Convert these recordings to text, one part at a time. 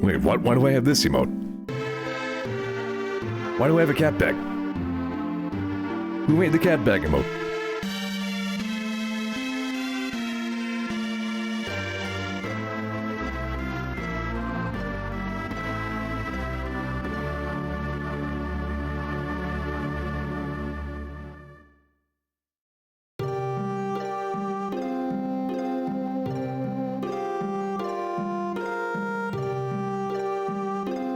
Wait, what? Why do I have this emote? Why do I have a cat bag? Who made the cat bag emote?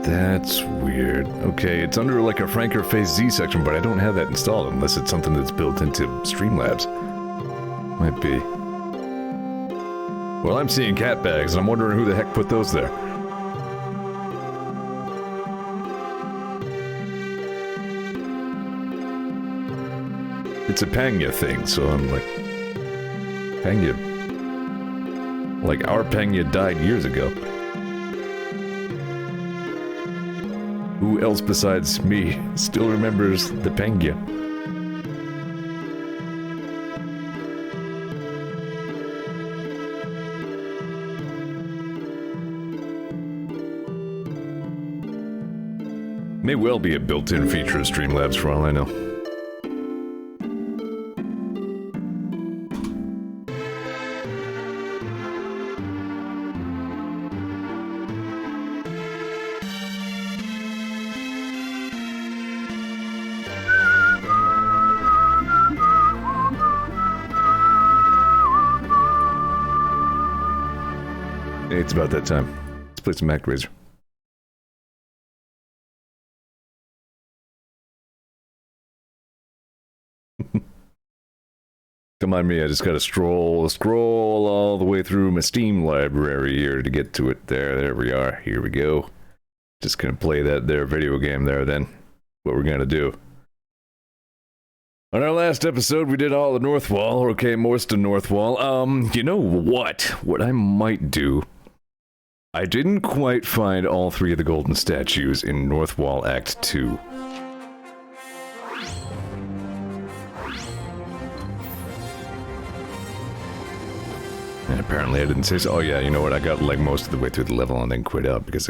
That's weird. Okay, it's under like a Franker Face Z section, but I don't have that installed unless it's something that's built into Streamlabs. Might be. Well, I'm seeing cat bags, and I'm wondering who the heck put those there. It's a Pangya thing, so I'm like... Pangya... Like, our Pangya died years ago. Who else besides me still remembers the Pangya? May well be a built-in feature of Streamlabs for all I know. It's about that time. Let's play some Actraiser. Don't mind me, I just gotta scroll all the way through my Steam library here to get to it. There we are. Here we go. Just gonna play that there video game there then. What we're gonna do. On our last episode, we did all the North Wall. Okay, most of North Wall. You know what? What I might do... I didn't quite find all three of the golden statues in North Wall Act 2. And apparently I didn't say so. Oh yeah, you know what? I got like most of the way through the level and then quit out because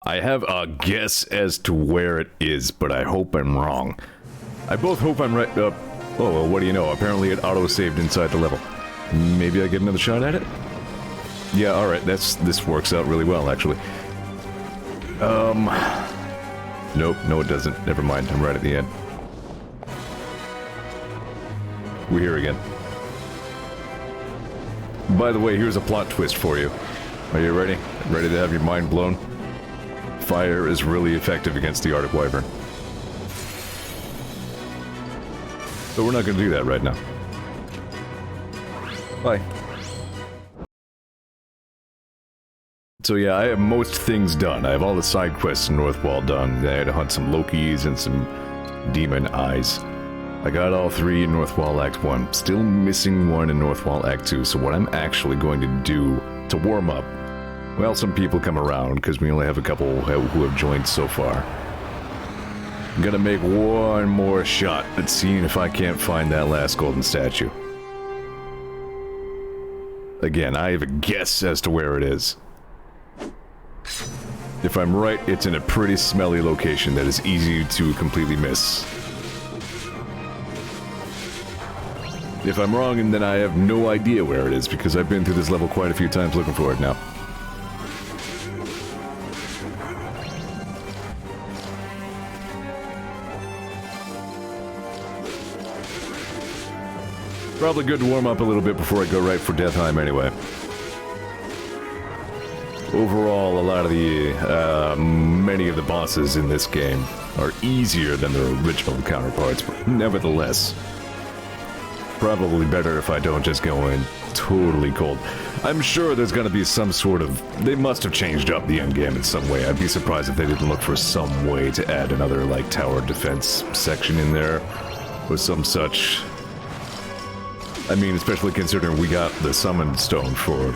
I have a guess as to where it is, but I hope I'm wrong. I both hope I'm right. Oh, well, what do you know? Apparently it auto-saved inside the level. Maybe I get another shot at it? Yeah, alright, this works out really well, actually. Nope, no it doesn't. Never mind, I'm right at the end. We're here again. By the way, here's a plot twist for you. Are you ready? Ready to have your mind blown? Fire is really effective against the Arctic Wyvern. But we're not gonna do that right now. Bye. So yeah, I have most things done. I have all the side quests in North Wall done. I had to hunt some Lokis and some demon eyes. I got all three in North Wall Act 1. Still missing one in North Wall Act 2, so what I'm actually going to do to warm up... Well, some people come around, because we only have a couple who have joined so far. I'm gonna make one more shot at seeing if I can't find that last golden statue. Again, I have a guess as to where it is. If I'm right, it's in a pretty smelly location that is easy to completely miss. If I'm wrong, and then I have no idea where it is, because I've been through this level quite a few times looking for it now. Probably good to warm up a little bit before I go right for Deathheim anyway. Overall, a lot of the, many of the bosses in this game are easier than their original counterparts, but nevertheless, probably better if I don't just go in totally cold. I'm sure there's gonna be some sort of... They must have changed up the endgame in some way. I'd be surprised if they didn't look for some way to add another, like, tower defense section in there, or some such. I mean, especially considering we got the summon stone for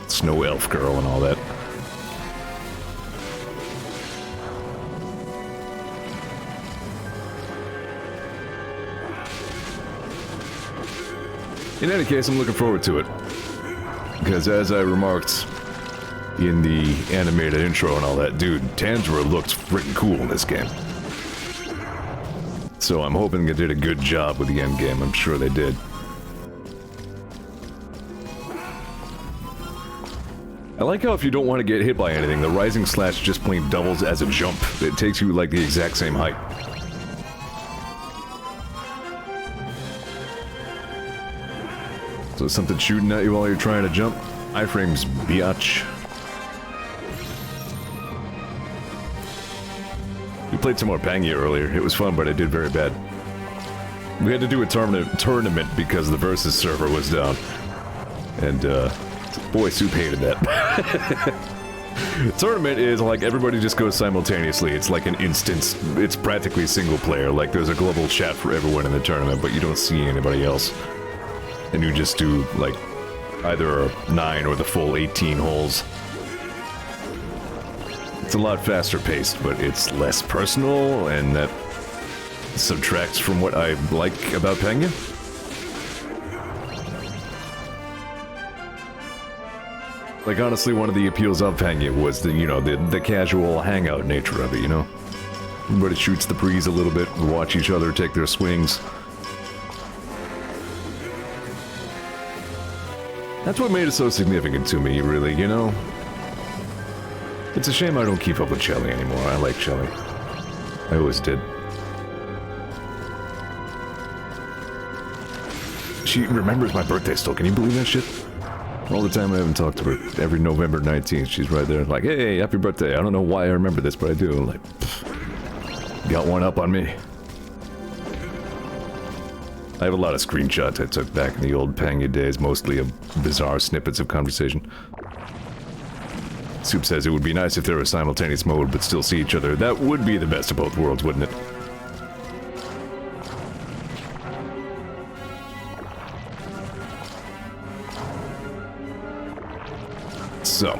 Snow Elf Girl and all that. In any case, I'm looking forward to it. Because as I remarked in the animated intro and all that. Dude, Tanjiro looks freaking cool in this game. So I'm hoping they did a good job with the end game. I'm sure they did. I like how if you don't want to get hit by anything, the rising slash just plain doubles as a jump. It takes you like the exact same height. So something shooting at you while you're trying to jump. Iframes, biatch. We played some more Pangia earlier. It was fun, but I did very bad. We had to do a tournament because the Versus server was down. And, boy, Soup hated that. Tournament is like everybody just goes simultaneously. It's like an instance. It's practically single player. Like there's a global chat for everyone in the tournament, but you don't see anybody else. And you just do, like, either 9 or the full 18 holes. It's a lot faster paced, but it's less personal, and that subtracts from what I like about Pangia. Like, honestly, one of the appeals of Pangia was the, you know, the casual hangout nature of it, you know? Everybody shoots the breeze a little bit, watch each other take their swings. That's what made it so significant to me, really, you know? It's a shame I don't keep up with Shelly anymore. I like Shelly. I always did. She remembers my birthday still, can you believe that shit? All the time I haven't talked to her. Every November 19th, she's right there like, hey, happy birthday. I don't know why I remember this, but I do. Like, pfft, got one up on me. I have a lot of screenshots I took back in the old Pangia days, mostly of bizarre snippets of conversation. Soup says it would be nice if there was simultaneous mode, but still see each other. That would be the best of both worlds, wouldn't it? So,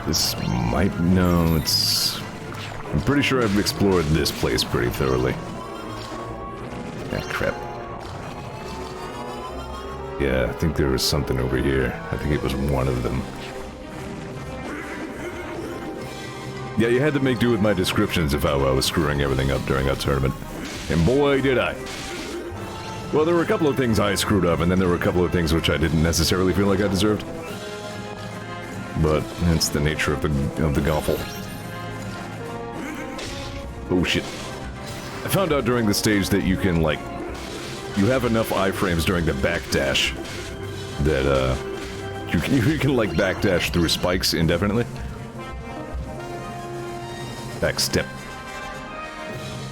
this might... no, it's... I'm pretty sure I've explored this place pretty thoroughly. Ah, crap. Yeah, I think there was something over here. I think it was one of them. Yeah, you had to make do with my descriptions of how I was screwing everything up during that tournament. And boy, did I. Well, there were a couple of things I screwed up, and then there were a couple of things which I didn't necessarily feel like I deserved. But that's the nature of the golfle. Oh shit. I found out during the stage that you can, like, you have enough iframes during the backdash that, you can, like, backdash through spikes indefinitely. Backstep.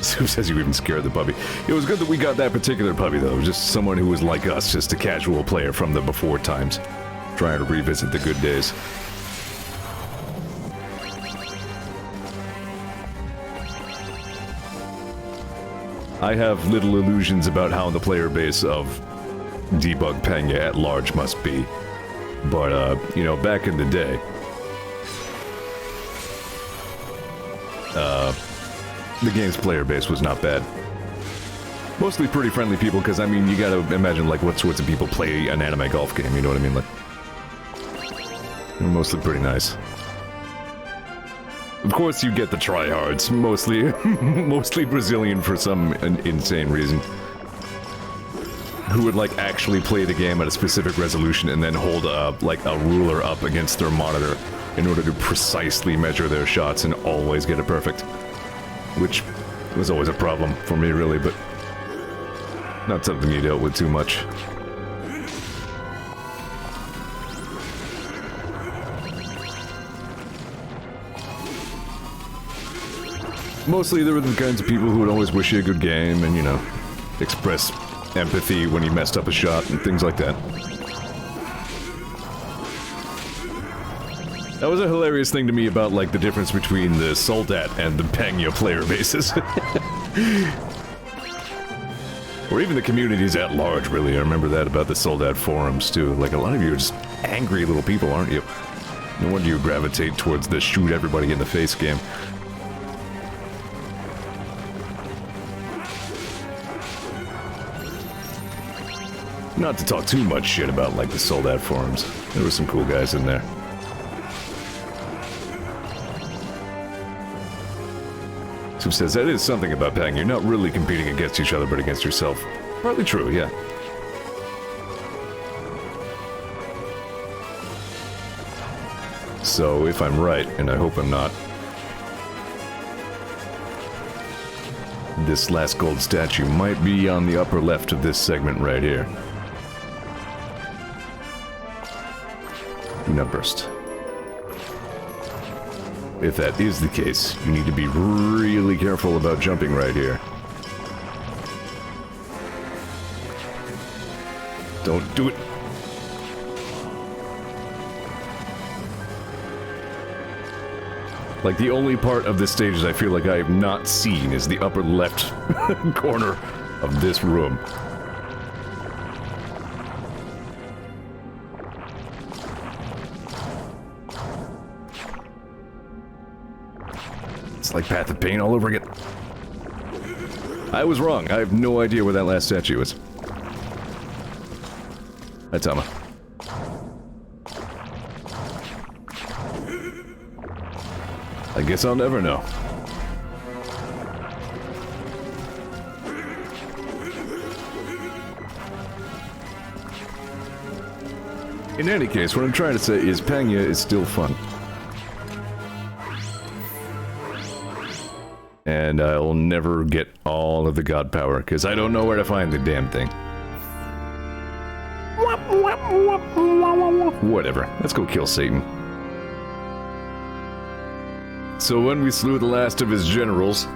Soup says you even scared the puppy. It was good that we got that particular puppy, though. Just someone who was like us, just a casual player from the before times. Trying to revisit the good days. I have little illusions about how the player base of Debug Pangia at large must be. But, you know, back in the day, the game's player base was not bad. Mostly pretty friendly people, because, I mean, you gotta imagine, like, what sorts of people play an anime golf game, you know what I mean? Like, they're mostly pretty nice. Of course, you get the tryhards, mostly Brazilian for some insane reason, who would, like, actually play the game at a specific resolution and then hold up, like, a ruler up against their monitor in order to precisely measure their shots and always get it perfect. Which was always a problem for me, really, but not something you dealt with too much. Mostly there were the kinds of people who would always wish you a good game and, you know, express empathy when you messed up a shot and things like that. That was a hilarious thing to me about, like, the difference between the Soldat and the Pangia player bases. Or even the communities at large, really. I remember that about the Soldat forums, too. Like, a lot of you are just angry little people, aren't you? No wonder you gravitate towards the shoot everybody in the face game. Not to talk too much shit about, like, the Soldat forums. There were some cool guys in there. Soup says, that is something about Pang. You're not really competing against each other, but against yourself. Partly true, yeah. So, if I'm right, and I hope I'm not, this last gold statue might be on the upper left of this segment right here. Do not burst. If that is the case, you need to be really careful about jumping right here. Don't do it. Like, the only part of this stage that I feel like I have not seen is the upper left corner of this room. It's like Path of Pain all over again. I was wrong. I have no idea where that last statue is. Hi, Tama. I guess I'll never know. In any case, what I'm trying to say is Pangya is still fun. And I'll never get all of the god power, because I don't know where to find the damn thing. Whatever. Let's go kill Satan. So when we slew the last of his generals,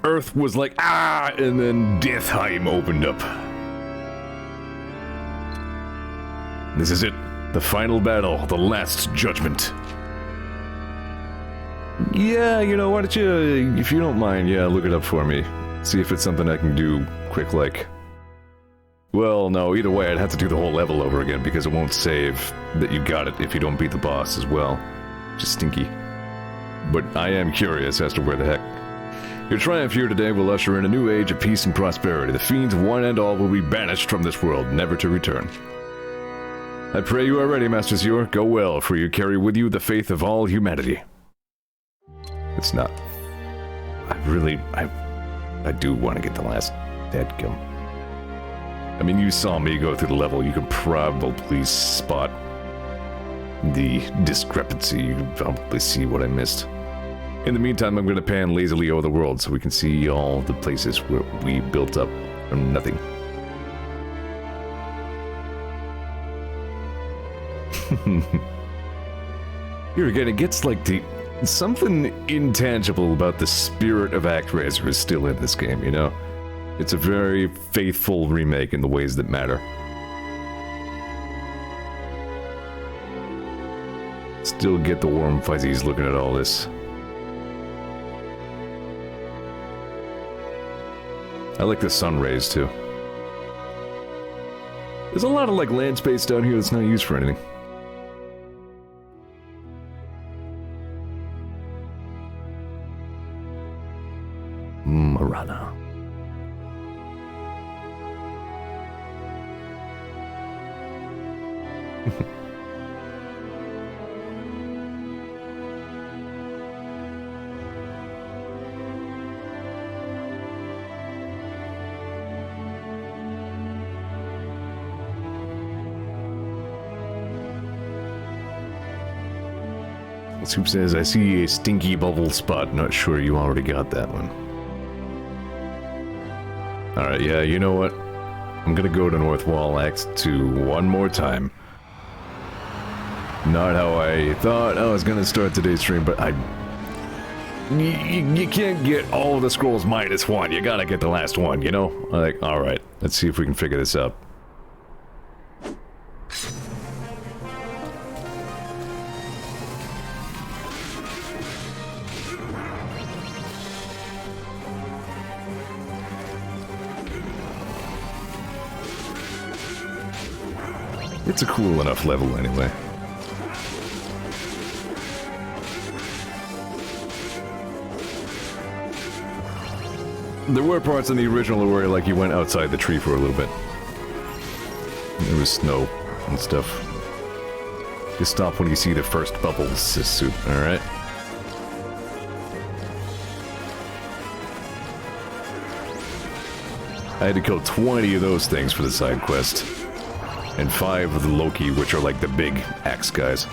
Earth was like, ah! And then Deathheim opened up. This is it. The final battle. The last judgment. Yeah, you know, why don't you, if you don't mind, yeah, look it up for me. See if it's something I can do quick like. Well, no, either way, I'd have to do the whole level over again because it won't save that you got it if you don't beat the boss as well. Just stinky. But I am curious as to where the heck. Your triumph here today will usher in a new age of peace and prosperity. The fiends, one and all, will be banished from this world, never to return. I pray you are ready, Master Zeor. Go well, for you carry with you the faith of all humanity. It's not. I do want to get the last dead kill. I mean, you saw me go through the level. You could probably spot the discrepancy. You can probably see what I missed. In the meantime, I'm going to pan lazily over the world so we can see all the places where we built up from nothing. Here again, it gets like the... something intangible about the spirit of Actraiser is still in this game, you know? It's a very faithful remake in the ways that matter. Still get the warm fuzzies looking at all this. I like the sun rays too. There's a lot of like land space down here that's not used for anything. Marana. Soup says, I see a stinky bubble spot. Not sure you already got that one. Alright, yeah, you know what? I'm gonna go to North Wall Act 2 one more time. Not how I thought I was gonna start today's stream, but you can't get all the scrolls minus one. You gotta get the last one, you know? Like, alright, let's see if we can figure this out. It's a cool enough level anyway. There were parts in the original where like you went outside the tree for a little bit. There was snow and stuff. You stop when you see the first bubbles, says Soup, alright? I had to kill 20 of those things for the side quest. And 5 of the Loki, which are like the big axe guys.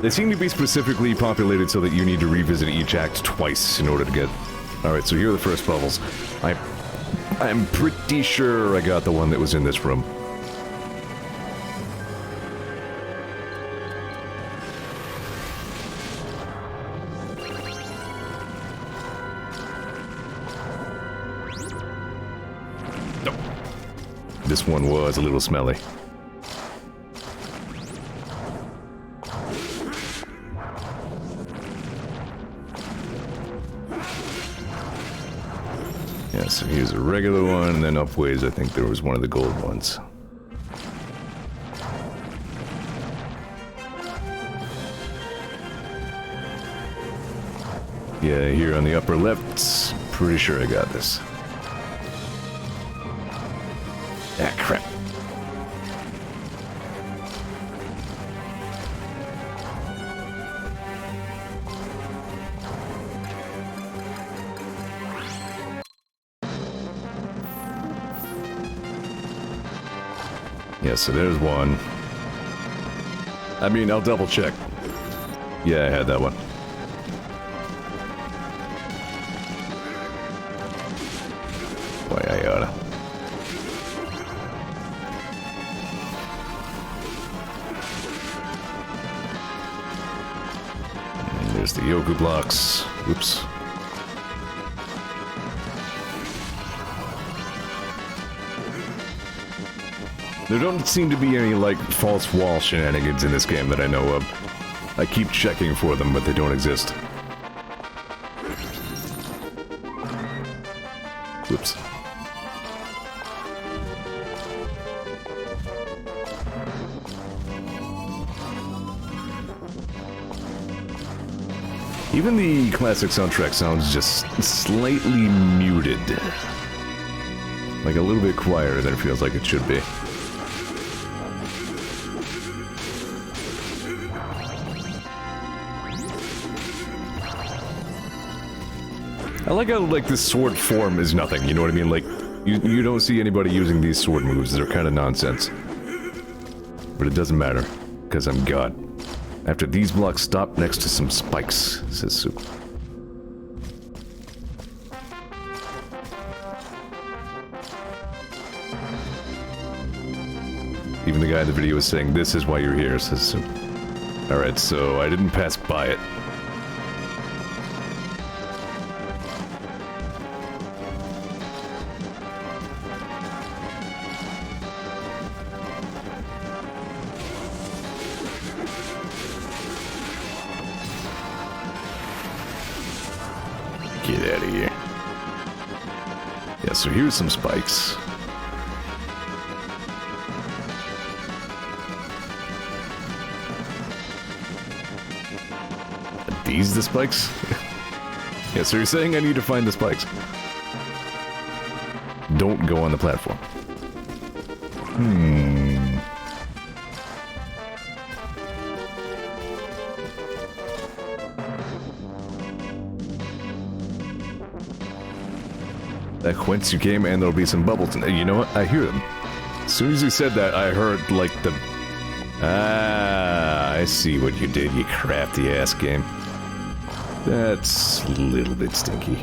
They seem to be specifically populated so that you need to revisit each act twice in order to get... Alright, so here are the first bubbles. I'm pretty sure I got the one that was in this room. Nope. This one was a little smelly. Yeah, so here's a regular one, and then upways I think there was one of the gold ones. Yeah, here on the upper left, pretty sure I got this. Ah, crap. Yeah, so there's one. I mean, I'll double check. Yeah, I had that one. Boy, I oughta. And there's the Yoku blocks. Oops. There don't seem to be any, like, false wall shenanigans in this game that I know of. I keep checking for them, but they don't exist. Whoops. Even the classic soundtrack sounds just slightly muted. Like a little bit quieter than it feels like it should be. I like how, like, this sword form is nothing, you know what I mean? Like, you don't see anybody using these sword moves, they're kind of nonsense. But it doesn't matter, because I'm God. After these blocks stop next to some spikes, says Soup. Even the guy in the video is saying, this is why you're here, says Soup. Alright, so I didn't pass by it. Get out of here. Yeah, so here's some spikes. Are these the spikes? Yeah, so you're saying I need to find the spikes. Don't go on the platform. Like, whence you came, and there'll be some bubbles. You know what? I hear them. As soon as you said that, I heard, like, the... Ah, I see what you did, you crafty-ass game. That's a little bit stinky.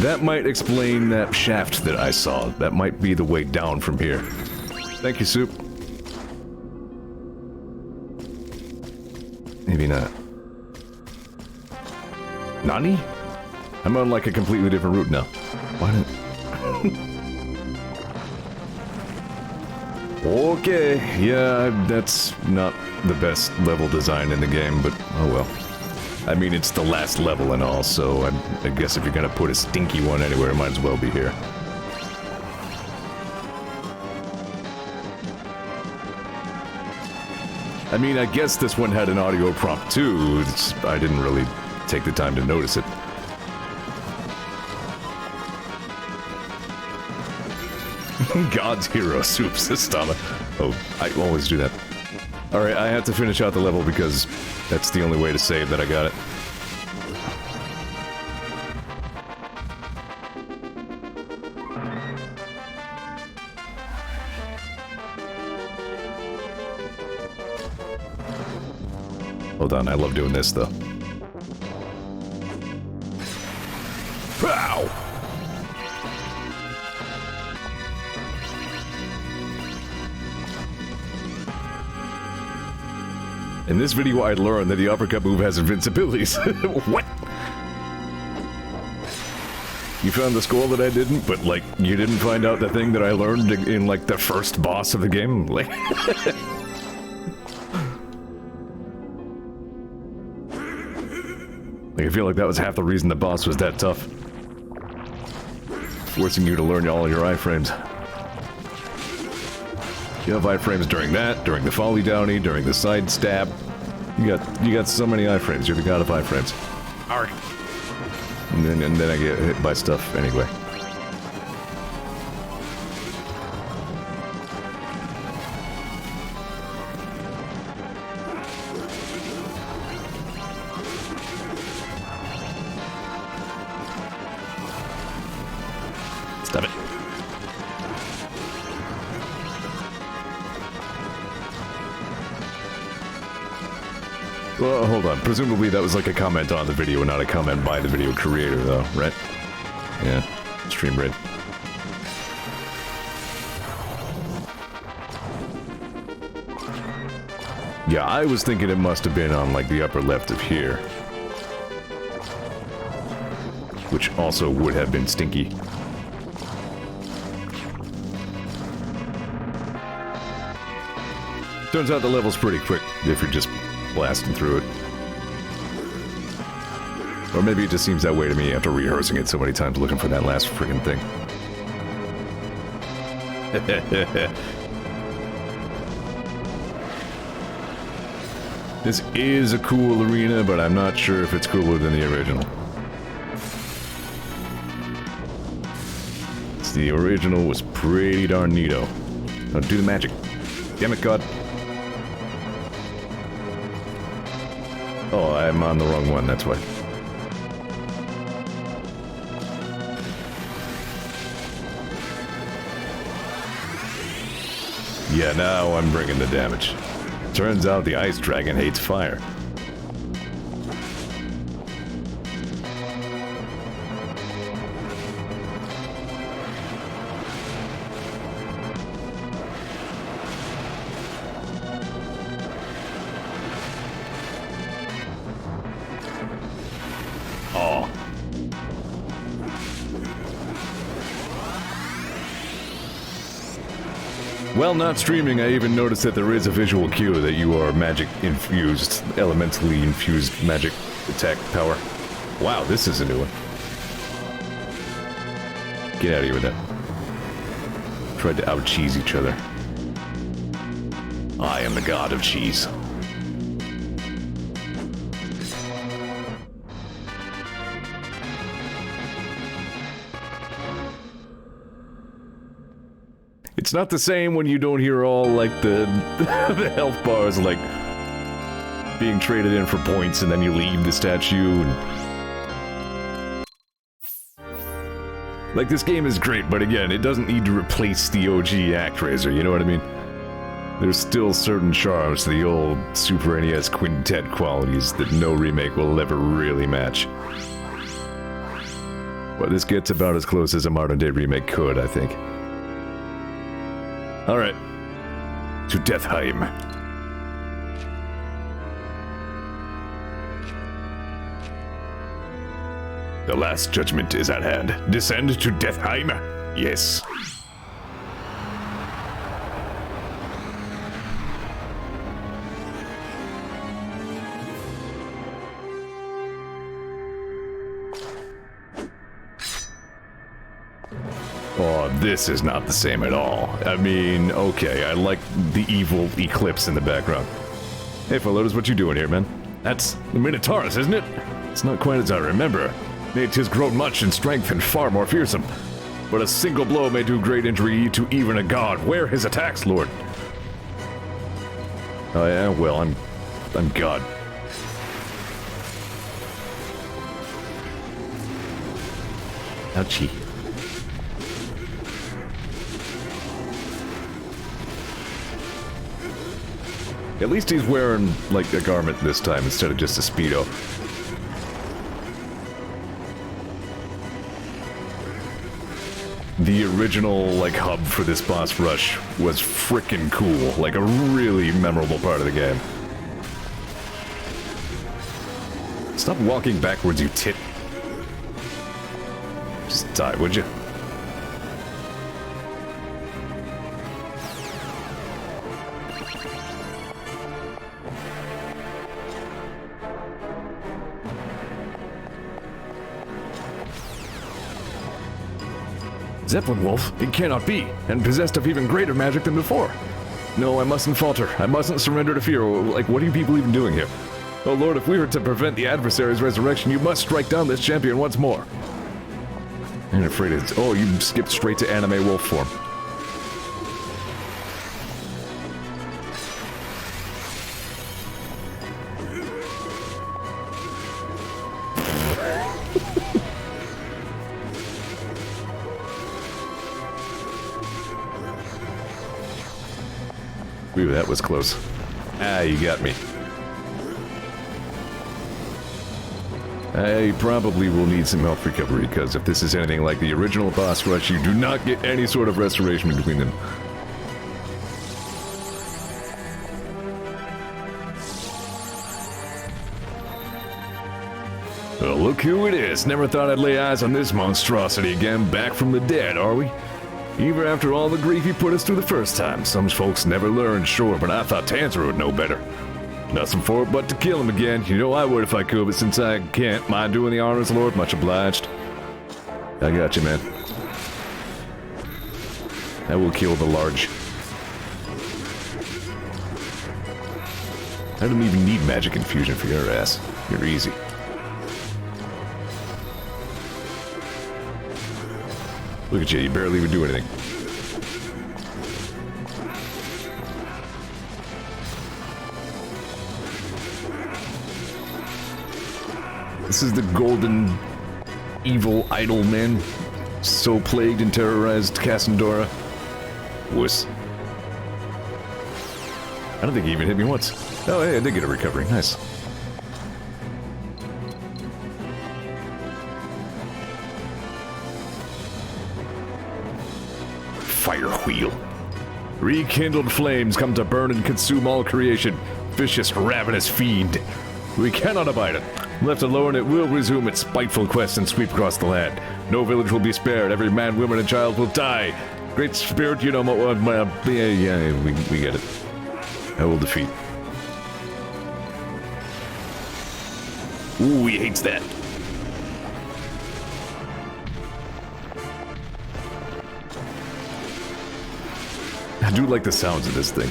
That might explain that shaft that I saw. That might be the way down from here. Thank you, Soup. Maybe not. Nani? I'm on like a completely different route now. Why did... Okay, yeah, that's not the best level design in the game, but oh well. I mean, it's the last level and all, so I guess if you're gonna put a stinky one anywhere, it might as well be here. I mean, I guess this one had an audio prompt too, I didn't really take the time to notice it. God's hero soup system. Oh, I always do that. Alright, I have to finish out the level because that's the only way to save that I got it. Hold on, I love doing this though. Pow! In this video, I learned that the uppercut move has invincibilities. What? You found the skull that I didn't, but, like, you didn't find out the thing that I learned in, like, the first boss of the game? Like... I feel like that was half the reason the boss was that tough. Forcing you to learn all your iframes. You have iframes during that, during the Folly Downy, during the side stab. You got so many iframes. You're the god of iframes. Arg. And then I get hit by stuff anyway. Stop it. Well, hold on. Presumably that was like a comment on the video and not a comment by the video creator, though, right? Yeah. Stream rate. Yeah, I was thinking it must have been on, like, the upper left of here. Which also would have been stinky. Turns out the level's pretty quick if you're just blasting through it. Or maybe it just seems that way to me after rehearsing it so many times looking for that last friggin' thing. This is a cool arena, but I'm not sure if it's cooler than the original. The original was pretty darn neato. Now do the magic. Damn it, God. Oh, I'm on the wrong one, that's why. Yeah, now I'm bringing the damage. Turns out the ice dragon hates fire. While not streaming, I even noticed that there is a visual cue that you are magic-infused, elementally infused magic attack power. Wow, this is a new one. Get out of here with that. Tried to out-cheese each other. I am the god of cheese. It's not the same when you don't hear all, like, the health bars, like, being traded in for points and then you leave the statue and... Like, this game is great, but again, it doesn't need to replace the OG Actraiser, you know what I mean? There's still certain charms to the old Super NES Quintet qualities that no remake will ever really match. But this gets about as close as a modern-day remake could, I think. Alright. To Deathheim. The last judgment is at hand. Descend to Deathheim? Yes. Oh, this is not the same at all. I mean, okay, I like the evil eclipse in the background. Hey, fellows, what you doing here, man? That's the Minotaurus, isn't it? It's not quite as I remember. It has grown much in strength and far more fearsome. but a single blow may do great injury to even a god. Where his attacks, Lord? Oh yeah, well, I'm God. Ouchie. At least he's wearing, like, a garment this time instead of just a Speedo. The original, like, hub for this boss rush was frickin' cool. Like, a really memorable part of the game. Stop walking backwards, you tit. Just die, would you? Zeppelin Wolf? It cannot be, and possessed of even greater magic than before. No, I mustn't falter. I mustn't surrender to fear. Like, what are you people even doing here? Oh Lord, if we were to prevent the adversary's resurrection, you must strike down this champion once more. I'm afraid it's... Oh, you skipped straight to anime wolf form. Ooh, that was close. Ah, you got me. I probably will need some health recovery, because if this is anything like the original boss rush, you do not get any sort of restoration between them. Well, look who it is. Never thought I'd lay eyes on this monstrosity again. Back from the dead, are we? Even after all the grief he put us through the first time. Some folks never learn, sure, but I thought Tanzer would know better. Nothing for it but to kill him again. You know I would if I could, but since I can't, mind doing the honors, Lord? Much obliged. I got you, man. I will kill the large. I don't even need magic infusion for your ass. You're easy. Look at you, you barely even do anything. This is the golden evil idol man, so plagued and terrorized Cassandora. Wuss. I don't think he even hit me once. Oh, hey, I did get a recovery. Nice. Fire wheel. Rekindled flames come to burn and consume all creation. Vicious, ravenous fiend. We cannot abide it. Left alone, it will resume its spiteful quest and sweep across the land. No village will be spared. Every man, woman, and child will die. Great spirit, you know, yeah, we get it. I will defeat. Ooh, he hates that. I do like the sounds of this thing.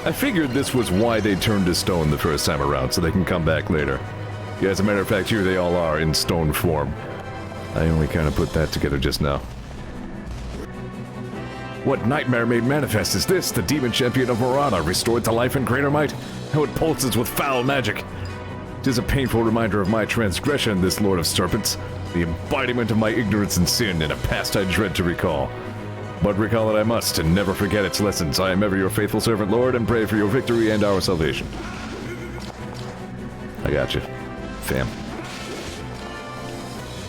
I figured this was why they turned to stone the first time around, so they can come back later. Yeah, as a matter of fact, here they all are, in stone form. I only kind of put that together just now. What nightmare made manifest is this? The demon champion of Murata, restored to life and greater might? How it pulses with foul magic. It is a painful reminder of my transgression, this Lord of Serpents. The embodiment of my ignorance and sin, and a past I dread to recall. But recall it I must, and never forget its lessons. I am ever your faithful servant, Lord, and pray for your victory and our salvation. I got you, fam.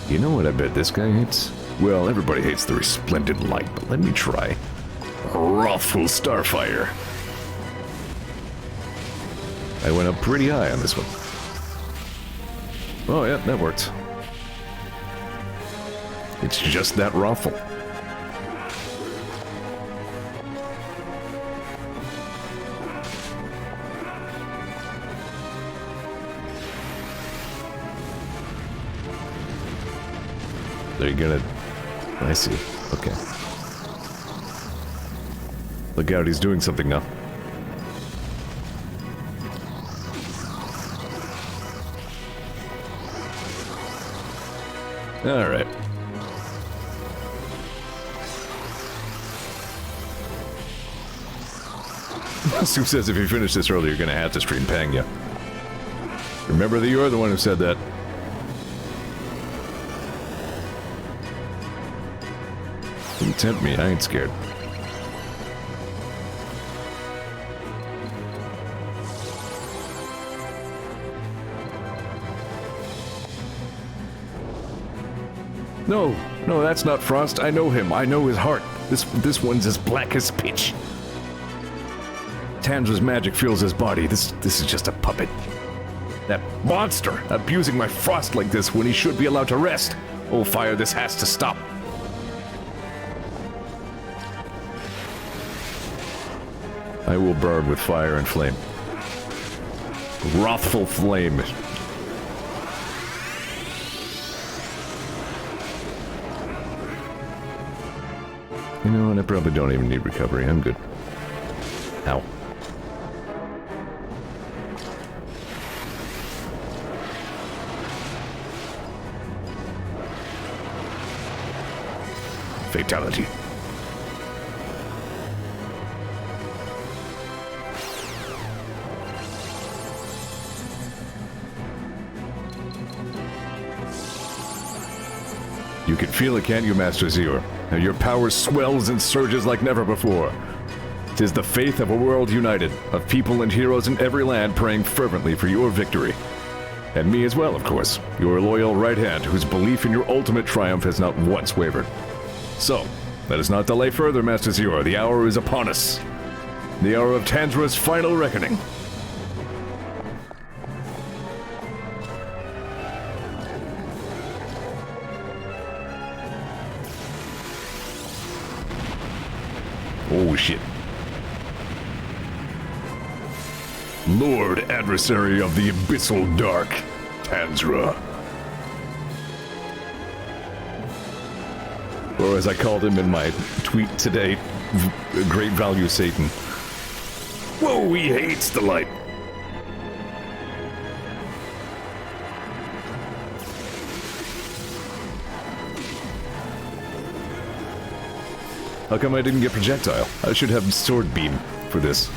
You know what I bet this guy hates? Well, everybody hates the resplendent light, but let me try. Wrathful Starfire. I went up pretty high on this one. Oh yeah, that worked. It's just that wrathful. They're gonna... I see. Okay. Look out, he's doing something now. Alright. Sue says if you finish this early, you're gonna have to stream Pangya. Remember that you're the one who said that. You tempt me, I ain't scared. No, no, that's not Frost. I know him. I know his heart. This one's as black as pitch. Tandra's magic fills his body. This is just a puppet. That monster abusing my Frost like this when he should be allowed to rest. Oh, fire, this has to stop. I will burn with fire and flame. Wrathful flame. You know what, I probably don't even need recovery, I'm good. Ow. Fatality. You can feel it, can't you, Master Zeor? Now your power swells and surges like never before. 'Tis the faith of a world united, of people and heroes in every land praying fervently for your victory. And me as well, of course, your loyal right hand, whose belief in your ultimate triumph has not once wavered. So, let us not delay further, Master Zeor. The hour is upon us. The hour of Tandra's final reckoning. Oh shit. Lord Adversary of the Abyssal Dark, Tandra. Or as I called him in my tweet today, Great Value Satan. Whoa, he hates the light. How come I didn't get projectile? I should have sword beam for this.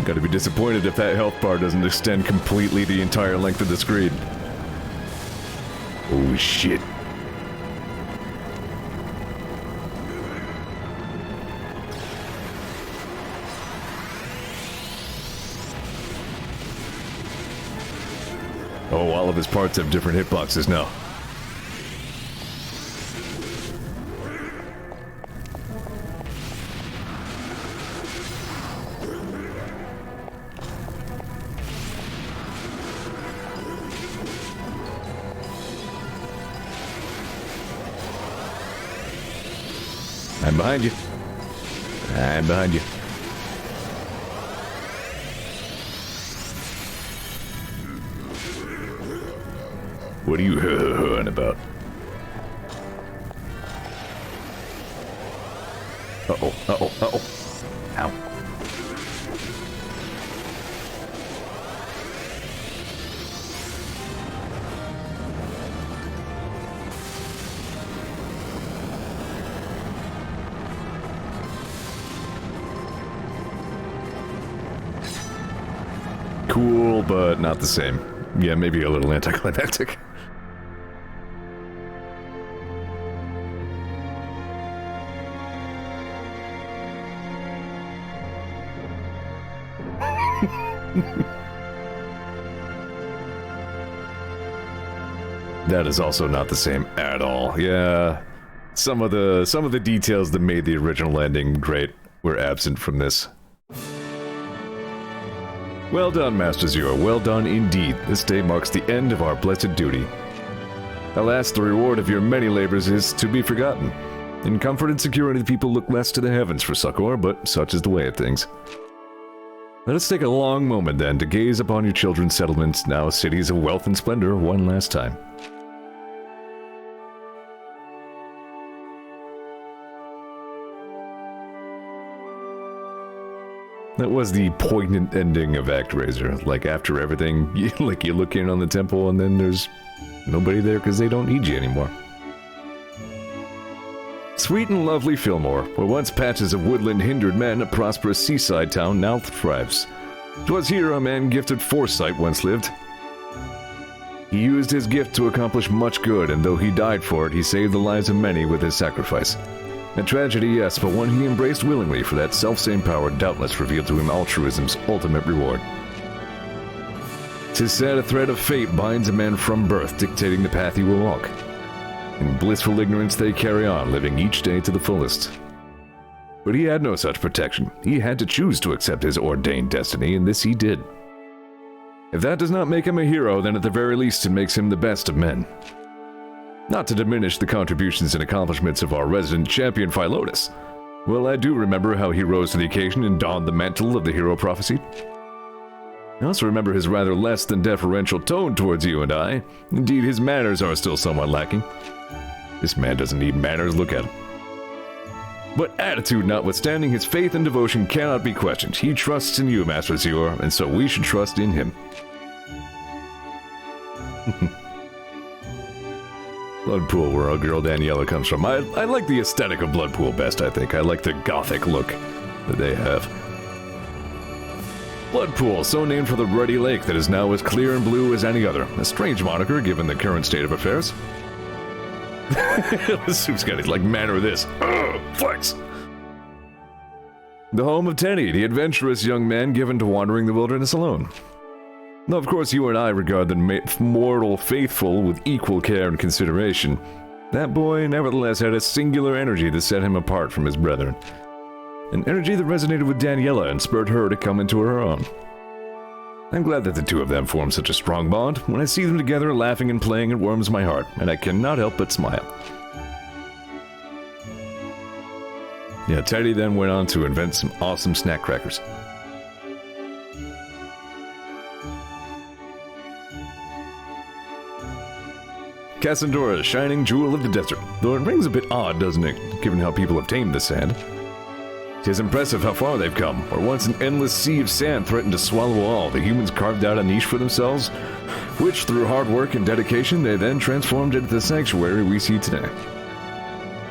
Gotta be disappointed if that health bar doesn't extend completely the entire length of the screen. Oh shit. Oh, all of his parts have different hitboxes now. I'm behind you. I'm behind you. What are you on about? Uh-oh, uh-oh, uh-oh. Ow. Cool, but not the same. Yeah, maybe a little anticlimactic. That is also not the same at all. Yeah, some of the details that made the original ending great were absent from this. Well done, Master Zeor. Well done indeed. This day marks the end of our blessed duty. Alas, the reward of your many labors is to be forgotten. In comfort and security, people look less to the heavens for succor, but such is the way of things. Let us take a long moment then to gaze upon your children's settlements, now cities of wealth and splendor, one last time. That was the poignant ending of Actraiser. Like, after everything, you look in on the temple and then there's nobody there because they don't need you anymore. Sweet and lovely Fillmore, where once patches of woodland hindered men, a prosperous seaside town now thrives. 'Twas here a man gifted foresight once lived. He used his gift to accomplish much good, and though he died for it, he saved the lives of many with his sacrifice. A tragedy, yes, but one he embraced willingly, for that self-same power doubtless revealed to him altruism's ultimate reward. 'Tis sad a thread of fate binds a man from birth, dictating the path he will walk. In blissful ignorance they carry on, living each day to the fullest. But he had no such protection. He had to choose to accept his ordained destiny, and this he did. If that does not make him a hero, then at the very least it makes him the best of men. Not to diminish the contributions and accomplishments of our resident champion Philotas. Well, I do remember how he rose to the occasion and donned the mantle of the hero prophecy. I also remember his rather less than deferential tone towards you and I. Indeed, his manners are still somewhat lacking. This man doesn't need manners, look at him. But attitude notwithstanding, his faith and devotion cannot be questioned. He trusts in you, Master Zeor, and so we should trust in him. Bloodpool, where our girl Daniela comes from. I like the aesthetic of Bloodpool best, I think. I like the gothic look that they have. Bloodpool, so named for the ruddy lake that is now as clear and blue as any other. A strange moniker given the current state of affairs. Soup's got his, manner of this. Flex! The home of Tenny, the adventurous young man given to wandering the wilderness alone. Now, of course, you and I regard the mortal faithful with equal care and consideration. That boy, nevertheless, had a singular energy that set him apart from his brethren. An energy that resonated with Daniela and spurred her to come into her own. I'm glad that the two of them formed such a strong bond. When I see them together laughing and playing, it warms my heart, and I cannot help but smile. Yeah, Teddy then went on to invent some awesome snack crackers. Cassandora's shining jewel of the desert, though it rings a bit odd, doesn't it, given how people have tamed the sand. 'Tis impressive how far they've come. Where once an endless sea of sand threatened to swallow all, the humans carved out a niche for themselves, which through hard work and dedication they then transformed into the sanctuary we see today.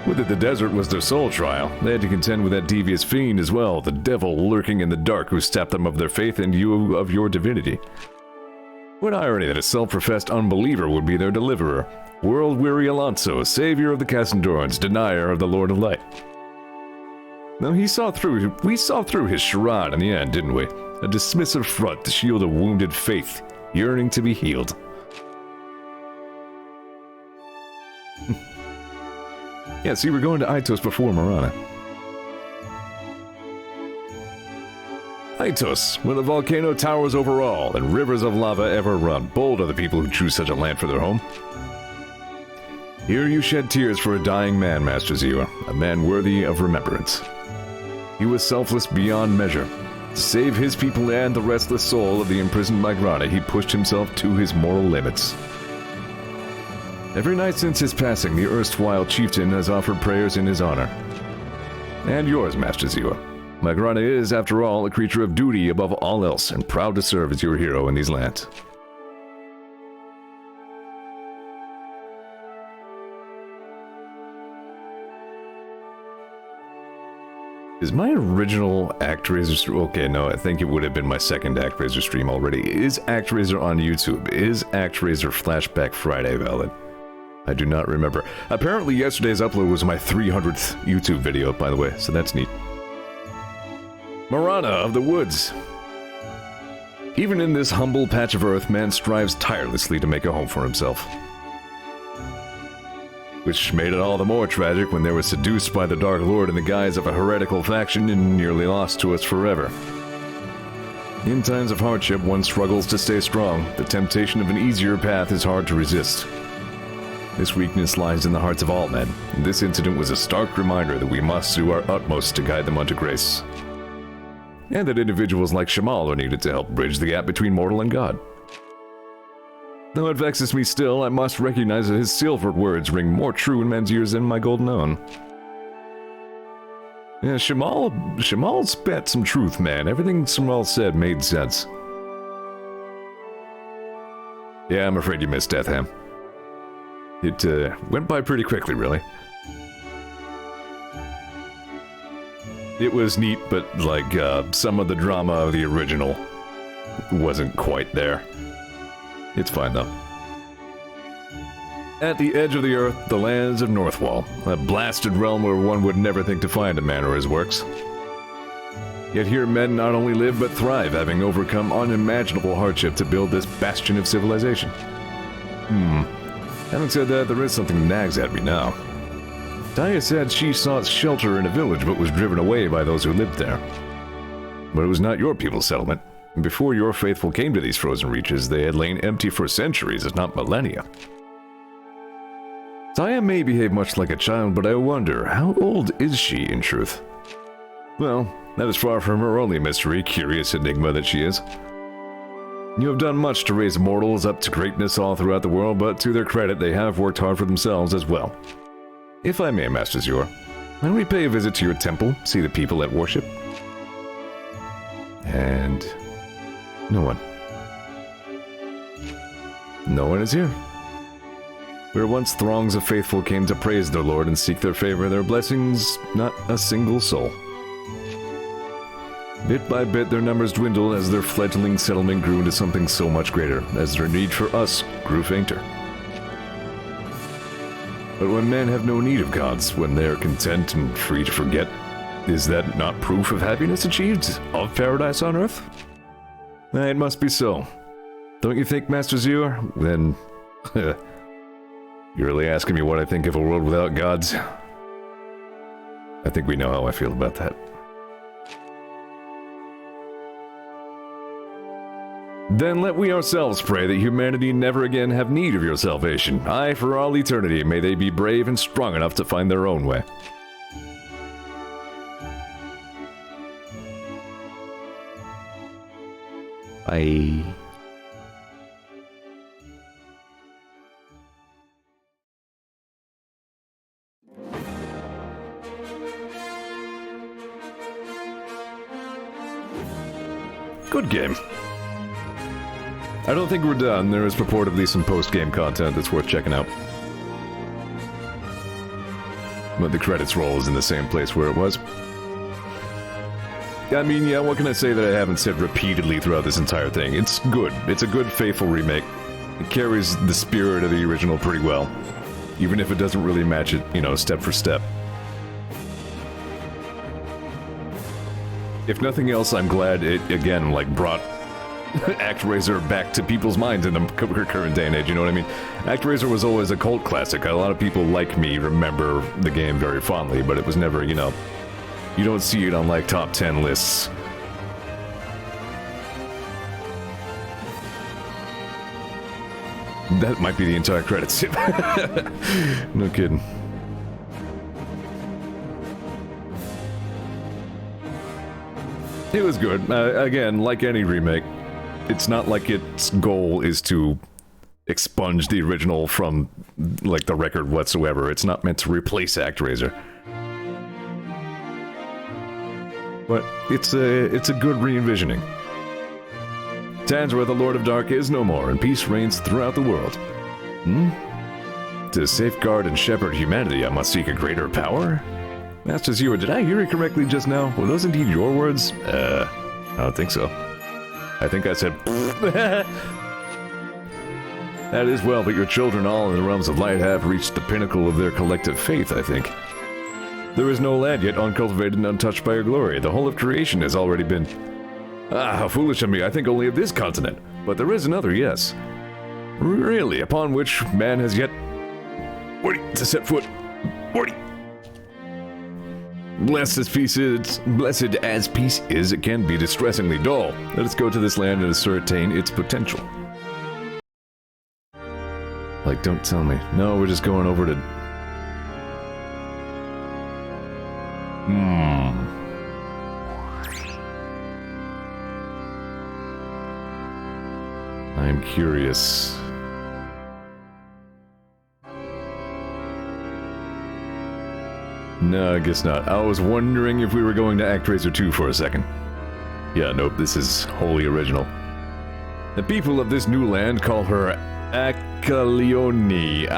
Whether the desert was their sole trial, they had to contend with that devious fiend as well, the devil lurking in the dark who stabbed them of their faith and you of your divinity. What irony that a self-professed unbeliever would be their deliverer. World-weary Alonso, savior of the Cassandorans, denier of the Lord of Light. No, we saw through his charade in the end, didn't we? A dismissive front to shield a wounded faith, yearning to be healed. Yeah, see, we're going to Aitos before Marana. Aitos, where the volcano towers over all, and rivers of lava ever run. Bold are the people who choose such a land for their home. Here you shed tears for a dying man, Master Zeor, a man worthy of remembrance. He was selfless beyond measure. To save his people and the restless soul of the imprisoned Migrana, he pushed himself to his moral limits. Every night since his passing, the erstwhile chieftain has offered prayers in his honor. And yours, Master Zeor. Migrana is, after all, a creature of duty above all else, and proud to serve as your hero in these lands. Is my original Actraiser stream... Okay, no, I think it would have been my second Actraiser stream already. Is Actraiser on YouTube? Is Actraiser Flashback Friday valid? I do not remember. Apparently yesterday's upload was my 300th YouTube video, by the way, so that's neat. Marana of the Woods. Even in this humble patch of earth, man strives tirelessly to make a home for himself. Which made it all the more tragic when they were seduced by the Dark Lord in the guise of a heretical faction and nearly lost to us forever. In times of hardship, one struggles to stay strong. The temptation of an easier path is hard to resist. This weakness lies in the hearts of all men, and this incident was a stark reminder that we must do our utmost to guide them unto grace. and that individuals like Shamal are needed to help bridge the gap between mortal and god. Though it vexes me still, I must recognize that his silvered words ring more true in men's ears than my golden own. Yeah, Shamal spat some truth, man. Everything Shamal said made sense. Yeah, I'm afraid you missed Deathham. It went by pretty quickly, really. It was neat, but like some of the drama of the original wasn't quite there. It's fine though. At the edge of the earth, the lands of Northwall, a blasted realm where one would never think to find a man or his works. Yet here men not only live but thrive, having overcome unimaginable hardship to build this bastion of civilization. Having said that, there is something that nags at me now. Taya said she sought shelter in a village but was driven away by those who lived there. But it was not your people's settlement. Before your faithful came to these frozen reaches, they had lain empty for centuries, if not millennia. Taya may behave much like a child, but I wonder, how old is she in truth? Well, that is far from her only mystery, curious enigma that she is. You have done much to raise mortals up to greatness all throughout the world, but to their credit, they have worked hard for themselves as well. If I may, Master Zeor, when we pay a visit to your temple, see the people at worship? And no one. No one is here. Where once throngs of faithful came to praise their Lord and seek their favor, their blessings, not a single soul. Bit by bit, their numbers dwindled as their fledgling settlement grew into something so much greater, as their need for us grew fainter. But when men have no need of gods, when they are content and free to forget, is that not proof of happiness achieved, of paradise on earth? It must be so. Don't you think, Master Zeor? Then, you're really asking me what I think of a world without gods? I think we know how I feel about that. Then let we ourselves pray that humanity never again have need of your salvation. Aye, for all eternity, may they be brave and strong enough to find their own way. Good game. I don't think we're done. There is purportedly some post-game content that's worth checking out. But the credits roll is in the same place where it was. I mean, yeah, what can I say that I haven't said repeatedly throughout this entire thing? It's good. It's a good, faithful remake. It carries the spirit of the original pretty well. Even if it doesn't really match it, you know, step for step. If nothing else, I'm glad it, again, like, brought Actraiser back to people's minds in the current day and age, you know what I mean? Actraiser was always a cult classic. A lot of people like me remember the game very fondly, but it was never, you know, you don't see it on, like, top 10 lists. That might be the entire credits. No kidding. It was good. Again, like any remake, it's not like its goal is to expunge the original from, like, the record whatsoever. It's not meant to replace Actraiser. But it's a good re-envisioning. Tanzra, the Lord of Dark, is no more, and peace reigns throughout the world. To safeguard and shepherd humanity, I must seek a greater power? Master Zeor, did I hear you correctly just now? Were those indeed your words? I don't think so. I think I said That is well, but your children all in the realms of light have reached the pinnacle of their collective faith, I think. There is no land yet uncultivated and untouched by your glory. The whole of creation has already been... Ah, how foolish of me, I think only of this continent. But there is another, yes. Really, upon which man has yet... to set foot. Blessed as peace is, it can be distressingly dull. Let us go to this land and ascertain its potential. Like, don't tell me. No, we're just going over to... curious. No, I guess not. I was wondering if we were going to Actraiser 2 for a second. Yeah, nope, this is wholly original. The people of this new land call her Alcleone.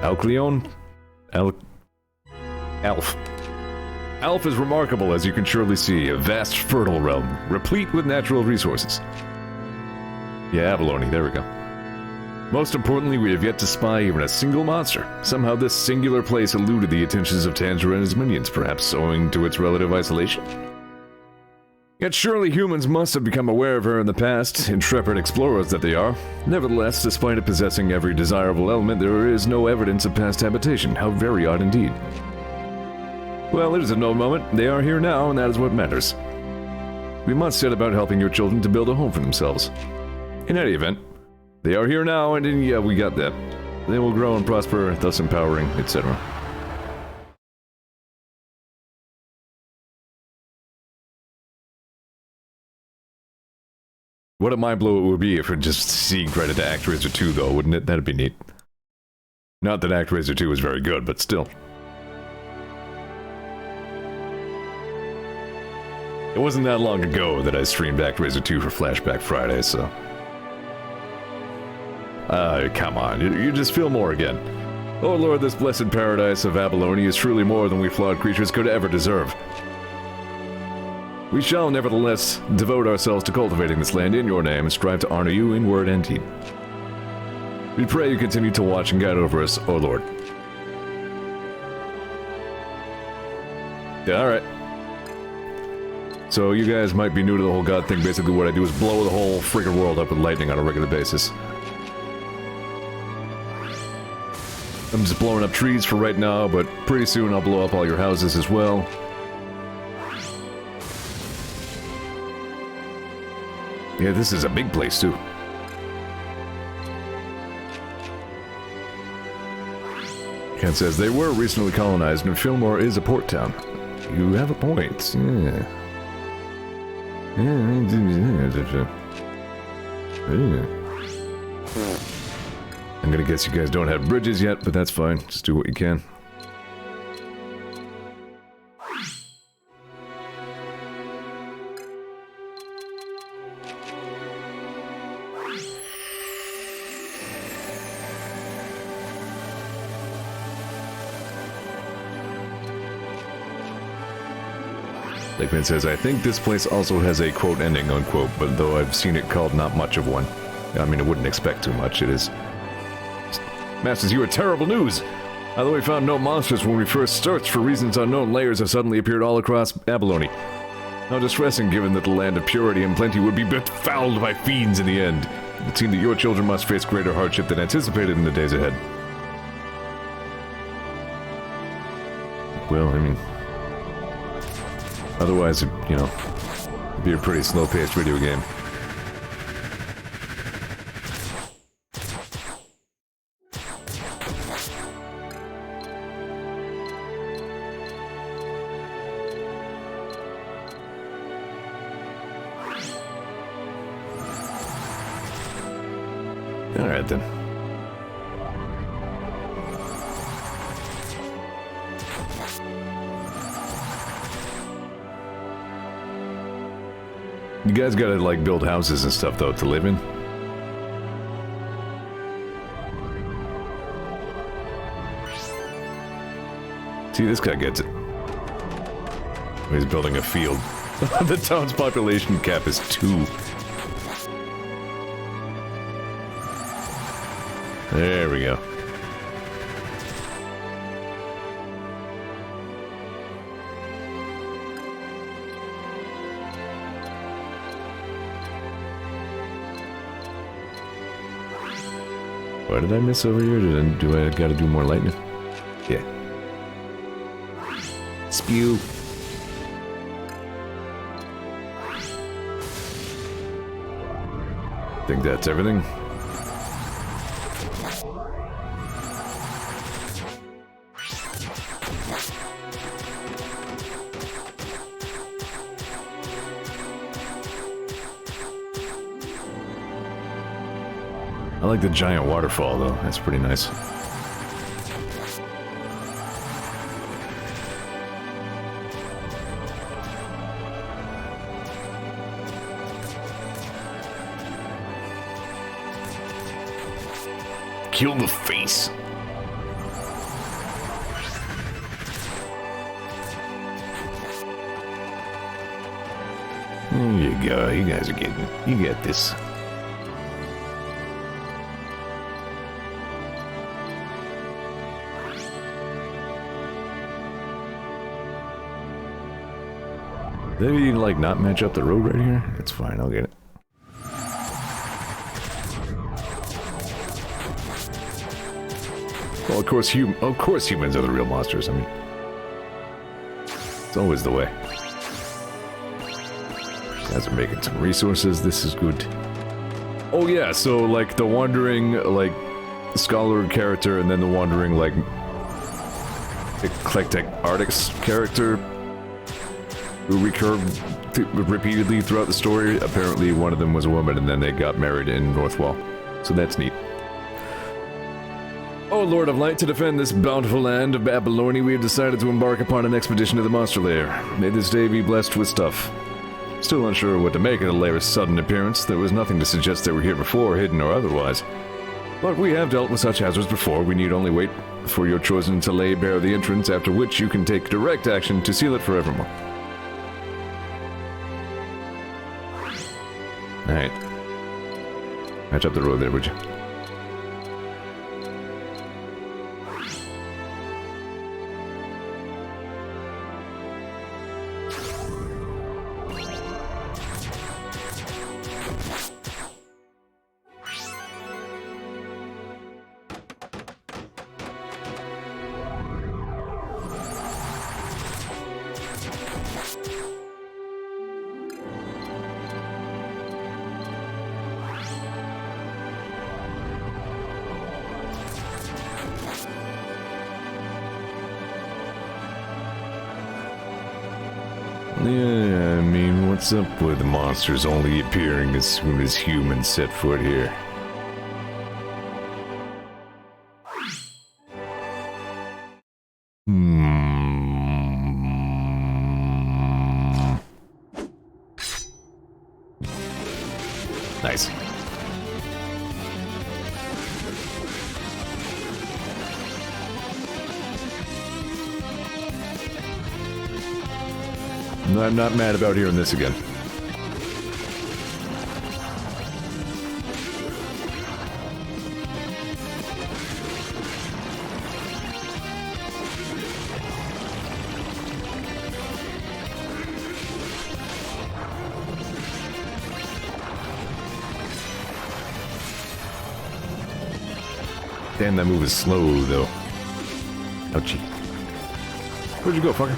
Alcleone? Alf. Alf is remarkable, as you can surely see, a vast fertile realm, replete with natural resources. Yeah, Abalone, there we go. Most importantly, we have yet to spy even a single monster. Somehow this singular place eluded the attentions of Tanjiro and his minions, perhaps owing to its relative isolation. Yet surely humans must have become aware of her in the past, intrepid explorers that they are. Nevertheless, despite it possessing every desirable element, there is no evidence of past habitation. How very odd indeed. Well, it is of no moment. They are here now, and that is what matters. We must set about helping your children to build a home for themselves. In any event, they are here now, and yeah, we got that. They will grow and prosper, thus empowering, etc. What a mind blow it would be if we're just seeing credit to Actraiser 2, though, wouldn't it? That'd be neat. Not that Actraiser 2 is very good, but still. It wasn't that long ago that I streamed Actraiser 2 for Flashback Friday, so... come on, you just feel more again. Oh Lord, this blessed paradise of Abalone is truly more than we flawed creatures could ever deserve. We shall nevertheless devote ourselves to cultivating this land in your name and strive to honor you in word and deed. We pray you continue to watch and guide over us, O Lord. Yeah, alright. So you guys might be new to the whole God thing. Basically what I do is blow the whole friggin' world up with lightning on a regular basis. I'm just blowing up trees for right now, but pretty soon I'll blow up all your houses as well. Yeah, this is a big place, too. Ken says, they were recently colonized, and Fillmore is a port town. You have a point, yeah. I'm gonna guess you guys don't have bridges yet, but that's fine. Just do what you can. Lakeman says, I think this place also has a quote ending, unquote, but though I've seen it called not much of one. I mean, I wouldn't expect too much, it is... Masters, you are terrible news! Although we found no monsters when we first searched, for reasons unknown, layers have suddenly appeared all across Abalone. How distressing, given that the land of purity and plenty would be befouled by fiends in the end. It seemed that your children must face greater hardship than anticipated in the days ahead. Well, I mean... Otherwise, you know, it'd be a pretty slow-paced video game. Alright then. You guys gotta, like, build houses and stuff, though, to live in. See, this guy gets it. He's building a field. The town's population cap is 2. There we go. What did I miss over here? Do I gotta do more lightning? Yeah. Spew. Think that's everything? I like the giant waterfall, though. That's pretty nice. Kill the face. There you go. You guys are getting it. You get this. Did you like not match up the road right here? It's fine. I'll get it. Well, of course humans are the real monsters. I mean, it's always the way. You guys are making some resources. This is good. Oh yeah, so like the wandering like scholar character, and then the wandering like eclectic artist character who recur repeatedly throughout the story. Apparently, one of them was a woman, and then they got married in Northwall. So that's neat. O Lord of Light, to defend this bountiful land of Babylonia, we have decided to embark upon an expedition to the monster lair. May this day be blessed with stuff. Still unsure what to make of the lair's sudden appearance. There was nothing to suggest they were here before, hidden or otherwise. But we have dealt with such hazards before. We need only wait for your chosen to lay bare the entrance, after which you can take direct action to seal it forevermore. Alright. Match up the road there, would you? Yeah, I mean, what's up with the monsters only appearing as soon as humans set foot here? Nice. I'm not mad about hearing this again. Damn, that move is slow, though. Ouchie. Where'd you go, fucker?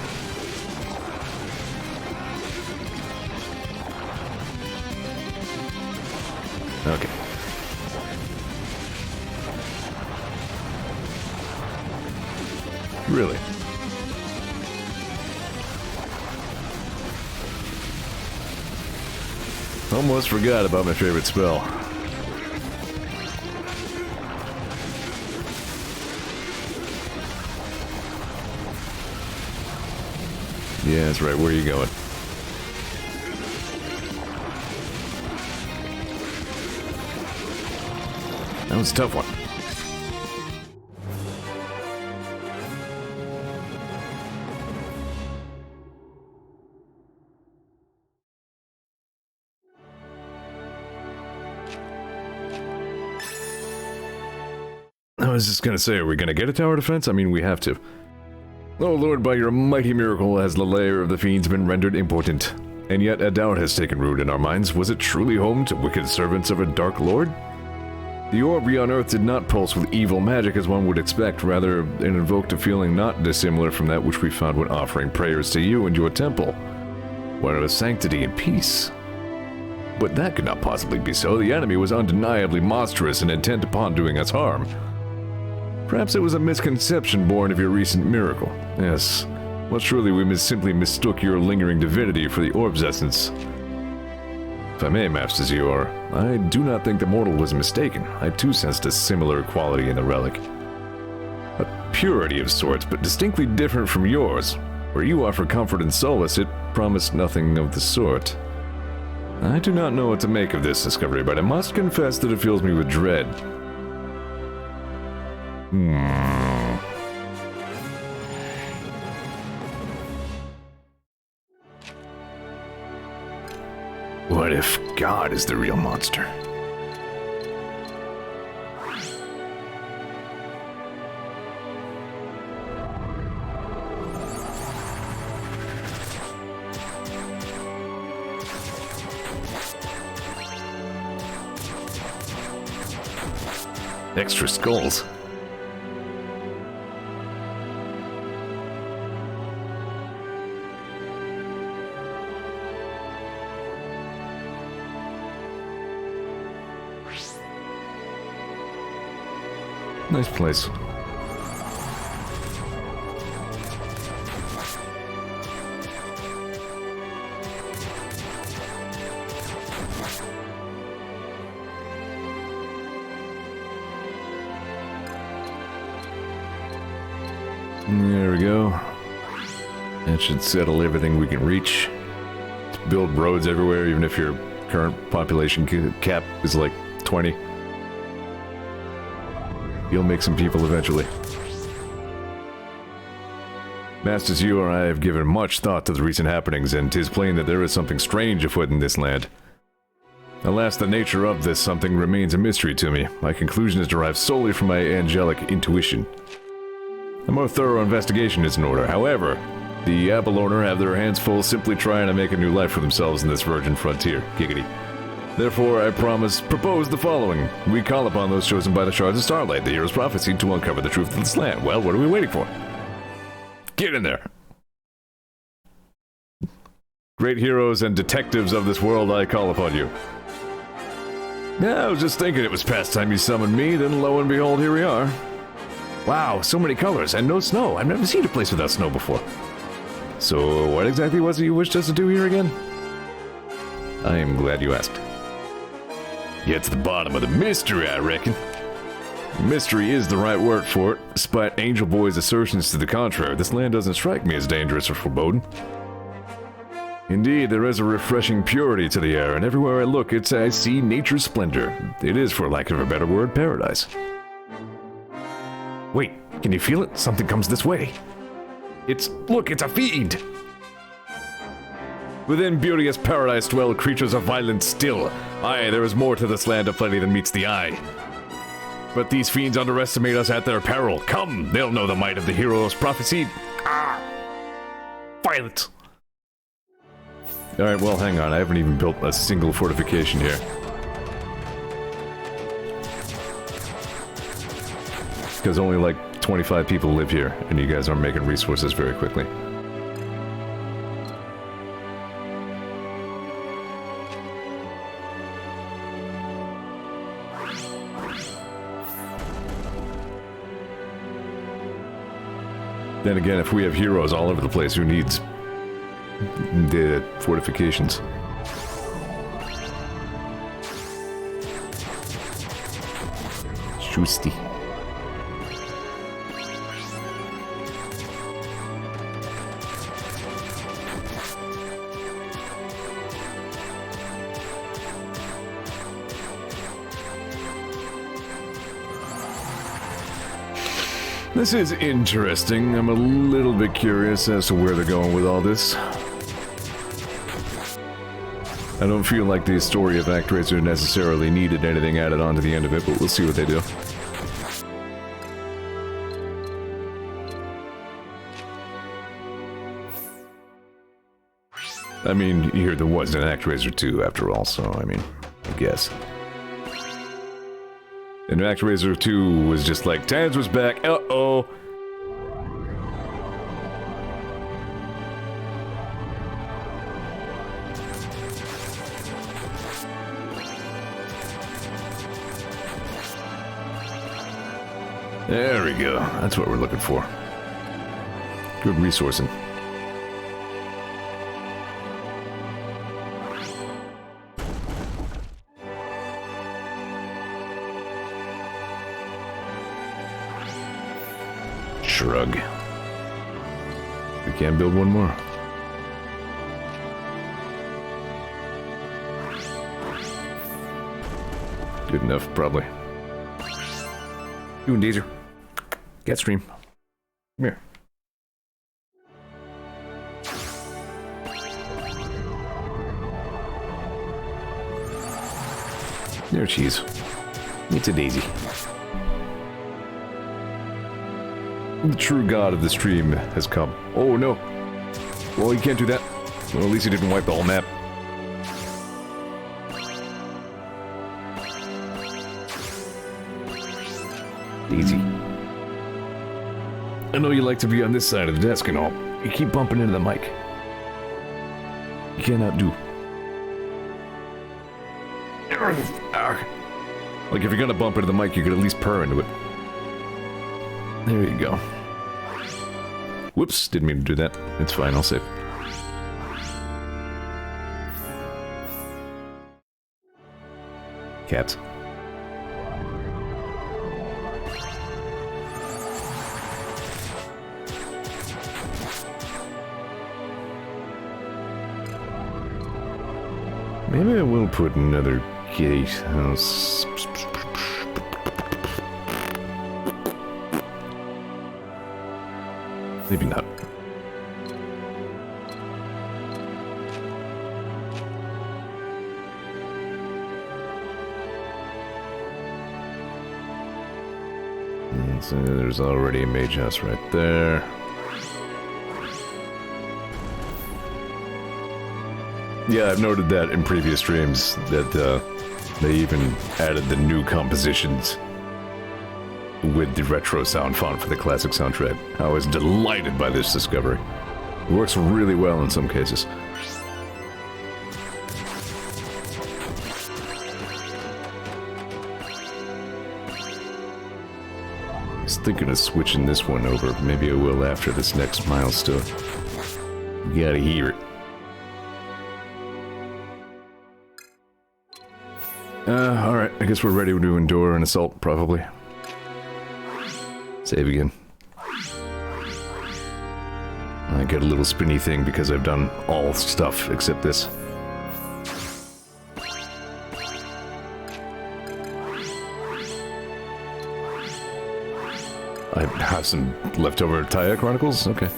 Okay. Really? Almost forgot about my favorite spell. Yeah, that's right. Where are you going? That was a tough one. I was just gonna say, are we gonna get a tower defense? I mean, we have to. Oh Lord, by your mighty miracle has the lair of the fiends been rendered impotent. And yet a doubt has taken root in our minds. Was it truly home to wicked servants of a dark lord? The orb we unearthed did not pulse with evil magic as one would expect. Rather, it invoked a feeling not dissimilar from that which we found when offering prayers to you and your temple. One of sanctity and peace. But that could not possibly be so. The enemy was undeniably monstrous and intent upon doing us harm. Perhaps it was a misconception born of your recent miracle. Yes. Well, surely we simply mistook your lingering divinity for the orb's essence. If I may, Master Zeor, I do not think the mortal was mistaken. I too sensed a similar quality in the relic. A purity of sorts, but distinctly different from yours. Where you offer comfort and solace, it promised nothing of the sort. I do not know what to make of this discovery, but I must confess that it fills me with dread. What if God is the real monster? Extra skulls. Nice place. There we go. That should settle everything we can reach. Let's build roads everywhere, even if your current population cap is like 20. You'll make some people eventually. Master Zeor and I have given much thought to the recent happenings, and 'tis plain that there is something strange afoot in this land. Alas, the nature of this something remains a mystery to me. My conclusion is derived solely from my angelic intuition. A more thorough investigation is in order. However, the Apollonor have their hands full simply trying to make a new life for themselves in this virgin frontier. Giggity. Therefore, I propose the following. We call upon those chosen by the shards of starlight, the hero's prophecy, to uncover the truth of this land. Well, what are we waiting for? Get in there! Great heroes and detectives of this world, I call upon you. Yeah, I was just thinking it was past time you summoned me, then lo and behold, here we are. Wow, so many colors, and no snow. I've never seen a place without snow before. So, what exactly was it you wished us to do here again? I am glad you asked. Get to the bottom of the mystery, I reckon. Mystery is the right word for it. Despite Angel Boy's assertions to the contrary, this land doesn't strike me as dangerous or foreboding. Indeed, there is a refreshing purity to the air, and everywhere I look, I see nature's splendor. It is, for lack of a better word, paradise. Wait, can you feel it? Something comes this way. Look, it's a fiend! Within beauteous paradise dwell creatures of violence still. Aye, there is more to this land of plenty than meets the eye. But these fiends underestimate us at their peril. Come, they'll know the might of the hero's prophecy. Ah! Violence! Alright, well, hang on. I haven't even built a single fortification here. Because only like 25 people live here, and you guys aren't making resources very quickly. Then again, if we have heroes all over the place, who needs the fortifications? Shusty. This is interesting. I'm a little bit curious as to where they're going with all this. I don't feel like the story of Actraiser necessarily needed anything added on to the end of it, but we'll see what they do. I mean, here there was an Actraiser 2 after all, so I mean, I guess. And Actraiser 2 was just like, Tans was back, uh-oh! There we go, that's what we're looking for. Good resourcing. Shrug. We can build one more. Good enough, probably. Doing Dazer. Cat stream. Come here. There she is. It's a daisy. The true god of the stream has come. Oh no. Well, you can't do that. Well, at least he didn't wipe the whole map. Daisy. I know you like to be on this side of the desk and all. You keep bumping into the mic. You cannot do. Like, if you're gonna bump into the mic, you could at least purr into it. There you go. Whoops, didn't mean to do that. It's fine, I'll save. Cats. Maybe I will put another gatehouse. Maybe not. And so there's already a mage house right there. Yeah, I've noted that in previous streams that they even added the new compositions with the retro sound font for the classic soundtrack. I was delighted by this discovery. It works really well in some cases. I was thinking of switching this one over. Maybe I will after this next milestone. You gotta hear it. Alright, I guess we're ready to endure an assault, probably. Save again. I get a little spinny thing because I've done all stuff except this. I have some leftover Taya Chronicles? Okay.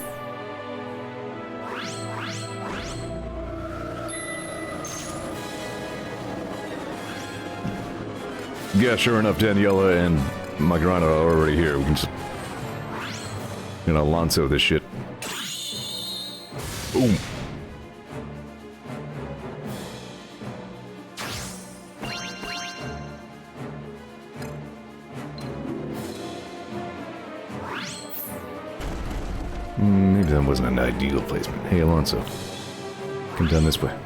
Yeah, sure enough, Daniela and Magrana are already here. We can just... You know, Alonso this shit. Boom. Maybe that wasn't an ideal placement. Hey, Alonso. Come down this way.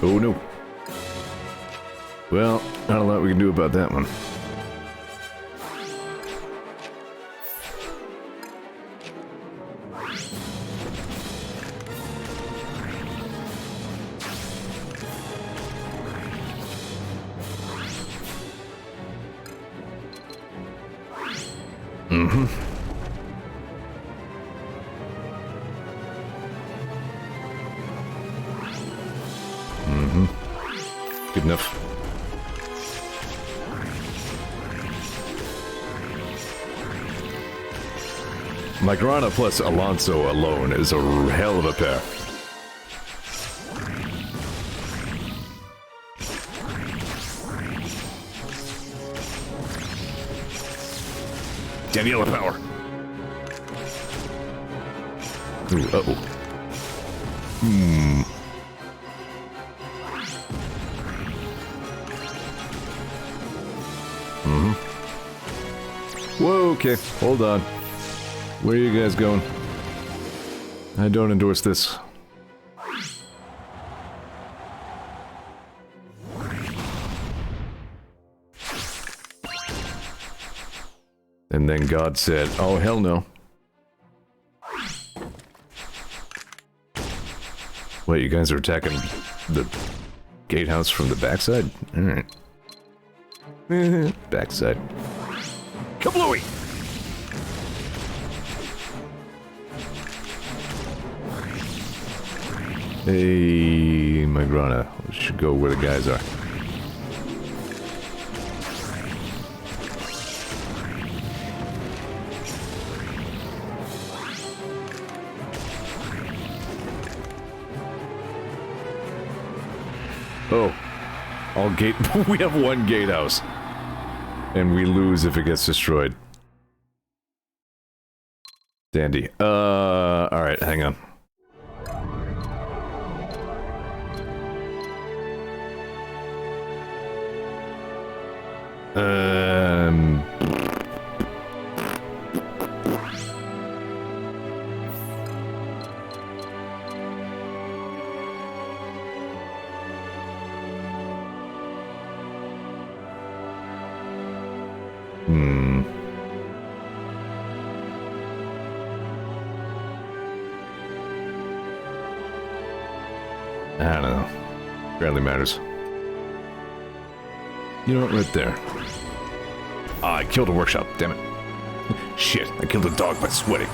Oh no. Well, not a lot we can do about that one. Good enough. Magrana plus Alonso alone is a hell of a pair. Daniela power. Ooh, uh-oh. Whoa, okay, hold on. Where are you guys going? I don't endorse this. And then God said, oh, hell no. Wait, you guys are attacking the gatehouse from the backside? Alright. Backside. Kablooey! Hey, my grana. We should go where the guys are. Oh. All gate... we have one gatehouse. And we lose if it gets destroyed. Dandy. Alright, hang on. I don't know. Barely matters. You know what? Right there. Ah, I killed a workshop. Damn it. Shit, I killed a dog by sweating.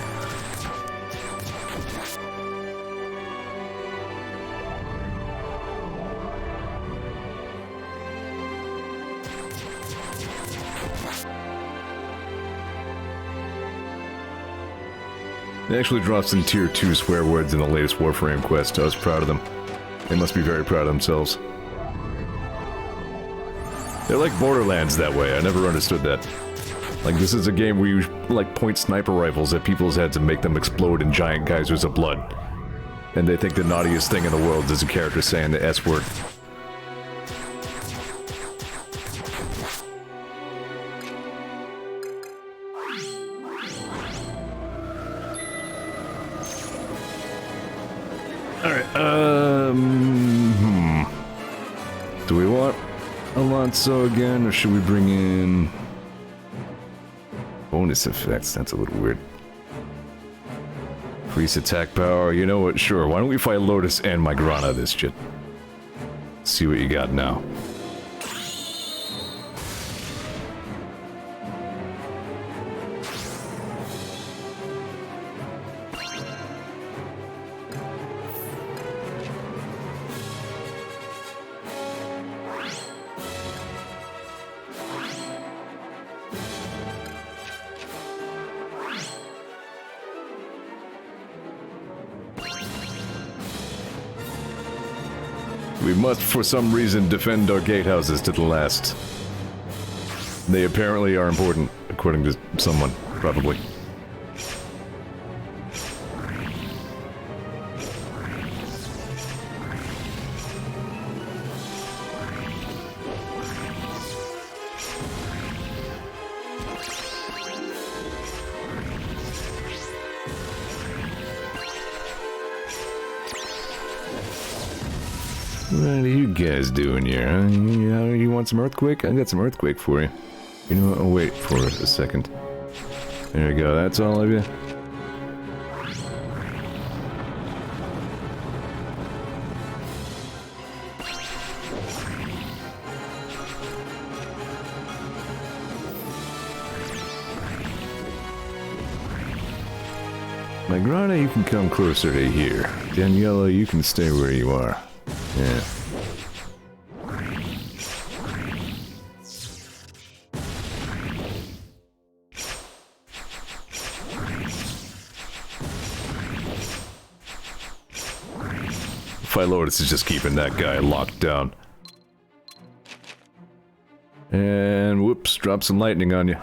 They actually dropped some tier 2 swear words in the latest Warframe quest. I was proud of them. They must be very proud of themselves. They're like Borderlands that way. I never understood that. Like, this is a game where you, like, point sniper rifles at people's heads and make them explode in giant geysers of blood. And they think the naughtiest thing in the world is a character saying the S word. Do we want Alonso again, or should we bring in... bonus effects? That's a little weird. Increase attack power, you know what, sure, why don't we fight Lotus and my Grana this shit? See what you got now. We must, for some reason, defend our gatehouses to the last. They apparently are important, according to someone, probably. What are you guys doing here, huh? You want some earthquake? I got some earthquake for you. You know what? Oh, wait for a second. There we go, that's all of you. My Grana, you can come closer to here. Daniela, you can stay where you are. Yeah. Philotis is just keeping that guy locked down. And whoops, drop some lightning on you.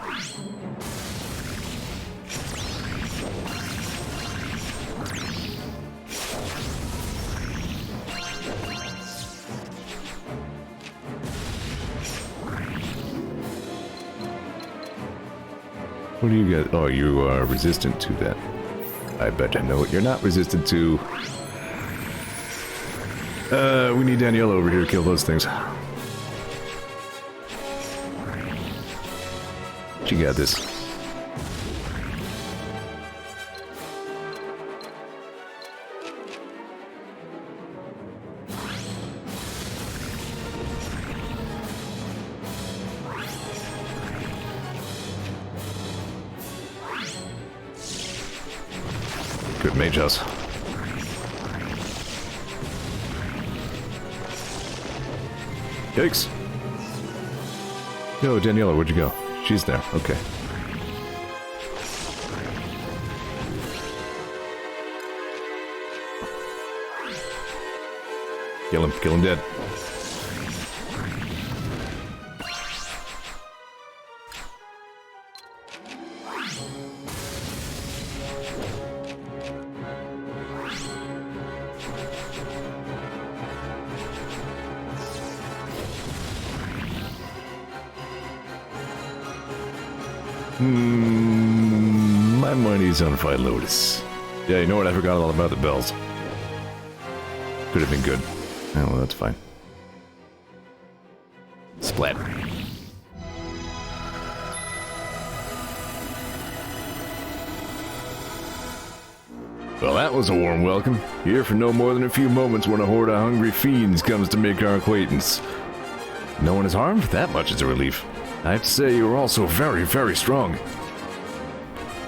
What do you get? Oh, you are resistant to that. I bet I know what you're not resistant to. We need Daniela over here to kill those things. She got this. Good mage house. Yikes. Yo, Daniela, where'd you go? She's there. Okay. Kill him dead. My money's on White Lotus. Yeah, you know what? I forgot all about the bells. Could have been good. Oh, well, that's fine. Splat. Well, that was a warm welcome. Here for no more than a few moments when a horde of hungry fiends comes to make our acquaintance. No one is harmed? That much is a relief. I have to say you are also very, very strong.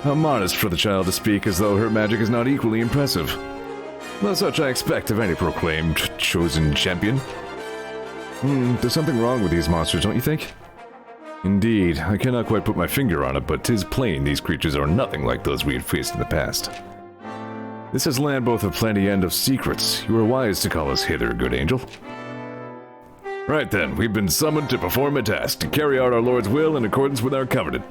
How modest for the child to speak as though her magic is not equally impressive. Well, such I expect of any proclaimed chosen champion. There's something wrong with these monsters, don't you think? Indeed, I cannot quite put my finger on it, but 'tis plain these creatures are nothing like those we had faced in the past. This is land both of plenty and of secrets. You are wise to call us hither, good angel. Right then, we've been summoned to perform a task, to carry out our Lord's will in accordance with our covenant.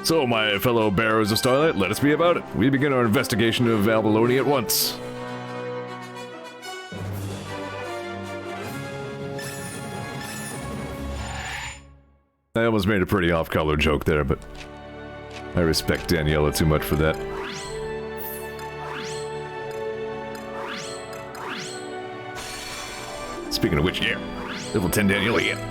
So, my fellow bearers of Starlight, let us be about it. We begin our investigation of Abalone at once. I almost made a pretty off-color joke there, but I respect Daniela too much for that. Speaking of which, yeah, level 10 Daniela, yeah.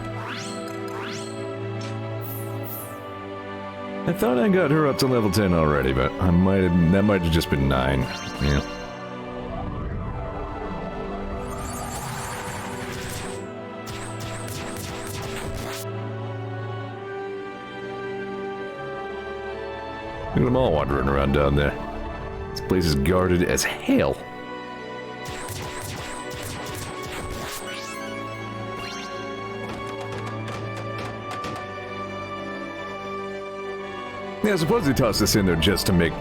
I thought I got her up to level 10 already, but that might have just been 9. Yeah. Look at them all wandering around down there. This place is guarded as hell. Yeah, I suppose they tossed this in there just to make,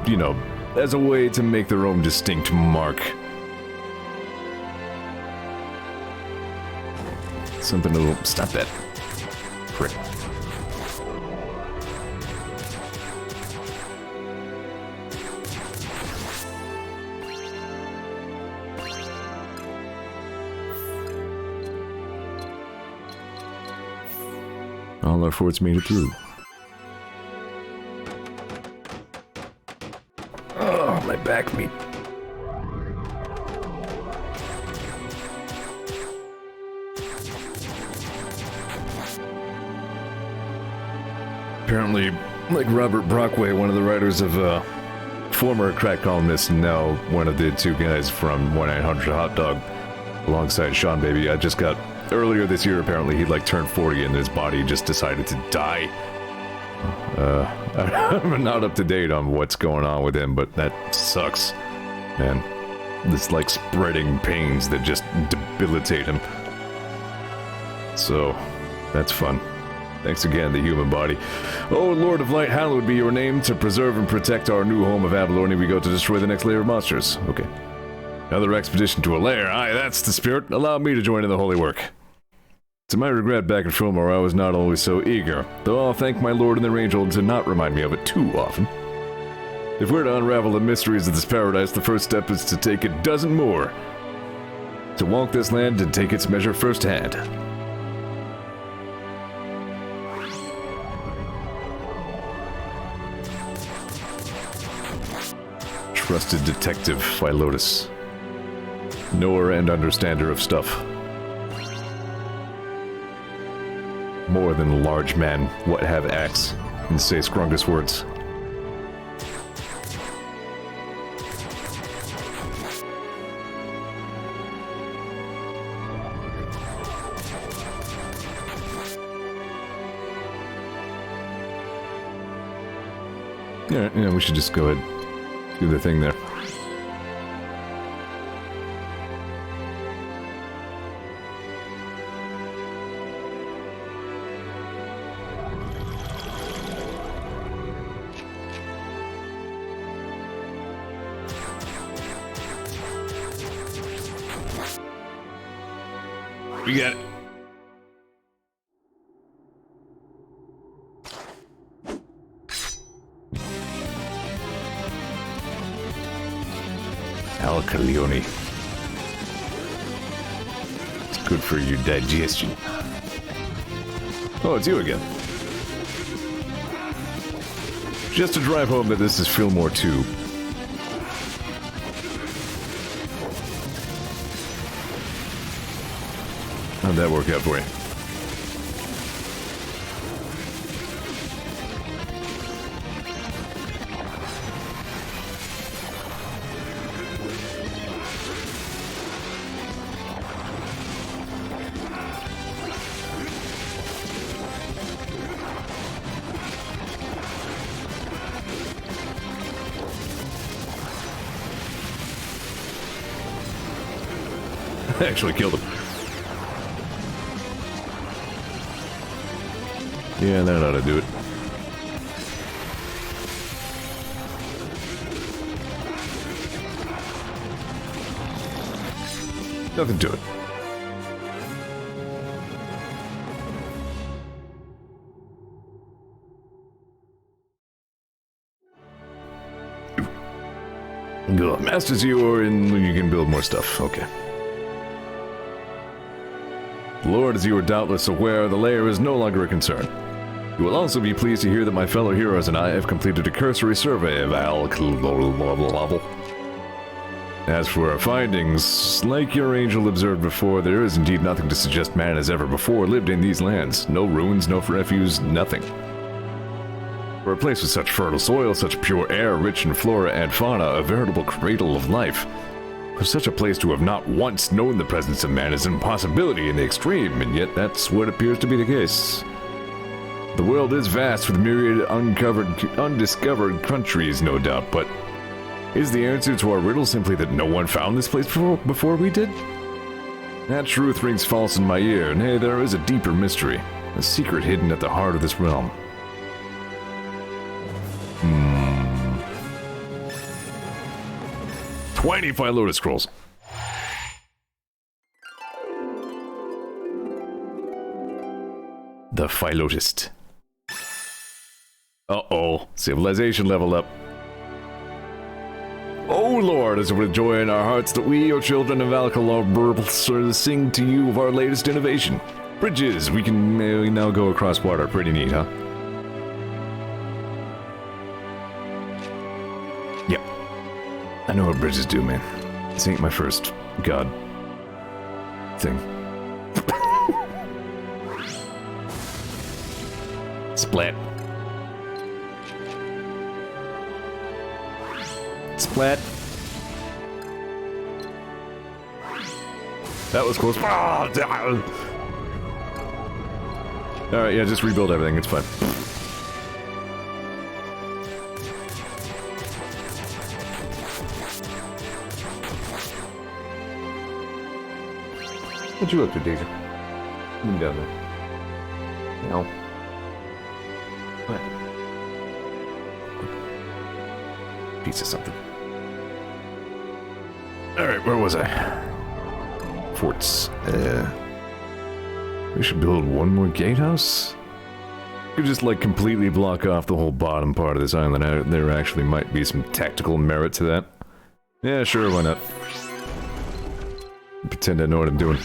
you know, as a way to make their own distinct mark. Something a little... Stop that. Prick. All our forts made it through. Oh, my back meat. Apparently, like Robert Brockway, one of the writers of former crack columnist, and now one of the two guys from 1-800 Hot Dog, alongside Sean Baby. I just got earlier this year. Apparently, he'd like turned 40, and his body just decided to die. I'm not up to date on what's going on with him, but that sucks. And this like spreading pains that just debilitate him. So, that's fun. Thanks again, the human body. Oh, Lord of Light, hallowed be your name. To preserve and protect our new home of Abalone, we go to destroy the next layer of monsters. Okay. Another expedition to a lair. Aye, that's the spirit. Allow me to join in the holy work. To my regret, back in Fillmore, I was not always so eager, though I'll thank my lord and their angel to not remind me of it too often. If we're to unravel the mysteries of this paradise, the first step is to take a dozen more. To walk this land and take its measure firsthand. Trusted detective, Philotus. Knower and understander of stuff. More than large man, what have axe, and say scrungus words. Yeah, we should just go ahead. Do the thing there. We got it. Alcalione. It's good for your digestion. Oh, it's you again. Just to drive home that this is Fillmore 2. How'd that work out for you? I actually killed him. Yeah, that ought to do it. Nothing to it. Good. Master Zeor, and you can build more stuff. Okay. Lord, as you are doubtless aware, the lair is no longer a concern. You will also be pleased to hear that my fellow heroes and I have completed a cursory survey of level. As for our findings, like your angel observed before, there is indeed nothing to suggest man has ever before lived in these lands. No ruins, no refuse, nothing. For a place with such fertile soil, such pure air, rich in flora and fauna, a veritable cradle of life. For such a place to have not once known the presence of man is an impossibility in the extreme, and yet that's what appears to be the case. The world is vast with myriad undiscovered countries, no doubt, but is the answer to our riddle simply that no one found this place before we did? That truth rings false in my ear, and hey, there is a deeper mystery, a secret hidden at the heart of this realm. 25 Lotus Scrolls. The Philotist. Uh-oh. Civilization leveled up. Oh Lord, is it with joy in our hearts that we, your children of Alcalor, sing to you of our latest innovation. Bridges. We can now go across water. Pretty neat, huh? Yep. I know what bridges do, man. This ain't my first god thing. Splat. Splat. That was close. Alright, yeah, just rebuild everything, it's fine. What you up to, Daisy? Come down there. No. What? Piece of something. Alright, where was I? Forts. We should build one more gatehouse? Could just, like, completely block off the whole bottom part of this island. There actually might be some tactical merit to that. Yeah, sure, why not? Pretend I know what I'm doing.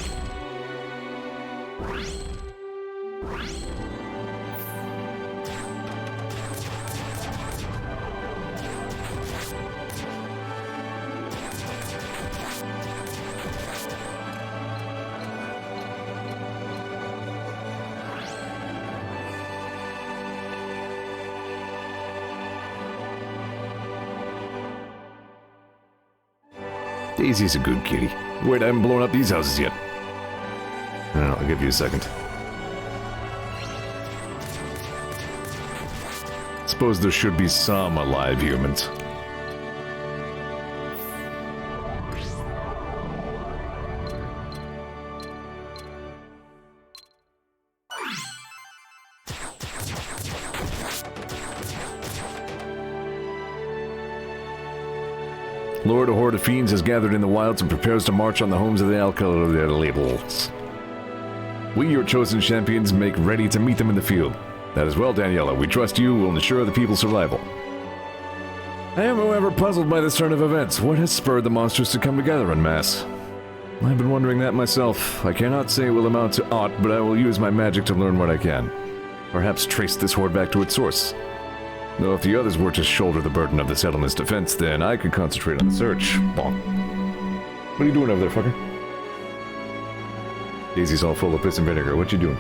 Daisy's a good kitty. Wait, I haven't blown up these houses yet. I don't know, I'll give you a second. Suppose there should be some alive humans. Lord, a horde of fiends has gathered in the wilds and prepares to march on the homes of the alcalde their labels. We, your chosen champions, make ready to meet them in the field. That is well, Daniela. We trust you will ensure the people's survival. I am, however, puzzled by this turn of events. What has spurred the monsters to come together en masse? I've been wondering that myself. I cannot say it will amount to aught, but I will use my magic to learn what I can. Perhaps trace this horde back to its source. Though if the others were to shoulder the burden of the settlement's defense, then I could concentrate on the search. Bonk. What are you doing over there, fucker? Daisy's all full of piss and vinegar. What you doing?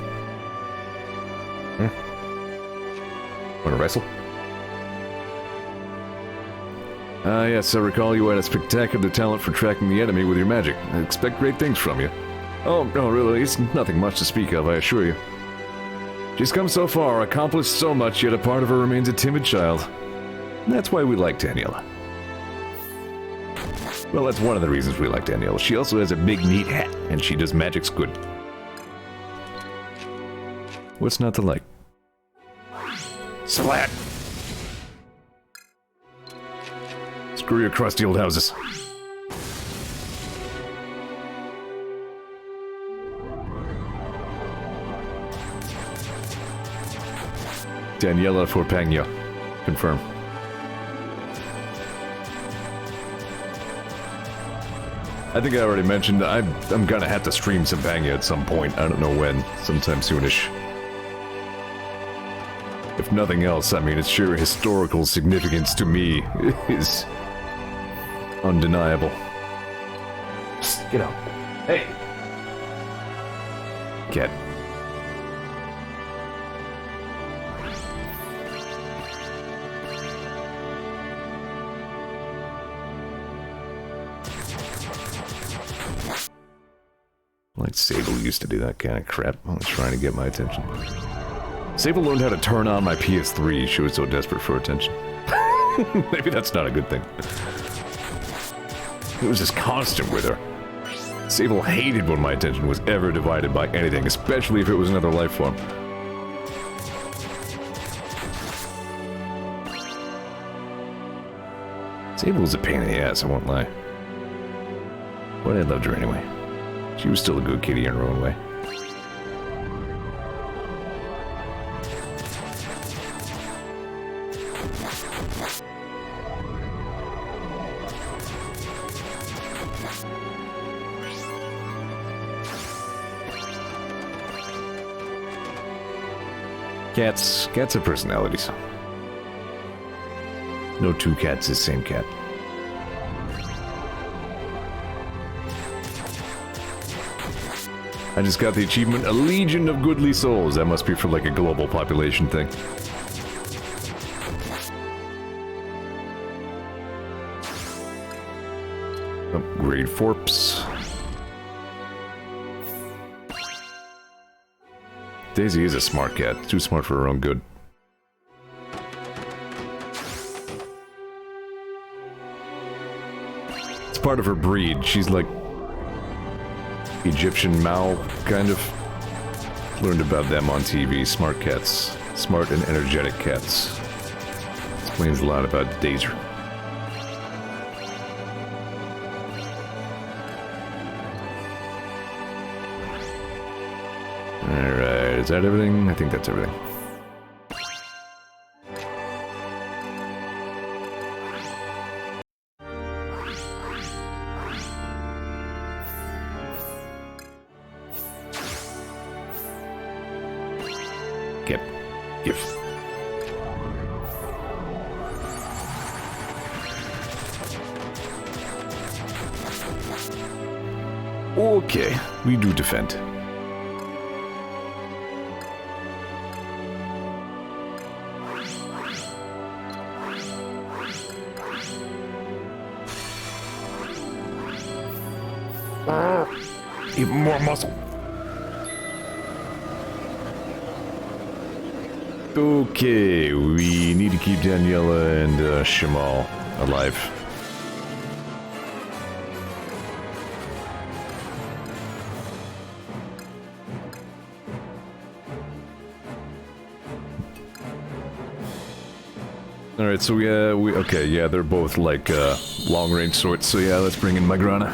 Wanna wrestle? Ah, yes, I recall you had a spectacular talent for tracking the enemy with your magic. I expect great things from you. Oh, no, really, it's nothing much to speak of, I assure you. She's come so far, accomplished so much, yet a part of her remains a timid child. That's why we like Daniela. Well, that's one of the reasons we like Daniela. She also has a big, neat hat, and she does magic's good. What's not to like? Splat! Screw your crusty old houses. Daniela for Pagna. Confirm. I think I already mentioned I'm gonna have to stream some Pagna at some point. I don't know when. Sometime soonish. If nothing else, I mean, its sheer historical significance to me is undeniable. Psst, get out. Hey! Cat. Like Sable used to do that kind of crap. I was trying to get my attention. Sable learned how to turn on my PS3. She was so desperate for attention. Maybe that's not a good thing. It was just constant with her. Sable hated when my attention was ever divided by anything, especially if it was another life form. Sable was a pain in the ass, I won't lie. But I loved her anyway. She was still a good kitty in her own way. Cats have personalities. No two cats is same cat. I just got the achievement, A Legion of Goodly Souls. That must be for like a global population thing. Upgrade Forps. Daisy is a smart cat. Too smart for her own good. It's part of her breed. She's like Egyptian Mao, kind of. Learned about them on TV. Smart cats. Smart and energetic cats. Explains a lot about Daisy. Alright, is that everything? I think that's everything. Give. Okay, we do defend. Even more muscle. Okay, we need to keep Daniela and Shamal alive. Alright, so okay, yeah, they're both like long-range swords, so yeah, let's bring in Magrana.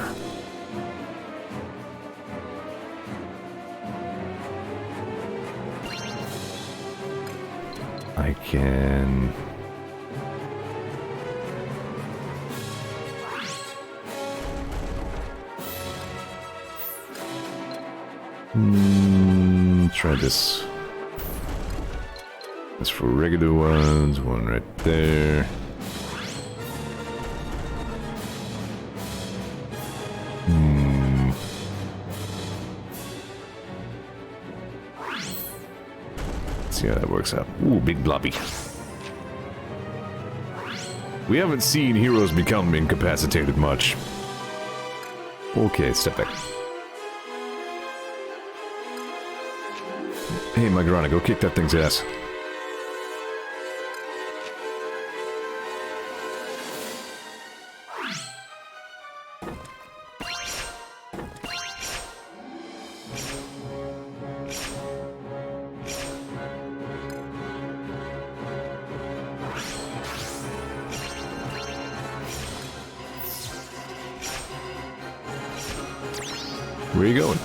I can... try this. That's for regular ones, one right there. Let's see how that works out. Ooh, big blobby. We haven't seen heroes become incapacitated much. Okay, step back. Hey, Magrana, go kick that thing's ass. Where are you going?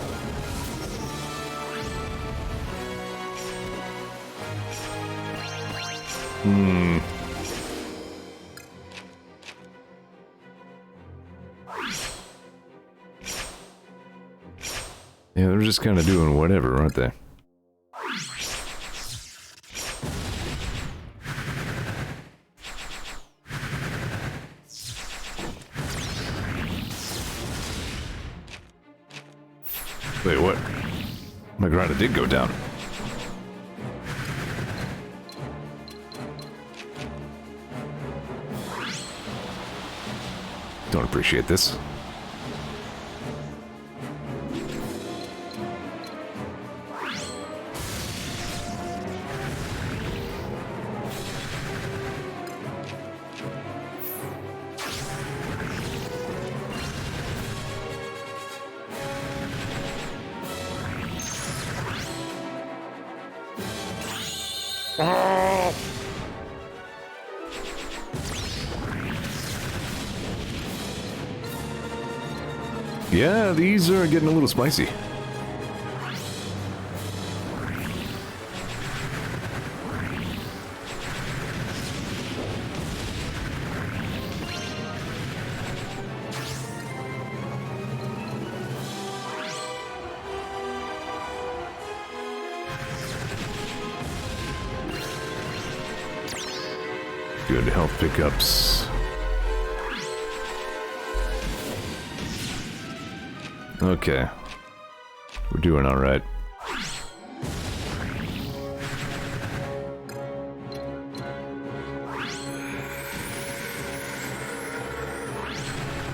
Yeah, they're just kind of doing whatever, aren't they? Wait, what? Magrana did go down. Don't appreciate this. Yeah, these are getting a little spicy. Good health pickups. Okay. We're doing alright.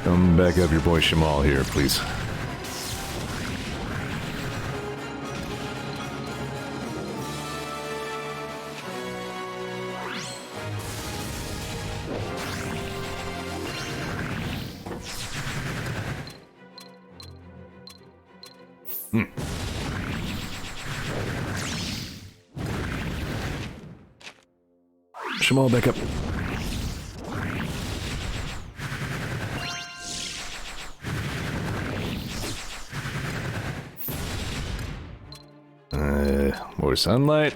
Come back up your boy Shamal here, please. Shamal, back up. More sunlight.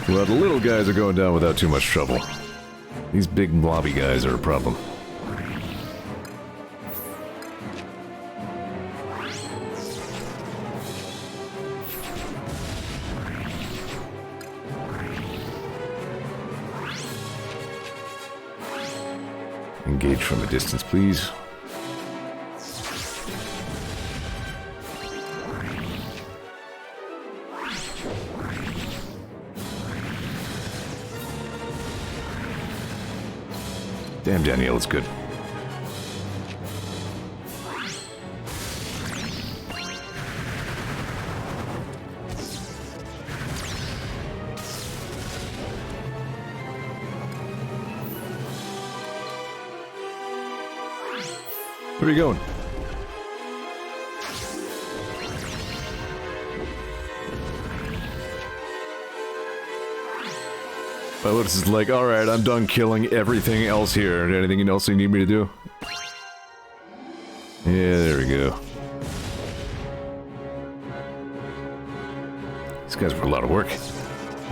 Well, the little guys are going down without too much trouble. These big blobby guys are a problem. Engage from a distance, please. Damn, Danielle, it's good. Where are you going? My Lotus is like, alright, I'm done killing everything else here. Anything else you need me to do? Yeah, there we go. These guys were a lot of work.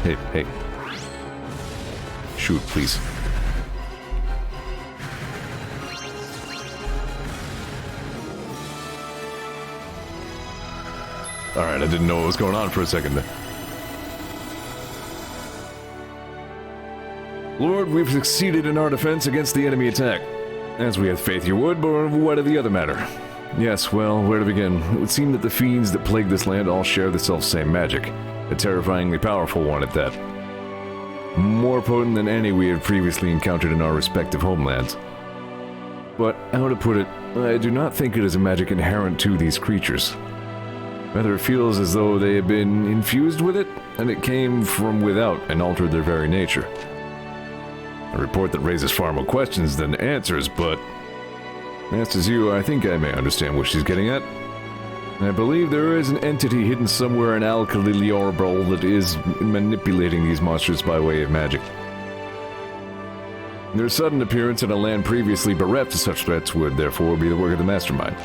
Hey, hey. Shoot, please. Alright, I didn't know what was going on for a second there. Lord, we've succeeded in our defense against the enemy attack. As we had faith you would, but what of the other matter? Yes, well, where to begin? It would seem that the fiends that plague this land all share the self-same magic. A terrifyingly powerful one at that. More potent than any we had previously encountered in our respective homelands. But, how to put it, I do not think it is a magic inherent to these creatures. Rather, it feels as though they have been infused with it, and it came from without and altered their very nature. A report that raises far more questions than answers, but... As is you, I think I may understand what she's getting at. I believe there is an entity hidden somewhere in Alkaliliorbrol that is manipulating these monsters by way of magic. Their sudden appearance in a land previously bereft of such threats would therefore be the work of the mastermind.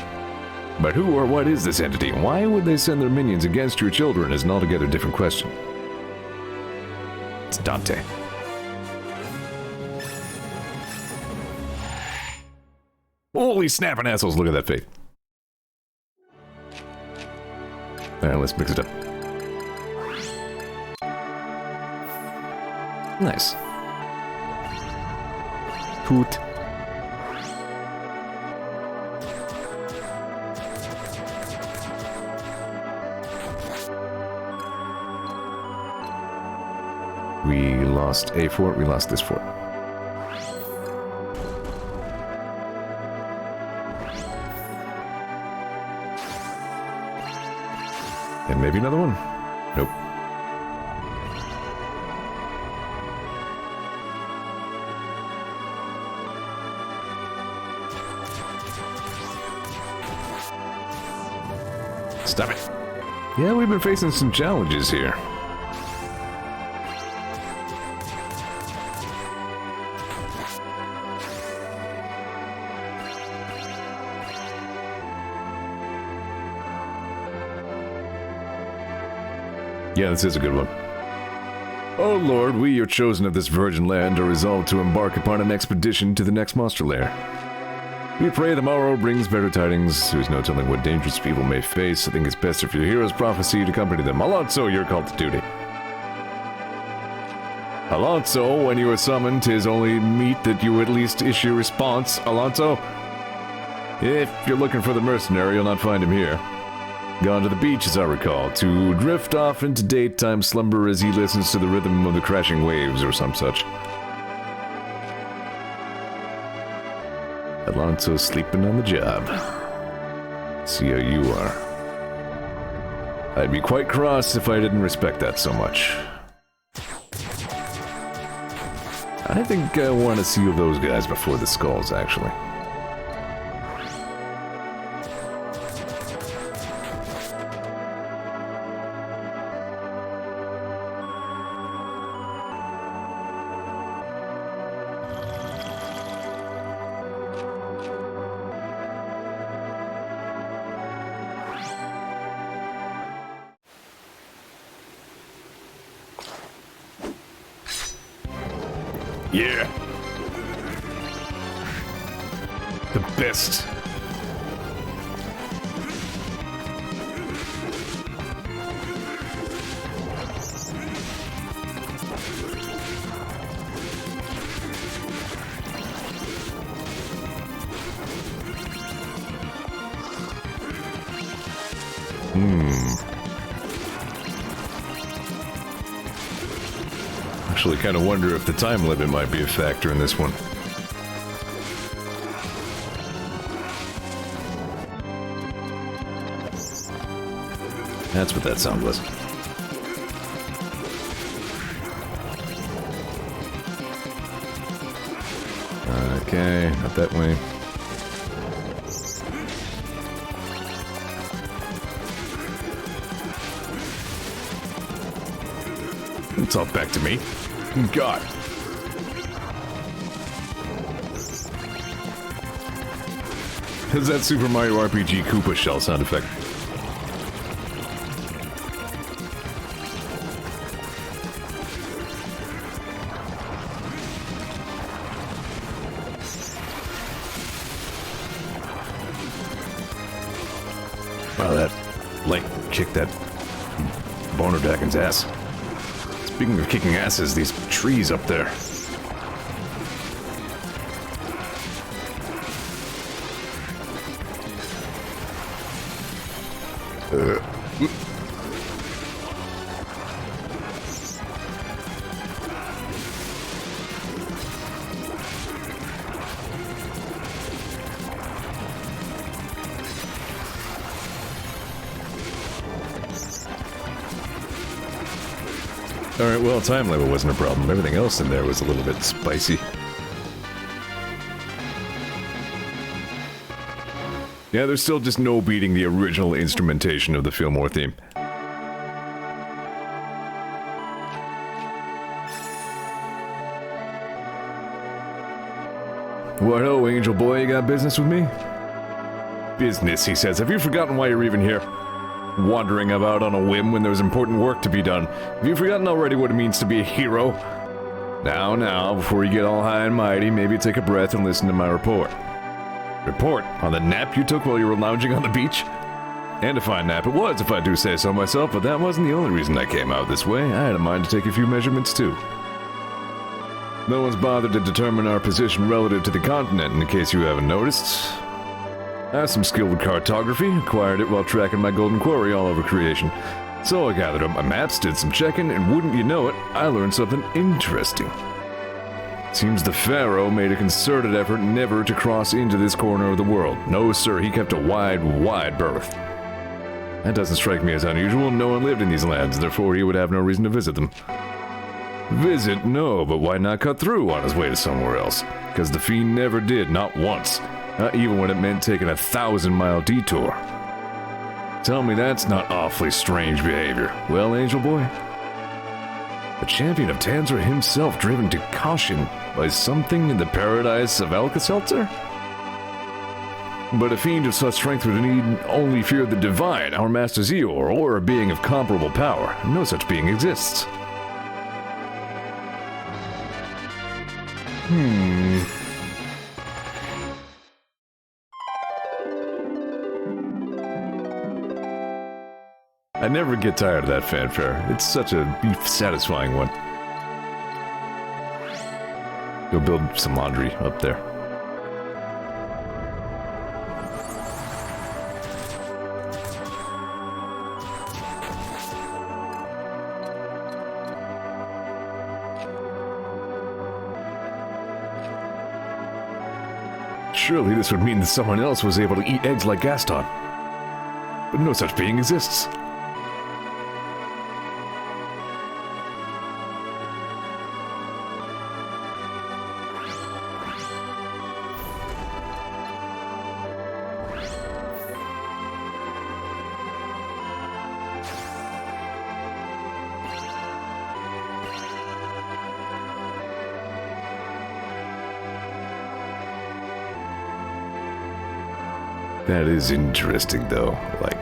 But who or what is this entity? Why would they send their minions against your children is an altogether different question. It's Dante. Holy snapping assholes, look at that faith. Alright, let's mix it up. Nice. Hoot. We lost a fort, we lost this fort. And maybe another one? Nope. Stop it. Yeah, we've been facing some challenges here. Yeah, this is a good one. Oh Lord, we, your chosen of this virgin land, are resolved to embark upon an expedition to the next monster lair. We pray the morrow brings better tidings. There's no telling what dangerous people may face. I think it's best if your hero's prophecy to accompany them. Alonso, you're called to duty. Alonso, when you are summoned, 'tis only meet that you at least issue a response. Alonso? If you're looking for the mercenary, you'll not find him here. Gone to the beach, as I recall, to drift off into daytime slumber as he listens to the rhythm of the crashing waves or some such. Alonso's sleeping on the job. See how you are. I'd be quite cross if I didn't respect that so much. I think I want to seal those guys before the skulls, actually. Yeah. The best. Actually kind of wonder if the time limit might be a factor in this one. That's what that sound was. Okay, not that way. It's all back to me. God. How's that Super Mario RPG Koopa shell sound effect? Wow, that light kicked that Boner Dagon's ass. Speaking of kicking asses, these trees up there. Alright, well, time level wasn't a problem. Everything else in there was a little bit spicy. Yeah, there's still just no beating the original instrumentation of the Fillmore theme. What ho, Angel Boy, you got business with me? Business, he says. Have you forgotten why you're even here? Wandering about on a whim when there's important work to be done. Have you forgotten already what it means to be a hero? Now, before you get all high and mighty, maybe take a breath and listen to my report. Report on the nap you took while you were lounging on the beach? And a fine nap it was, if I do say so myself, but that wasn't the only reason I came out this way. I had a mind to take a few measurements too. No one's bothered to determine our position relative to the continent, in case you haven't noticed. I have some skill with cartography, acquired it while tracking my golden quarry all over creation. So I gathered up my maps, did some checking, and wouldn't you know it, I learned something interesting. Seems the Pharaoh made a concerted effort never to cross into this corner of the world. No, sir, he kept a wide berth. That doesn't strike me as unusual. No one lived in these lands, therefore he would have no reason to visit them. Visit? No, but why not cut through on his way to somewhere else? Because the fiend never did, not once. Not even when it meant taking a 1,000-mile detour. Tell me that's not awfully strange behavior. Well, Angel Boy? The champion of Tanzra himself driven to caution by something in the paradise of Alka-Seltzer? But a fiend of such strength would need only fear the divine, our master Zeor, or a being of comparable power. No such being exists. I never get tired of that fanfare. It's such a satisfying one. Go build some laundry up there. Surely this would mean that someone else was able to eat eggs like Gaston. But no such being exists. That is interesting, though. Like,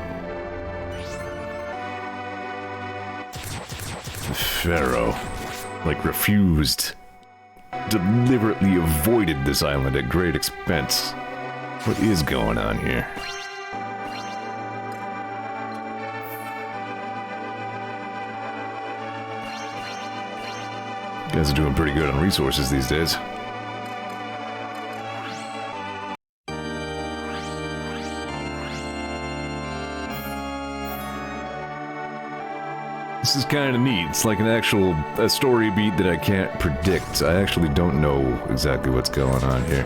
the Pharaoh, like, refused, deliberately avoided this island at great expense. What is going on here? You guys are doing pretty good on resources these days. This is kind of neat. It's like a story beat that I can't predict. I actually don't know exactly what's going on here.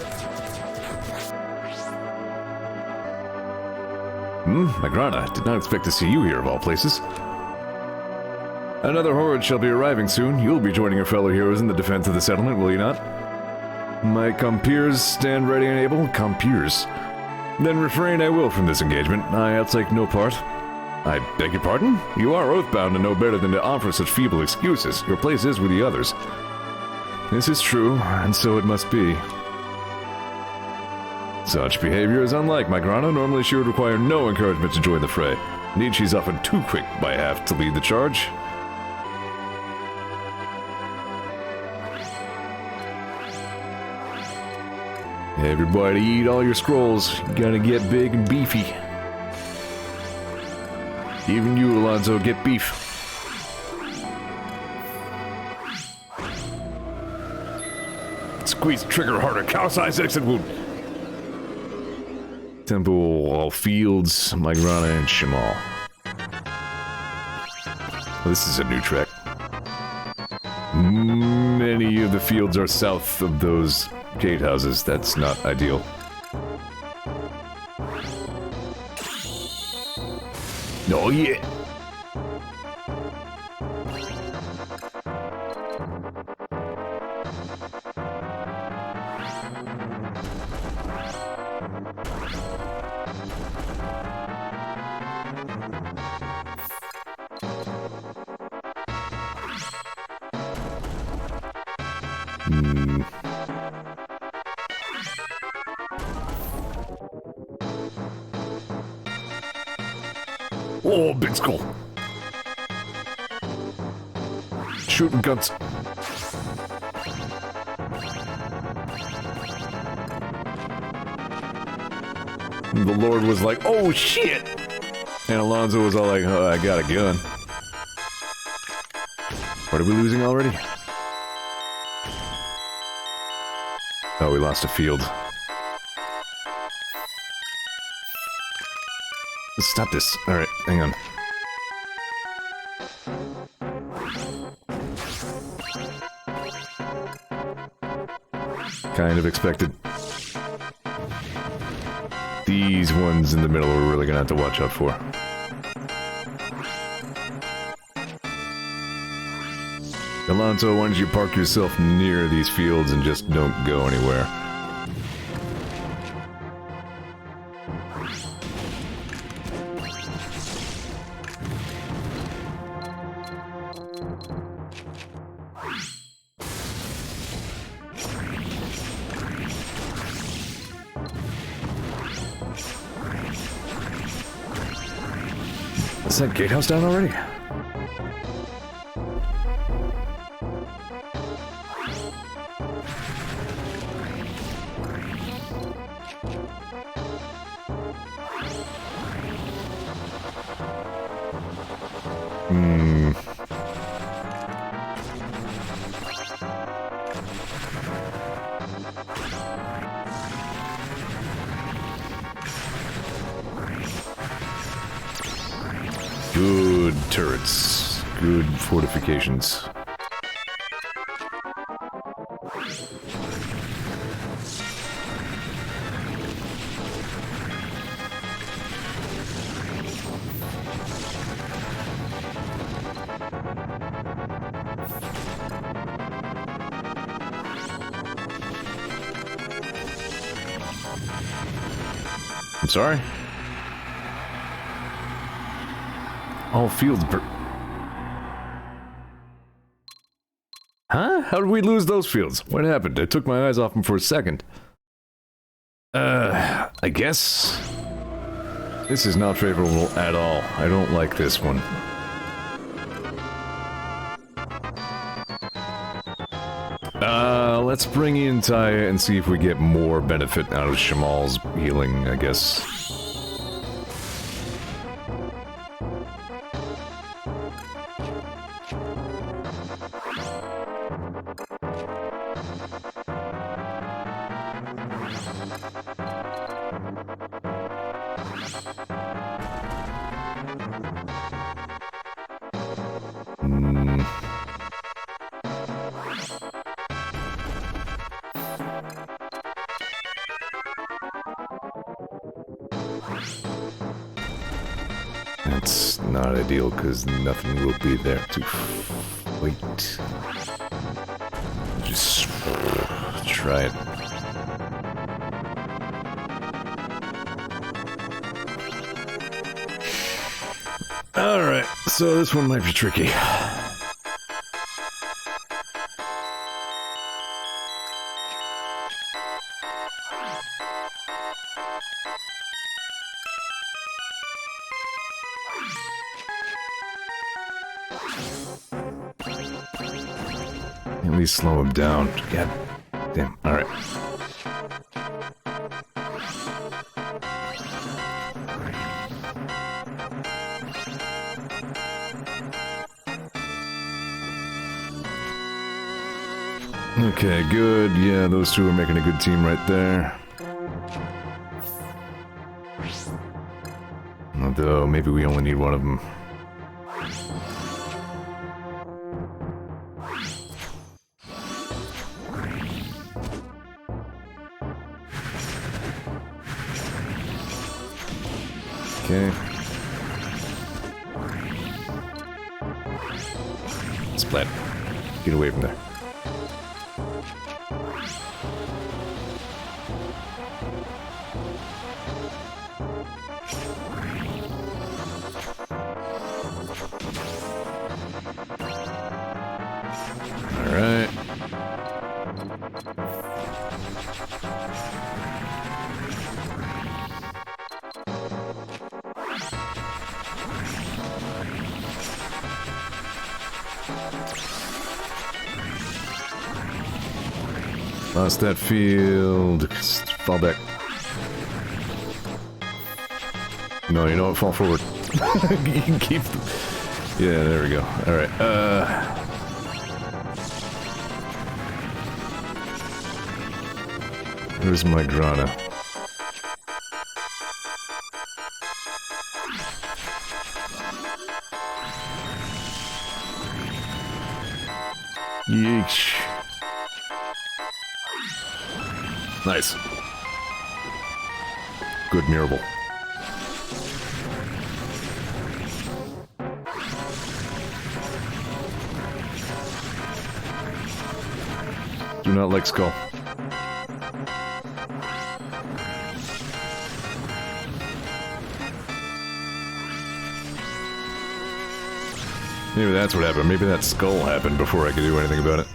Magrana, did not expect to see you here of all places. Another horde shall be arriving soon. You'll be joining your fellow heroes in the defense of the settlement, will you not? My compeers stand ready and able? Compeers. Then refrain I will from this engagement. I'll take no part. I beg your pardon? You are oathbound to know better than to offer such feeble excuses. Your place is with the others. This is true, and so it must be. Such behavior is unlike my Grana. Normally she would require no encouragement to join the fray. Indeed, she's often too quick by half to lead the charge. Everybody eat all your scrolls. You gotta get big and beefy. Even you, Alonzo, get beef. Squeeze trigger harder. Cow size exit wound. Temple Fields, Migrana, and Shamal. This is a new track. Many of the fields are south of those gatehouses. That's not ideal. Oh yeah! Oh, big skull. Shooting guns. The Lord was like, oh shit! And Alonzo was all like, oh, I got a gun. What are we losing already? Oh, we lost a field. Let's stop this. Alright, hang on. Kind of expected. These ones in the middle we're really gonna have to watch out for. Alonso, why don't you park yourself near these fields and just don't go anywhere? Is that gatehouse down already? Good turrets. Good fortifications. I'm sorry? All fields Huh? How did we lose those fields? What happened? I took my eyes off them for a second. I guess... This is not favorable at all. I don't like this one. Let's bring in Taya and see if we get more benefit out of Shamal's healing, I guess. That's not ideal, because nothing will be there to wait. Just try it. Alright, so this one might be tricky. At least slow him down. God damn. Alright. Okay, good. Yeah, those two are making a good team right there. Although, maybe we only need one of them. Okay. Splat. Get away from there. Alright. Lost that field. Fall back. No, you know what? Fall forward. You can keep them. Yeah, there we go. Alright, where's my Grana? Yeesh. Nice. Good miracle. Do not like skull. Maybe that's what happened. Maybe that skull happened before I could do anything about it.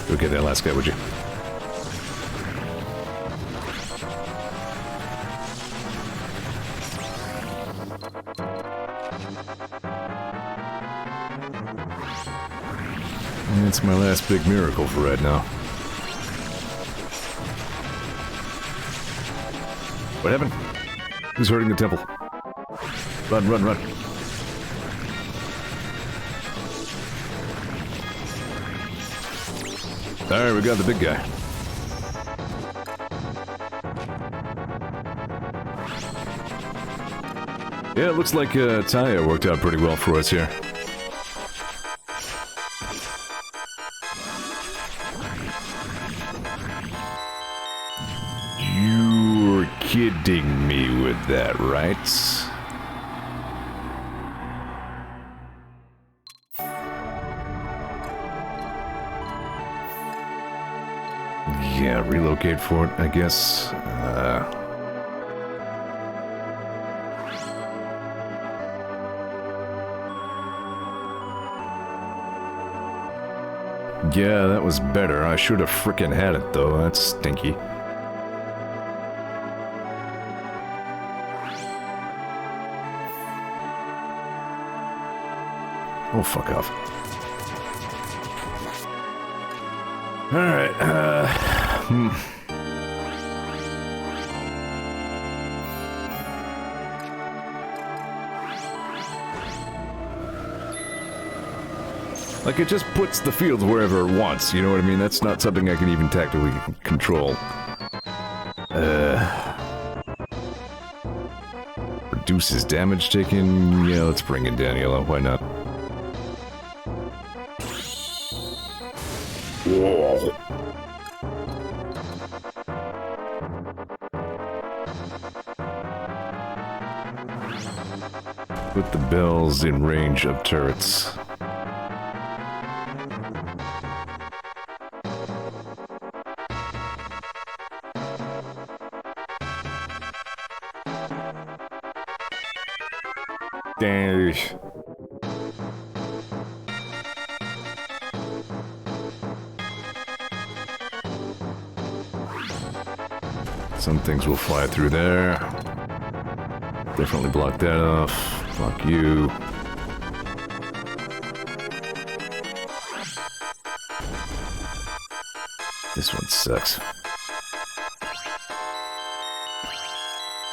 Go get that last guy, would you? It's my last big miracle for right now. What happened? Who's hurting the temple? Run, run, run. Alright, we got the big guy. Yeah, it looks like Taya worked out pretty well for us here. You're kidding me with that, right? Yeah, relocate for it, I guess. Yeah, that was better. I should have frickin' had it, though. That's stinky. Oh, fuck off. Alright, Like, it just puts the field wherever it wants, you know what I mean? That's not something I can even tactically control. Reduces damage taken? Yeah, let's bring in Daniela, why not? Whoa. Put the bells in range of turrets. Dang. Some things will fly through there. Definitely block that off. Fuck you. This one sucks.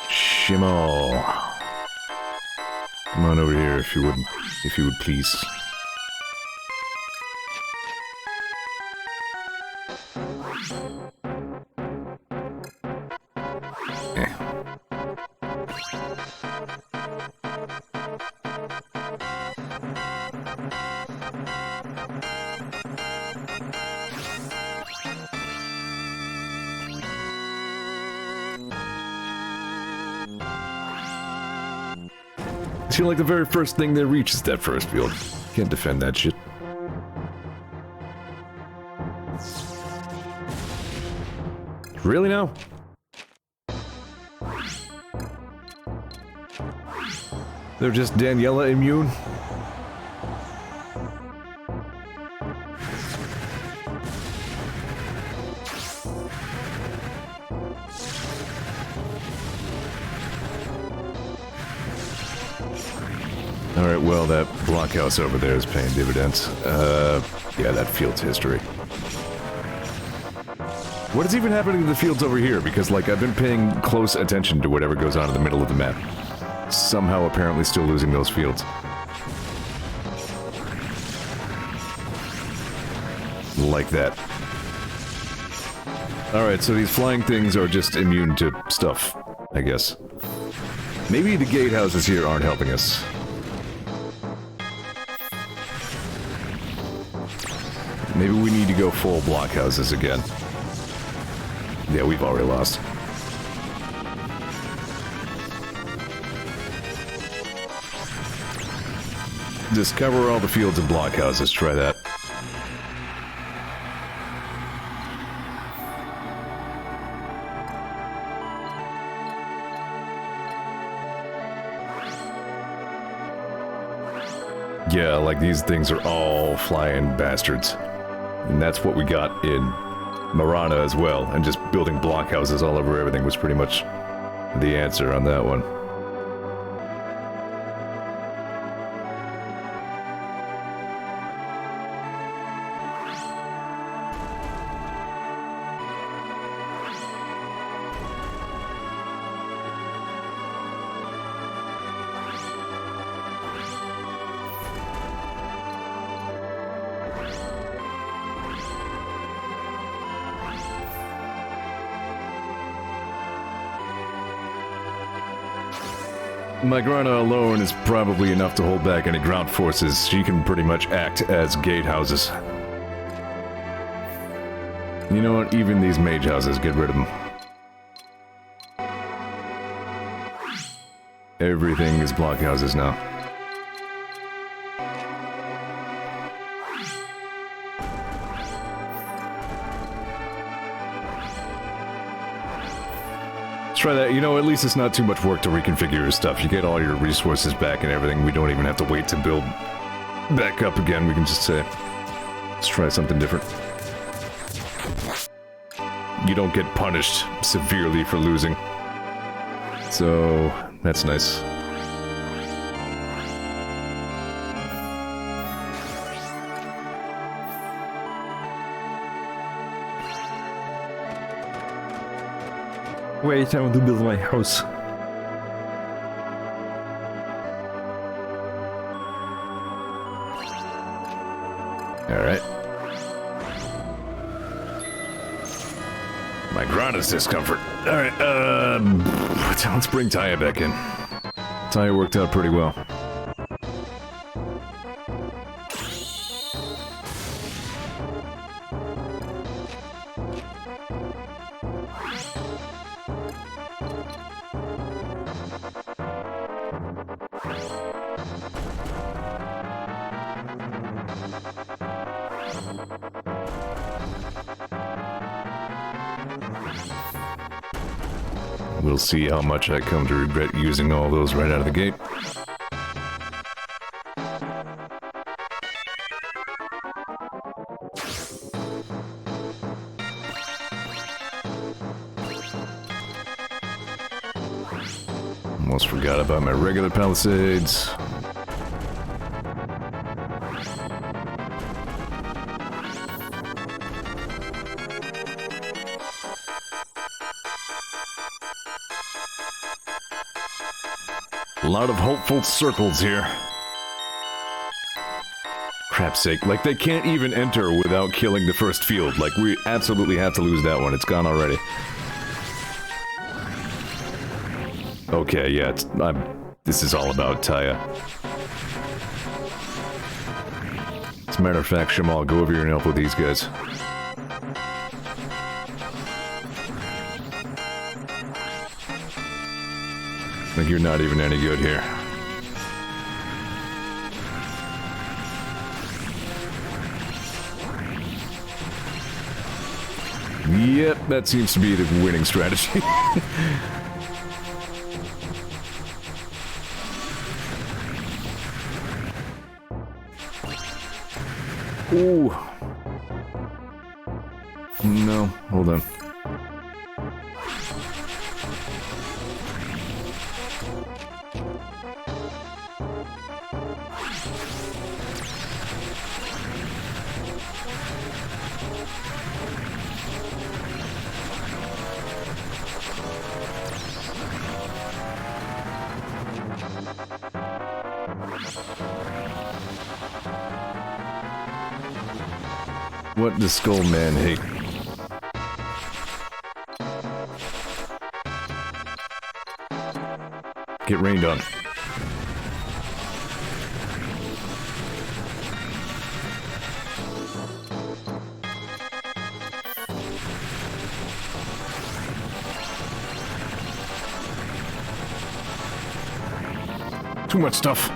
Shimo. Come on over here if you would please. I feel like the very first thing they reach is that first field. Can't defend that shit. Really now? They're just Daniela immune? Alright, well, that blockhouse over there is paying dividends. Yeah, that field's history. What is even happening to the fields over here? Because, like, I've been paying close attention to whatever goes on in the middle of the map. Somehow, apparently, still losing those fields. Like that. Alright, so these flying things are just immune to stuff, I guess. Maybe the gatehouses here aren't helping us. Maybe we need to go full blockhouses again. Yeah, we've already lost. Just cover all the fields and blockhouses. Try that. Yeah, like these things are all flying bastards. And that's what we got in Marana as well, and just building blockhouses all over everything was pretty much the answer on that one. Magrana alone is probably enough to hold back any ground forces. She can pretty much act as gatehouses. You know what? Even these mage houses, get rid of them. Everything is blockhouses now. Try that. You know, at least it's not too much work to reconfigure your stuff. You get all your resources back and everything. We don't even have to wait to build back up again. We can just say, let's try something different. You don't get punished severely for losing. So, that's nice. Wait, I want to build my house. Alright. My Grana's discomfort. Alright, let's bring Taya back in. Taya worked out pretty well. We'll see how much I come to regret using all those right out of the gate. Almost forgot about my regular palisades. A lot of hopeful circles here. Crap's sake, like they can't even enter without killing the first field. Like we absolutely have to lose that one. It's gone already. Okay, yeah, this is all about Taya. As a matter of fact, Shamal, go over here and help with these guys. Like you're not even any good here. Yep, that seems to be the winning strategy. Ooh. No, hold on. What does Skull Man hate? Get rained on. Too much stuff.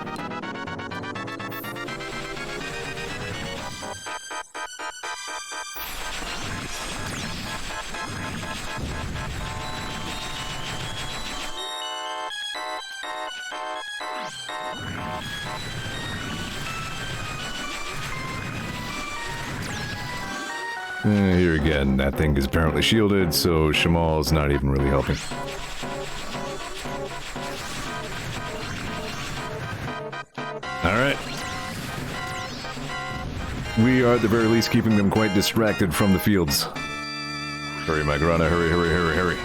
Here again, that thing is apparently shielded, so Shamal's not even really helping. Alright. We are at the very least keeping them quite distracted from the fields. Hurry, Magrana, hurry, hurry, hurry, hurry.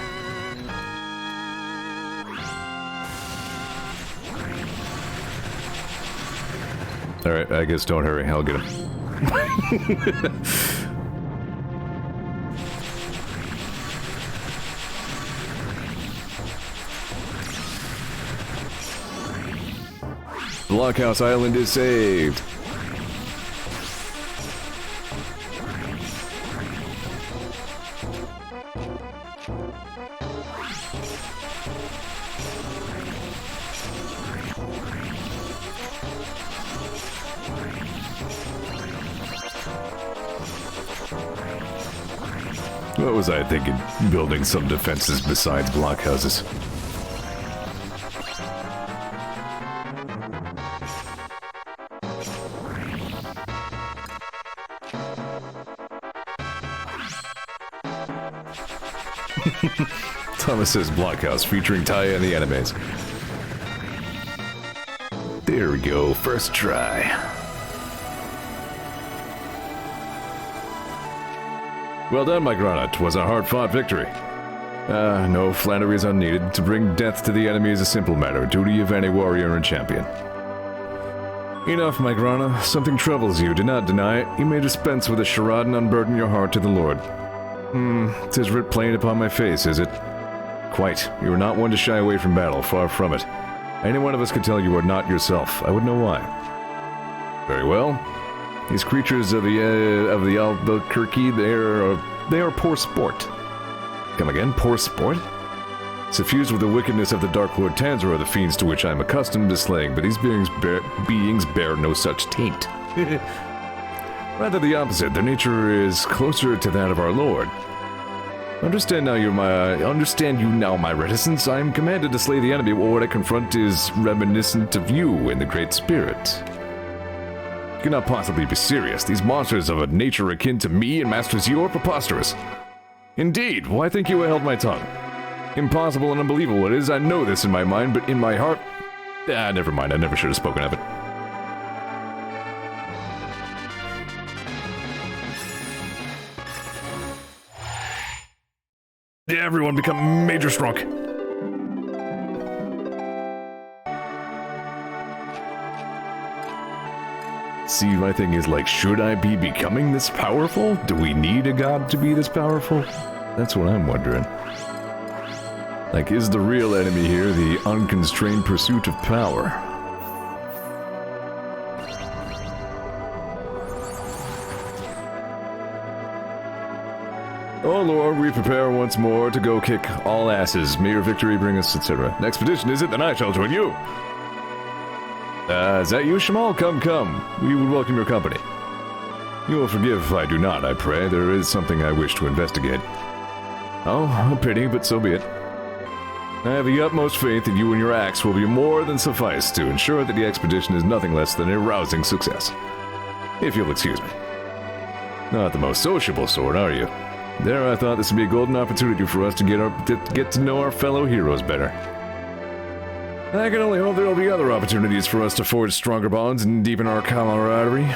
Alright, I guess don't hurry, I'll get him. Blockhouse Island is saved. What was I thinking? Building some defenses besides blockhouses. Thomas's Blockhouse featuring Taya and the enemies. There we go, first try. Well done, Magrana. 'Twas a hard-fought victory. No flattery is unneeded. To bring death to the enemy is a simple matter, duty of any warrior and champion. Enough, Magrana. Something troubles you. Do not deny it. You may dispense with a charade and unburden your heart to the Lord. 'Tis writ plain upon my face, is it? Quite. You are not one to shy away from battle, far from it. Any one of us could tell you are not yourself. I would know why. Very well. These creatures of the Albuquerque, they are poor sport. Come again, poor sport? Suffused with the wickedness of the Dark Lord Tanzor are the fiends to which I am accustomed to slaying, but these beings bear no such taint. Rather the opposite. Their nature is closer to that of our Lord. Understand you now, my reticence. I am commanded to slay the enemy, but what I confront is reminiscent of you and the Great Spirit. You cannot possibly be serious. These monsters of a nature akin to me and Master Zeor, preposterous. Indeed, why think you I held my tongue? Impossible and unbelievable it is, I know this in my mind, but in my heart... never mind, I never should have spoken of it. Yeah, everyone become major strunk. See, my thing is like, should I be becoming this powerful? Do we need a god to be this powerful? That's what I'm wondering. Like, is the real enemy here the unconstrained pursuit of power? Oh Lord, we prepare once more to go kick all asses. May your victory bring us, etc. An expedition is it? Then I shall join you. Is that you, Shamal? Come, come. We would welcome your company. You will forgive if I do not, I pray. There is something I wish to investigate. Oh, a pity, but so be it. I have the utmost faith that you and your axe will be more than suffice to ensure that the expedition is nothing less than a rousing success. If you'll excuse me. Not the most sociable sort, are you? There, I thought this would be a golden opportunity for us to get to know our fellow heroes better. I can only hope there will be other opportunities for us to forge stronger bonds and deepen our camaraderie.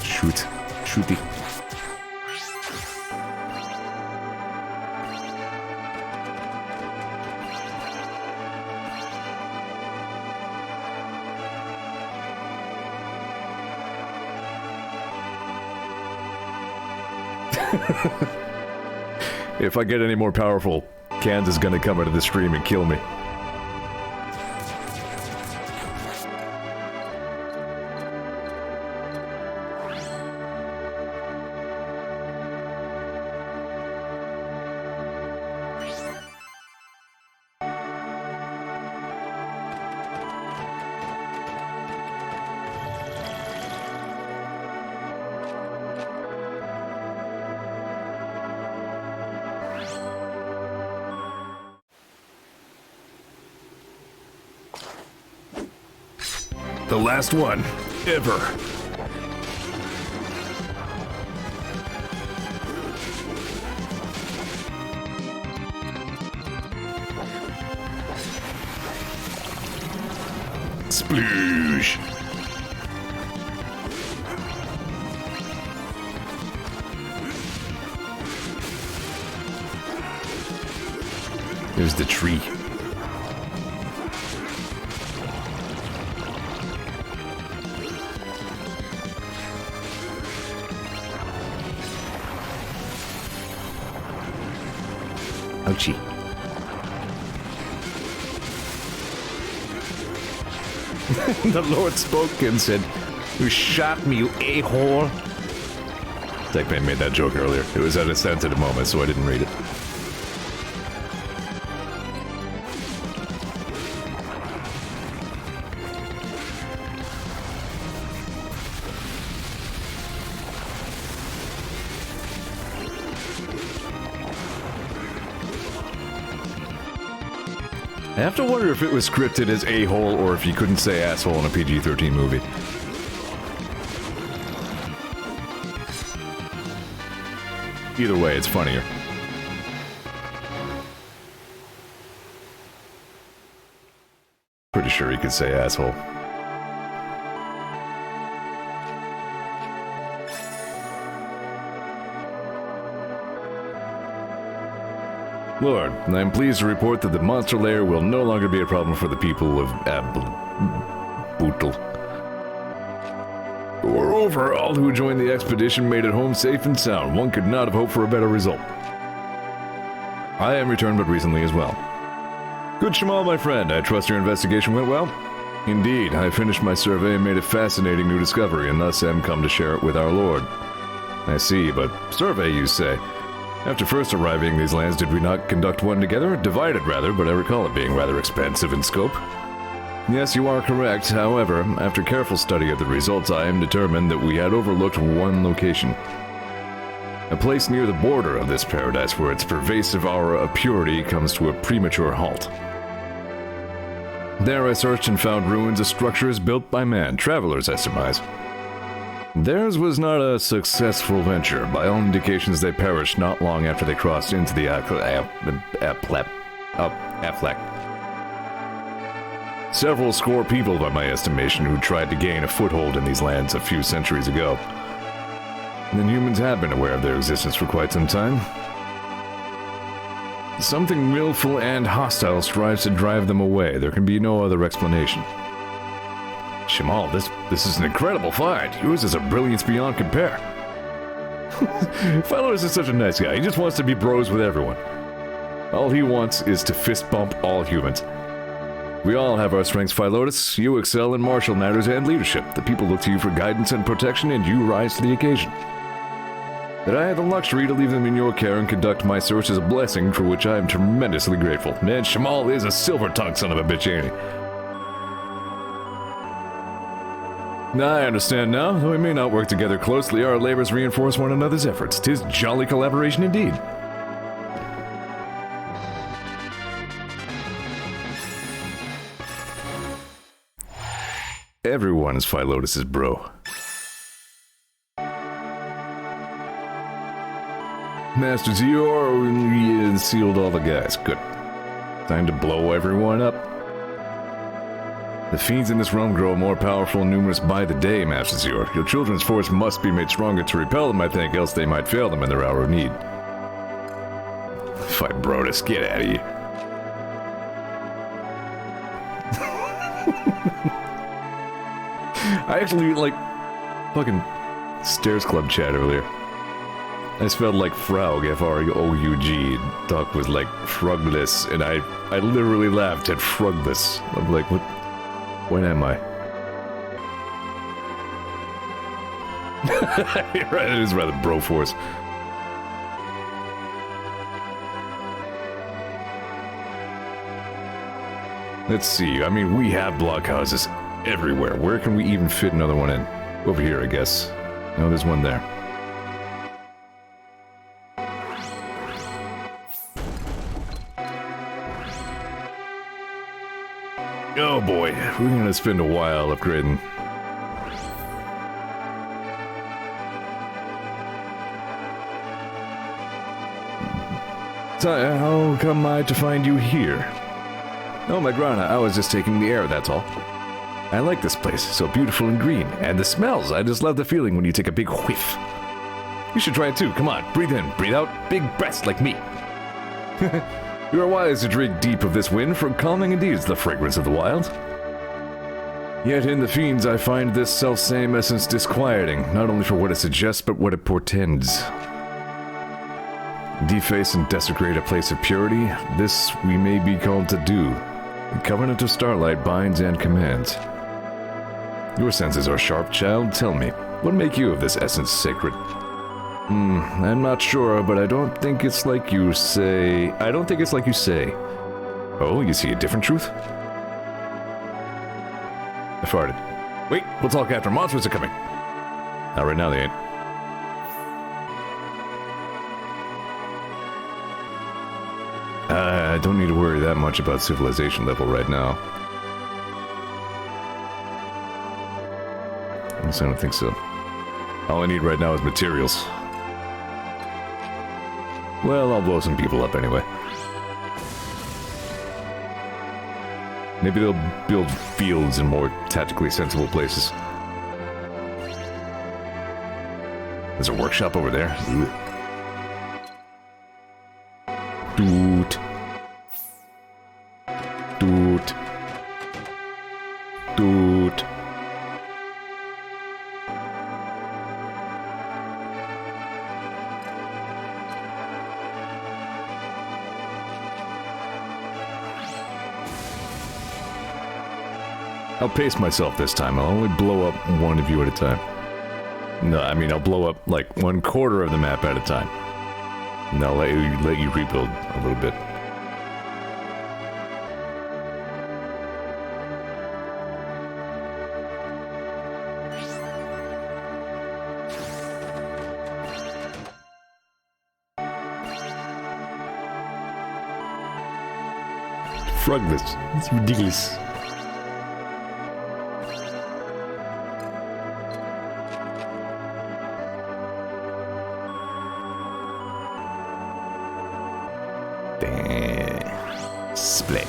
Shoot. Shooty. If I get any more powerful, Cans is gonna come into the stream and kill me. The last one, ever. Sploosh. There's the tree. Ouchie. The Lord spoke and said, "You shot me, you a-hole." Techman made that joke earlier. It was at a sensitive moment, so I didn't read it. I have to wonder if it was scripted as a-hole or if you couldn't say asshole in a PG-13 movie. Either way, it's funnier. Pretty sure he could say asshole. Lord, I am pleased to report that the monster lair will no longer be a problem for the people of Bootle. Moreover, all who joined the expedition made it home safe and sound. One could not have hoped for a better result. I am returned but recently as well. Good Shamal, my friend, I trust your investigation went well? Indeed, I finished my survey and made a fascinating new discovery, and thus am come to share it with our Lord. I see, but survey, you say? After first arriving in these lands, did we not conduct one together? Divided, rather, but I recall it being rather expansive in scope. Yes, you are correct. However, after careful study of the results, I am determined that we had overlooked one location. A place near the border of this paradise where its pervasive aura of purity comes to a premature halt. There I searched and found ruins of structures built by man, travelers I surmise. Theirs was not a successful venture. By all indications, they perished not long after they crossed into the Affleck. Several score people, by my estimation, who tried to gain a foothold in these lands a few centuries ago. And humans have been aware of their existence for quite some time. Something willful and hostile strives to drive them away. There can be no other explanation. Shamal, this is an incredible find. Yours is a brilliance beyond compare. Philotus is such a nice guy. He just wants to be bros with everyone. All he wants is to fist bump all humans. We all have our strengths, Philotus. You excel in martial matters and leadership. The people look to you for guidance and protection, and you rise to the occasion. That I had the luxury to leave them in your care and conduct my search is a blessing for which I am tremendously grateful. Man, Shamal is a silver-tongued son of a bitch, ain't he? I understand now. Though we may not work together closely, our labors reinforce one another's efforts. 'Tis jolly collaboration indeed. Everyone is Philotus's bro. Master Zeor sealed all the guys. Good. Time to blow everyone up. The fiends in this realm grow more powerful and numerous by the day, Master Zeor. Your children's force must be made stronger to repel them, I think, else they might fail them in their hour of need. Fibrotus, get out of here. I actually, fucking Stairs Club chat earlier. I spelled like Fraug, F-R-O-U-G. Doc was like Frugless, and I literally laughed at Frugless. I'm like, what? When am I? You're right, it is rather bro-force. Let's see, I mean, we have blockhouses everywhere. Where can we even fit another one in? Over here, I guess. No, there's one there. Oh boy, we're gonna spend a while upgrading. So, how come I to find you here? Oh, my Grana, I was just taking the air, that's all. I like this place, so beautiful and green. And the smells, I just love the feeling when you take a big whiff. You should try it too, come on, breathe in, breathe out, big breaths like me. You are wise to drink deep of this wind, for calming indeed is the fragrance of the wild. Yet in the fiends I find this self-same essence disquieting, not only for what it suggests, but what it portends. Deface and desecrate a place of purity, this we may be called to do. The covenant of starlight binds and commands. Your senses are sharp, child, tell me, what make you of this essence sacred? I'm not sure, but I don't think it's like you say. Oh, you see a different truth? I farted. Wait, we'll talk after. Monsters are coming. Not right now, they ain't. I don't need to worry that much about civilization level right now. At least I don't think so. All I need right now is materials. Well, I'll blow some people up anyway. Maybe they'll build fields in more tactically sensible places. There's a workshop over there. Doot. Doot. Doot. I'll pace myself this time. I'll only blow up one of you at a time. No, I mean, I'll blow up like 1/4 of the map at a time. And I'll let you rebuild a little bit. Frogless. It's ridiculous. Split.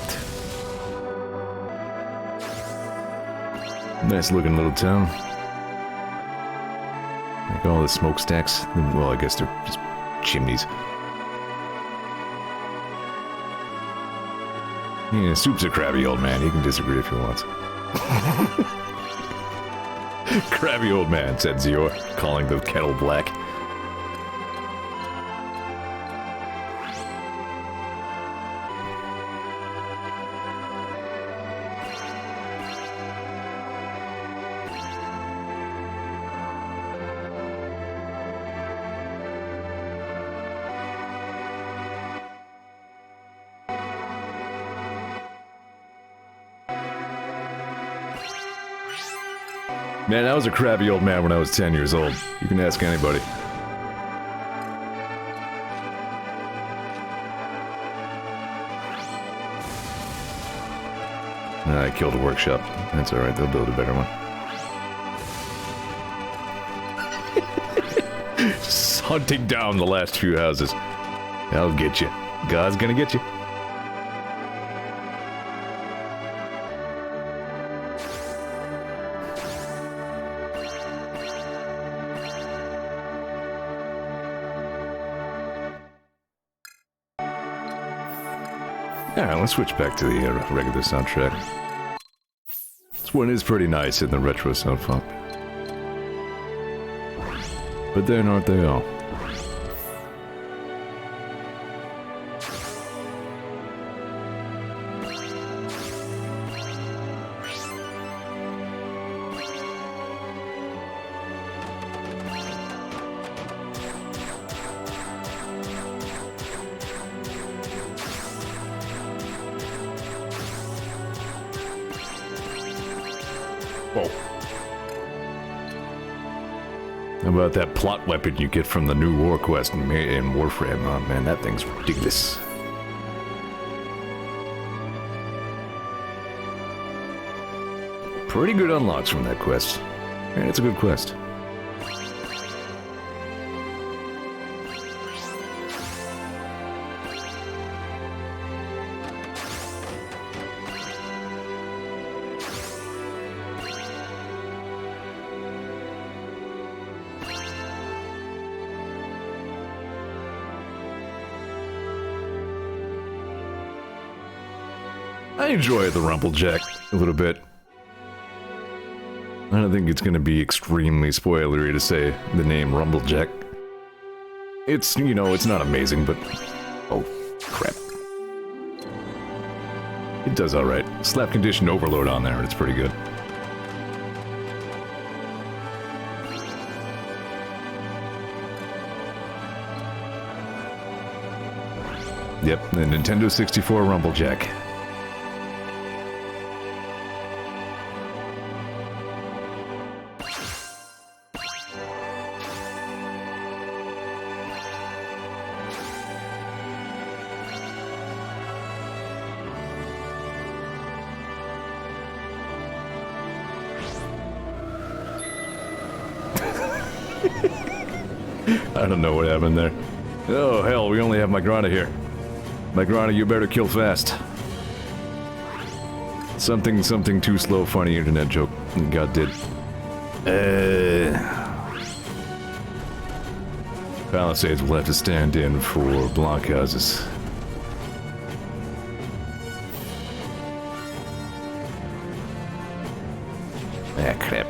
Nice looking little town. Like all the smokestacks. Well, I guess they're just chimneys. Yeah, Soup's a crabby old man. He can disagree if he wants. Crabby old man, said Zeor, calling the kettle black. Man, I was a crabby old man when I was 10 years old. You can ask anybody. I killed a workshop. That's alright, they'll build a better one. Just hunting down the last few houses. I'll get you. God's gonna get you. Alright, let's switch back to the regular soundtrack. This one is pretty nice in the retro sound funk. But then aren't they all? Whoa. How about that plot weapon you get from the new War Quest in Warframe? Oh man, that thing's ridiculous. Pretty good unlocks from that quest. Man, it's a good quest. I enjoy the Rumblejack a little bit. I don't think it's going to be extremely spoilery to say the name Rumblejack. It's, you know, it's not amazing, but... Oh, crap. It does alright. Slap condition overload on there, and it's pretty good. Yep, the Nintendo 64 Rumblejack. I don't know what happened there. Oh hell, we only have Migrana here. Migrana, you better kill fast. Something too slow, funny internet joke. God did. Palisades will have to stand in for blockhouses. Ah, crap.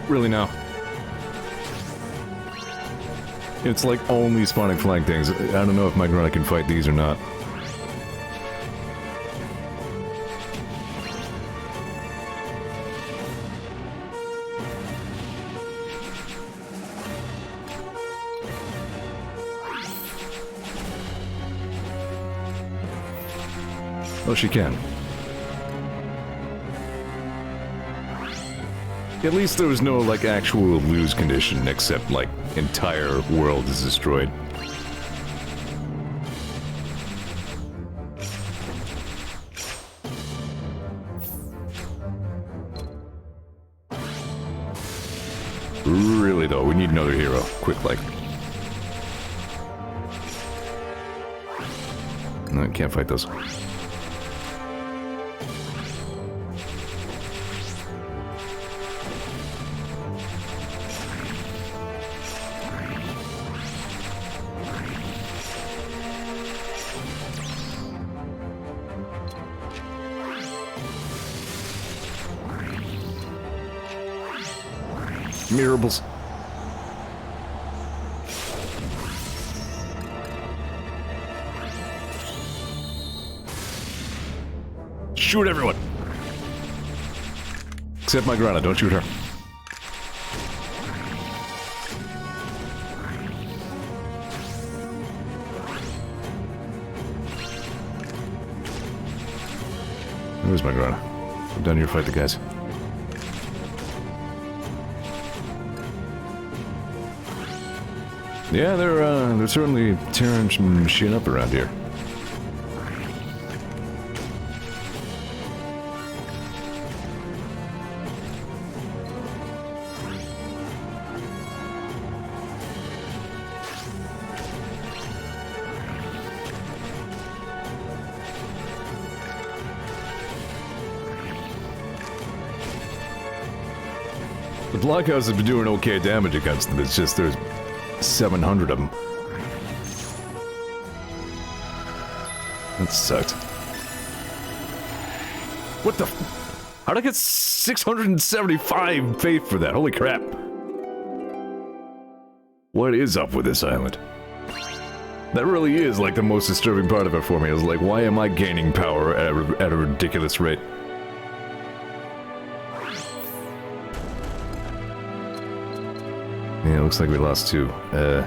Really now? It's like only spawning flank things. I don't know if Migrana can fight these or not. Oh, she can. At least there was no, like, actual lose condition, except, like, entire world is destroyed. Really, though, we need another hero. Quick, like. No, I can't fight those. Mirables. Shoot everyone. Except my Grana, don't shoot her. Where's my Grana? I'm done here, fight the guys. Yeah, they're certainly tearing some shit up around here. The blockhouse has been doing okay damage against them, it's just there's 700 of them. That sucked. What the f— how'd I get 675 faith for that? Holy crap. What is up with this island? That really is like the most disturbing part of it for me. Is like, why am I gaining power at a ridiculous rate? Yeah, looks like we lost two. That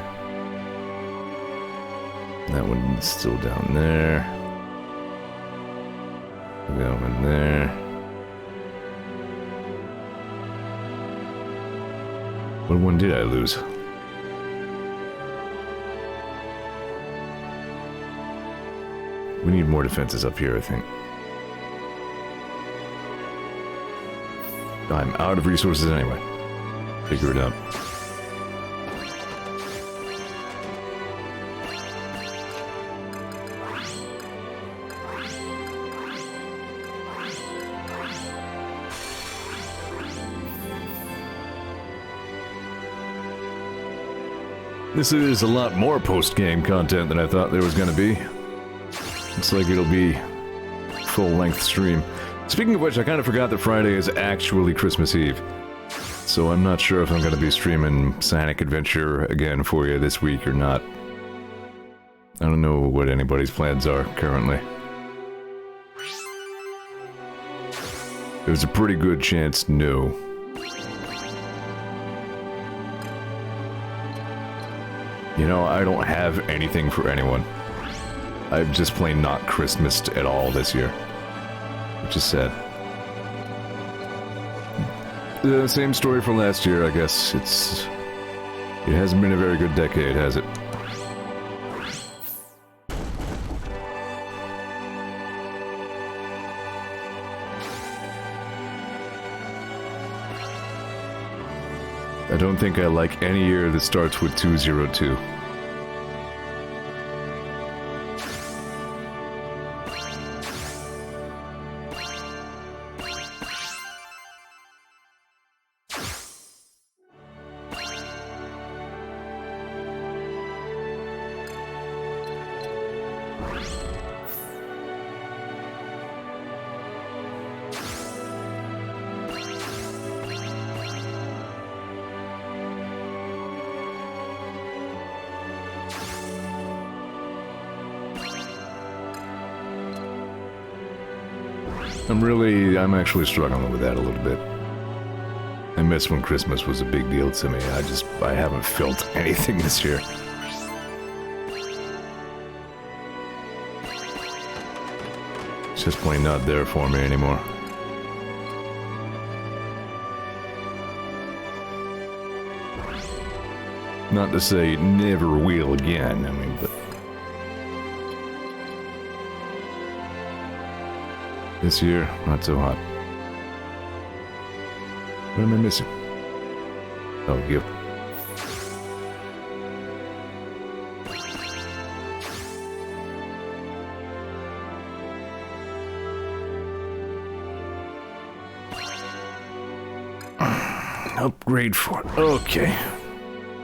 one's still down there. That one there. What one did I lose? We need more defenses up here, I think. I'm out of resources anyway. Figure it out. This is a lot more post-game content than I thought there was going to be. Looks like it'll be full-length stream. Speaking of which, I kind of forgot that Friday is actually Christmas Eve. So I'm not sure if I'm going to be streaming Sonic Adventure again for you this week or not. I don't know what anybody's plans are currently. There's a pretty good chance no. You know, I don't have anything for anyone. I'm just plain not Christmased at all this year. Which is sad. The same story for last year, I guess. It hasn't been a very good decade, has it? I don't think I like any year that starts with 202. I'm actually struggling with that a little bit. I miss when Christmas was a big deal to me. I haven't felt anything this year. It's just plain not there for me anymore. Not to say it never will again, I mean, but... this year, not so hot. What am I missing? Oh, you. Upgrade for... Okay.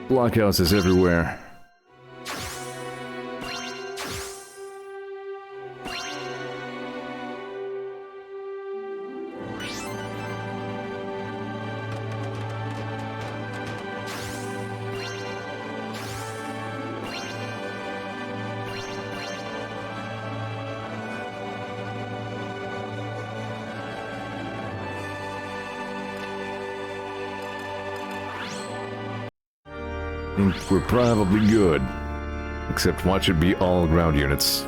Blockhouses everywhere. Think we're probably good. Except watch it be all ground units.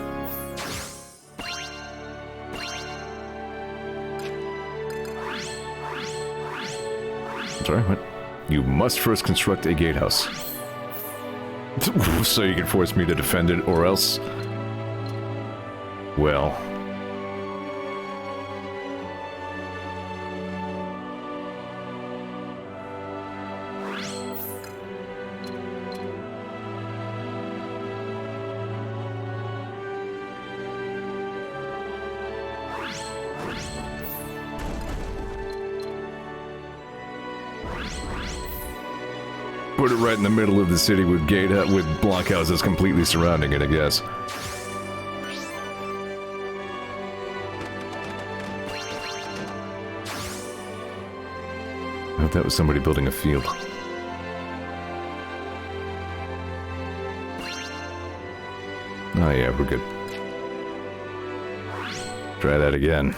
Sorry, what? You must first construct a gatehouse. So you can force me to defend it, or else... Well... Put it right in the middle of the city with with blockhouses completely surrounding it, I guess. I hope that was somebody building a field. Oh yeah, we're good. Try that again.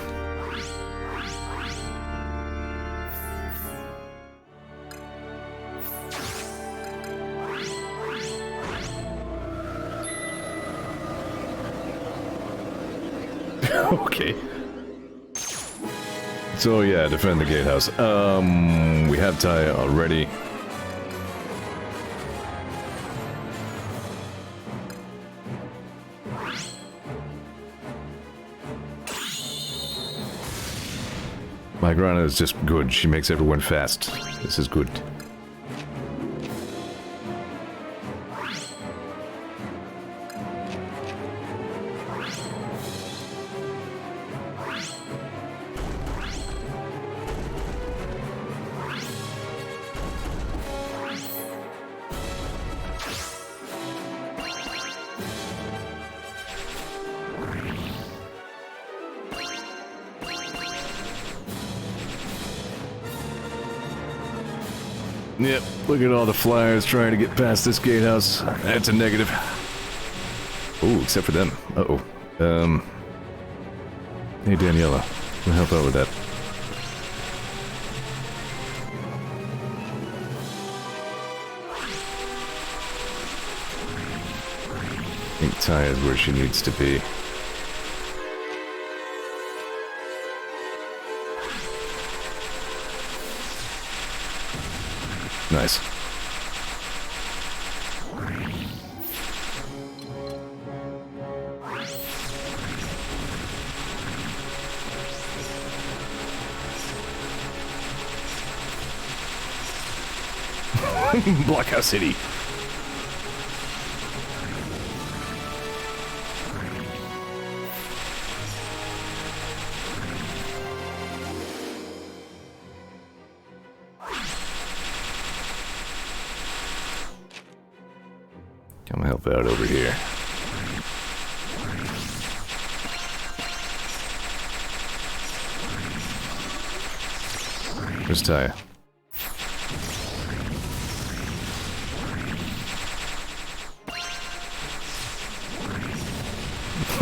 Okay. So yeah, defend the gatehouse. We have Taya already. My Grana is just good. She makes everyone fast. This is good. Yep, look at all the flyers trying to get past this gatehouse. That's a negative. Oh, except for them. Uh-oh. Hey, Daniela. We'll help out with that. I think Taya is where she needs to be. Nice. Blockhouse City. Come help out over here. Where's Taya?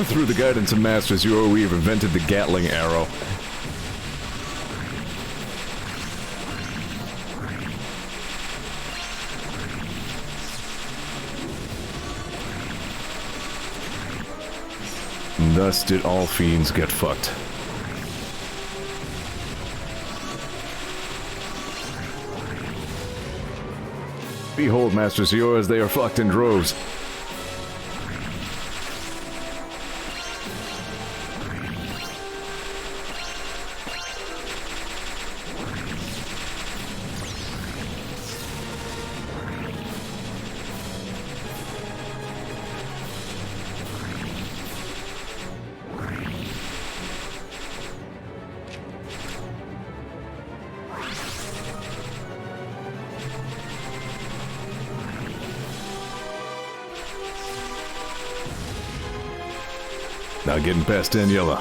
Through the guidance of Master Zeor, we have invented the Gatling arrow. And thus did all fiends get fucked. Behold, Master Zeor, as they are fucked in droves. Not getting past Daniela.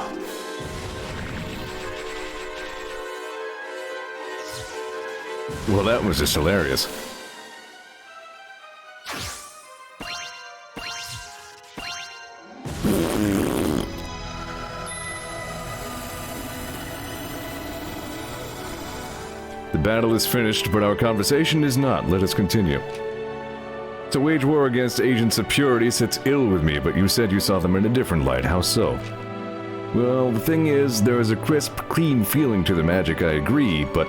Well, that was just hilarious. The battle is finished, but our conversation is not. Let us continue. To wage war against agents of purity sits ill with me, but you said you saw them in a different light. How so? Well, the thing is, there is a crisp, clean feeling to the magic, I agree, but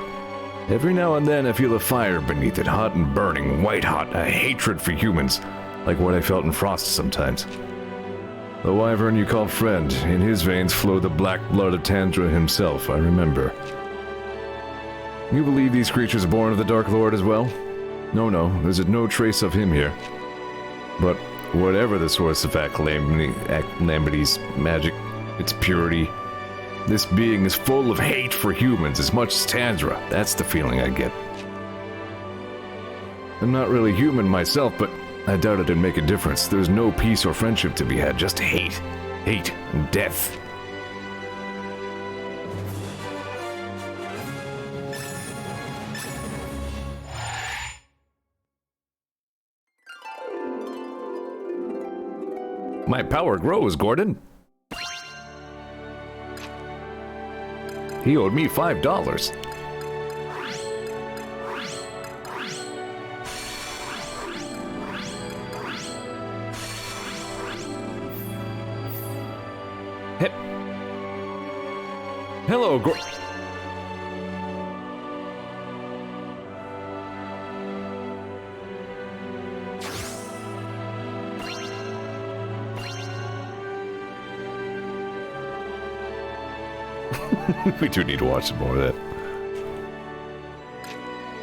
every now and then I feel a fire beneath it, hot and burning, white-hot, a hatred for humans, like what I felt in Frost sometimes. The wyvern you call friend, in his veins flowed the black blood of Tantra himself, I remember. You believe these creatures are born of the Dark Lord as well? No, there's no trace of him here. But whatever the source of Aclamity's magic, its purity, this being is full of hate for humans as much as Tantra. That's the feeling I get. I'm not really human myself, but I doubt it'd make a difference. There's no peace or friendship to be had, just hate. Hate and death. My power grows, Gordon. He owed me $5. Hello, Gordon. We do need to watch some more of that.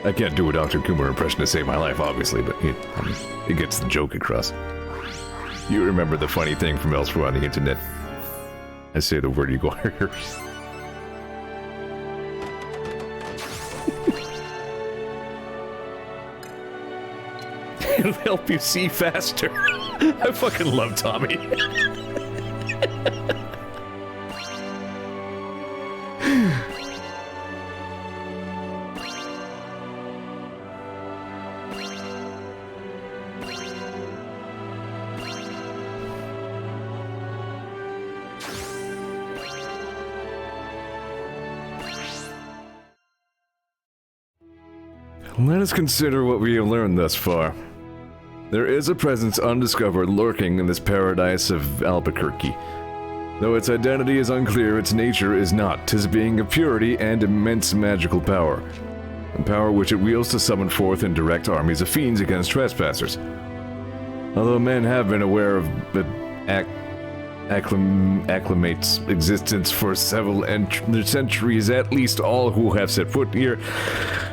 I can't do a Dr. Coomer impression to save my life, obviously, but it gets the joke across. You remember the funny thing from elsewhere on the internet. I say the word, you go here. It'll help you see faster. I fucking love Tommy. Let us consider what we have learned thus far. There is a presence undiscovered lurking in this paradise of Albuquerque. Though its identity is unclear, its nature is not. 'Tis a being of purity and immense magical power. A power which it wields to summon forth and direct armies of fiends against trespassers. Although men have been aware of Acclimate's existence for several centuries, at least all who have set foot here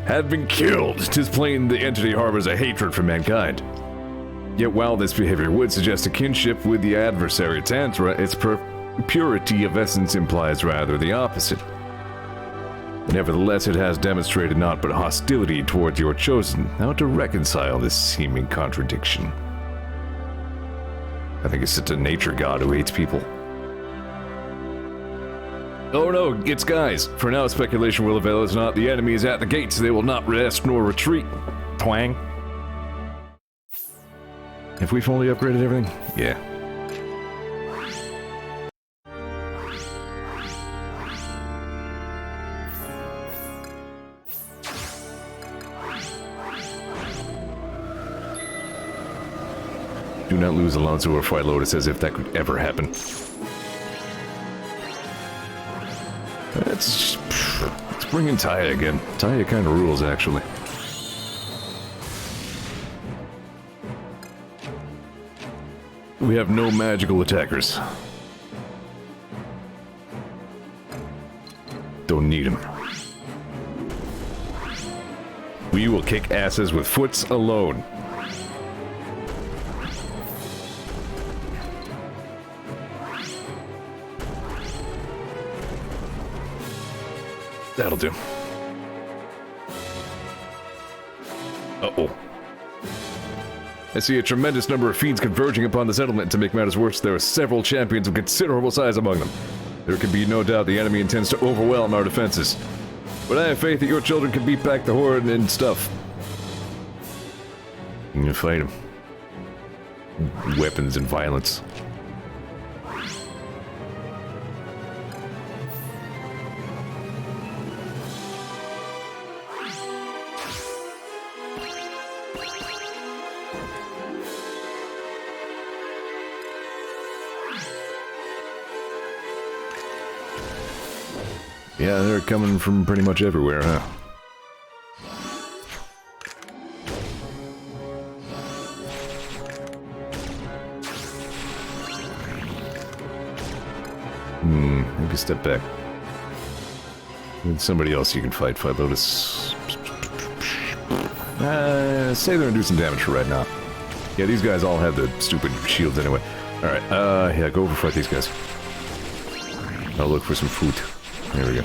have been killed. 'Tis plain the entity harbors a hatred for mankind. Yet while this behavior would suggest a kinship with the adversary Tantra, its purity of essence implies rather the opposite. Nevertheless, it has demonstrated naught but hostility towards your chosen. How to reconcile this seeming contradiction? I think it's just a nature god who hates people. Oh no, it's guys. For now, speculation will avail us not. The enemy is at the gates. They will not rest nor retreat. Twang. Have we fully upgraded everything? Yeah. Do not lose Alonso or Fly Lotus as if that could ever happen. Let's bring in Taya again. Taya kind of rules, actually. We have no magical attackers. Don't need them. We will kick asses with foots alone. That'll do. Uh-oh. I see a tremendous number of fiends converging upon the settlement. To make matters worse, there are several champions of considerable size among them. There can be no doubt the enemy intends to overwhelm our defenses. But I have faith that your children can beat back the horde and stuff. You can fight them. Weapons and violence. Yeah, they're coming from pretty much everywhere, huh? Maybe step back. There's somebody else you can fight, Fight Lotus. Say they're gonna do some damage for right now. Yeah, these guys all have the stupid shields anyway. Alright, yeah, go over fight these guys. I'll look for some food. There we go.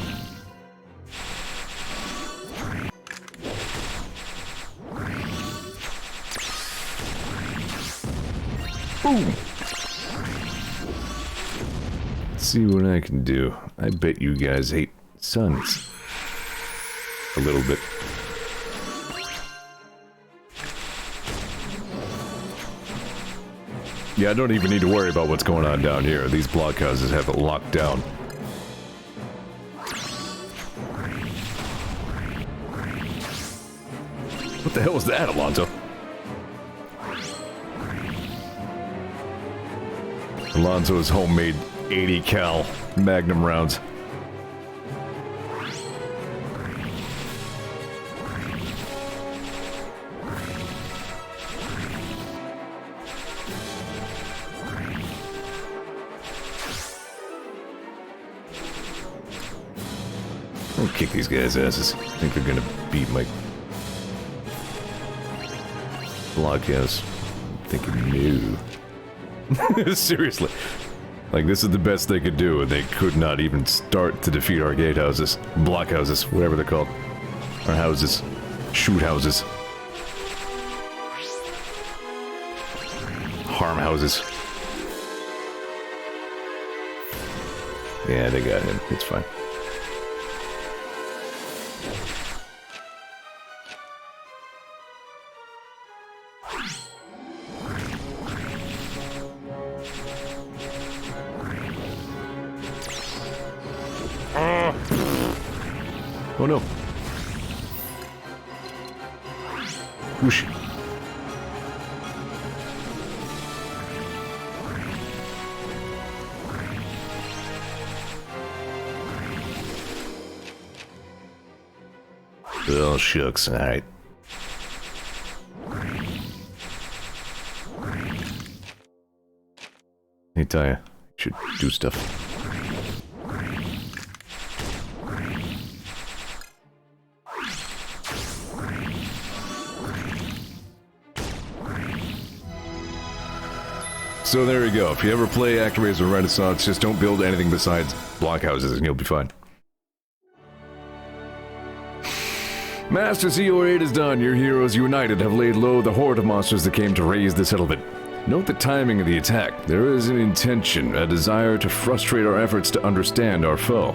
Boom! Let's see what I can do. I bet you guys hate suns. A little bit. Yeah, I don't even need to worry about what's going on down here. These blockhouses have it locked down. What the hell was that, Alonso? Alonso's homemade 80 cal Magnum rounds. I'll kick these guys' asses. I think they're gonna beat my blockhouse. I'm thinking no. Seriously. Like, this is the best they could do, and they could not even start to defeat our gatehouses. Blockhouses, whatever they're called. Our houses. Shoot houses. Harm houses. Yeah, they got him. It's fine. Oh no. Whoosh. Oh, shucks. Alright. Hey, Taya. You should do stuff. So there you go. If you ever play Actraiser Renaissance, just don't build anything besides blockhouses and you'll be fine. Master Zeor 8 is done. Your heroes united have laid low the horde of monsters that came to raise the settlement. Note the timing of the attack. There is an intention, a desire to frustrate our efforts to understand our foe.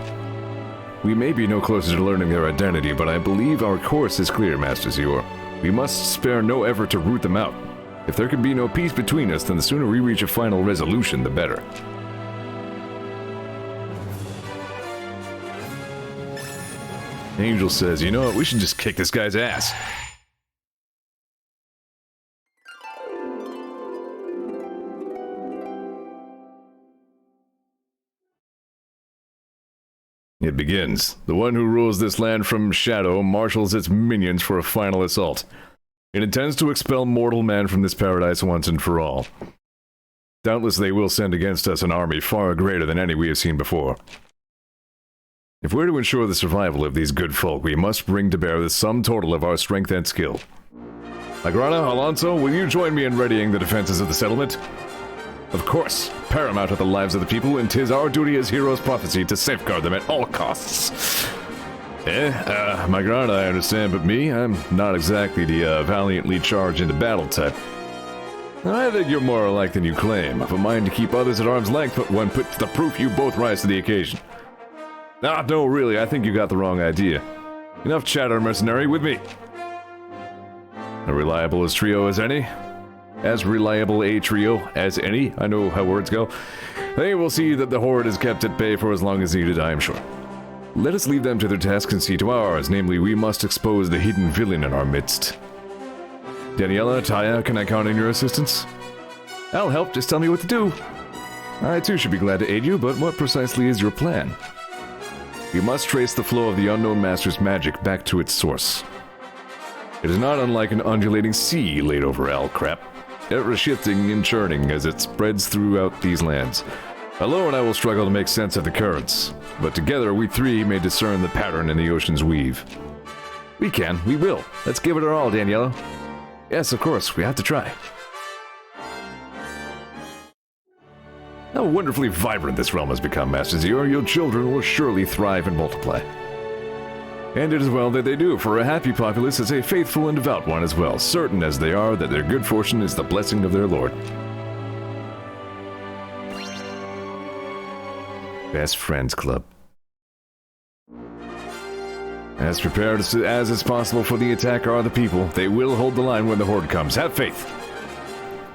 We may be no closer to learning their identity, but I believe our course is clear, Master Zeor. We must spare no effort to root them out. If there can be no peace between us, then the sooner we reach a final resolution, the better. Angel says, you know what, we should just kick this guy's ass. It begins. The one who rules this land from shadow marshals its minions for a final assault. It intends to expel mortal man from this paradise once and for all. Doubtless they will send against us an army far greater than any we have seen before. If we're to ensure the survival of these good folk, we must bring to bear the sum total of our strength and skill. Agrana, Alonso, will you join me in readying the defenses of the settlement? Of course, paramount are the lives of the people, and 'tis our duty as heroes' prophecy to safeguard them at all costs. Magrana, I understand, but me? I'm not exactly the valiantly charge into battle type. I think you're more alike than you claim. Of a mind to keep others at arm's length, but when put to the proof, you both rise to the occasion. Ah, no, really, I think you got the wrong idea. Enough chatter, mercenary, with me. A reliable as trio as any. As reliable a trio as any. I know how words go. They will see that the horde is kept at bay for as long as needed, I am sure. Let us leave them to their task and see to ours, namely, we must expose the hidden villain in our midst. Daniela, Taya, can I count on your assistance? I'll help, just tell me what to do. I too should be glad to aid you, but what precisely is your plan? We must trace the flow of the unknown master's magic back to its source. It is not unlike an undulating sea laid over Al-Crap, ever shifting and churning as it spreads throughout these lands. Alone I will struggle to make sense of the currents, but together we three may discern the pattern in the ocean's weave. We can, we will. Let's give it our all, Daniela. Yes, of course, we have to try. How wonderfully vibrant this realm has become, Master Zeor. Your children will surely thrive and multiply. And it is well that they do, for a happy populace is a faithful and devout one as well, certain as they are that their good fortune is the blessing of their lord. Best Friends Club. As prepared as is possible for the attack are the people. They will hold the line when the horde comes. Have faith.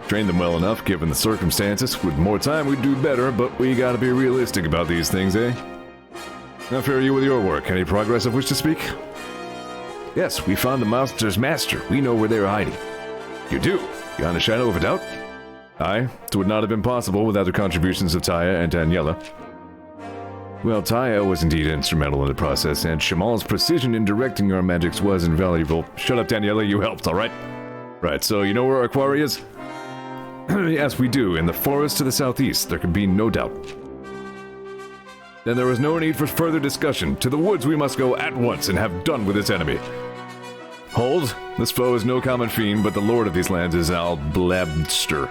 Train them well enough, given the circumstances. With more time, we'd do better, but we gotta be realistic about these things, eh? How fare you with your work? Any progress of which to speak? Yes, we found the monster's master. We know where they are hiding. You do? Beyond a shadow of a doubt? Aye, it would not have been possible without the contributions of Taya and Daniela. Well, Taya was indeed instrumental in the process, and Shamal's precision in directing our magics was invaluable. Shut up, Daniela, you helped, alright? Right, so you know where our quarry is? Yes, we do, in the forest to the southeast, there can be no doubt. Then there is no need for further discussion. To the woods we must go at once and have done with this enemy. Hold, this foe is no common fiend, but the lord of these lands is Al-Blabster.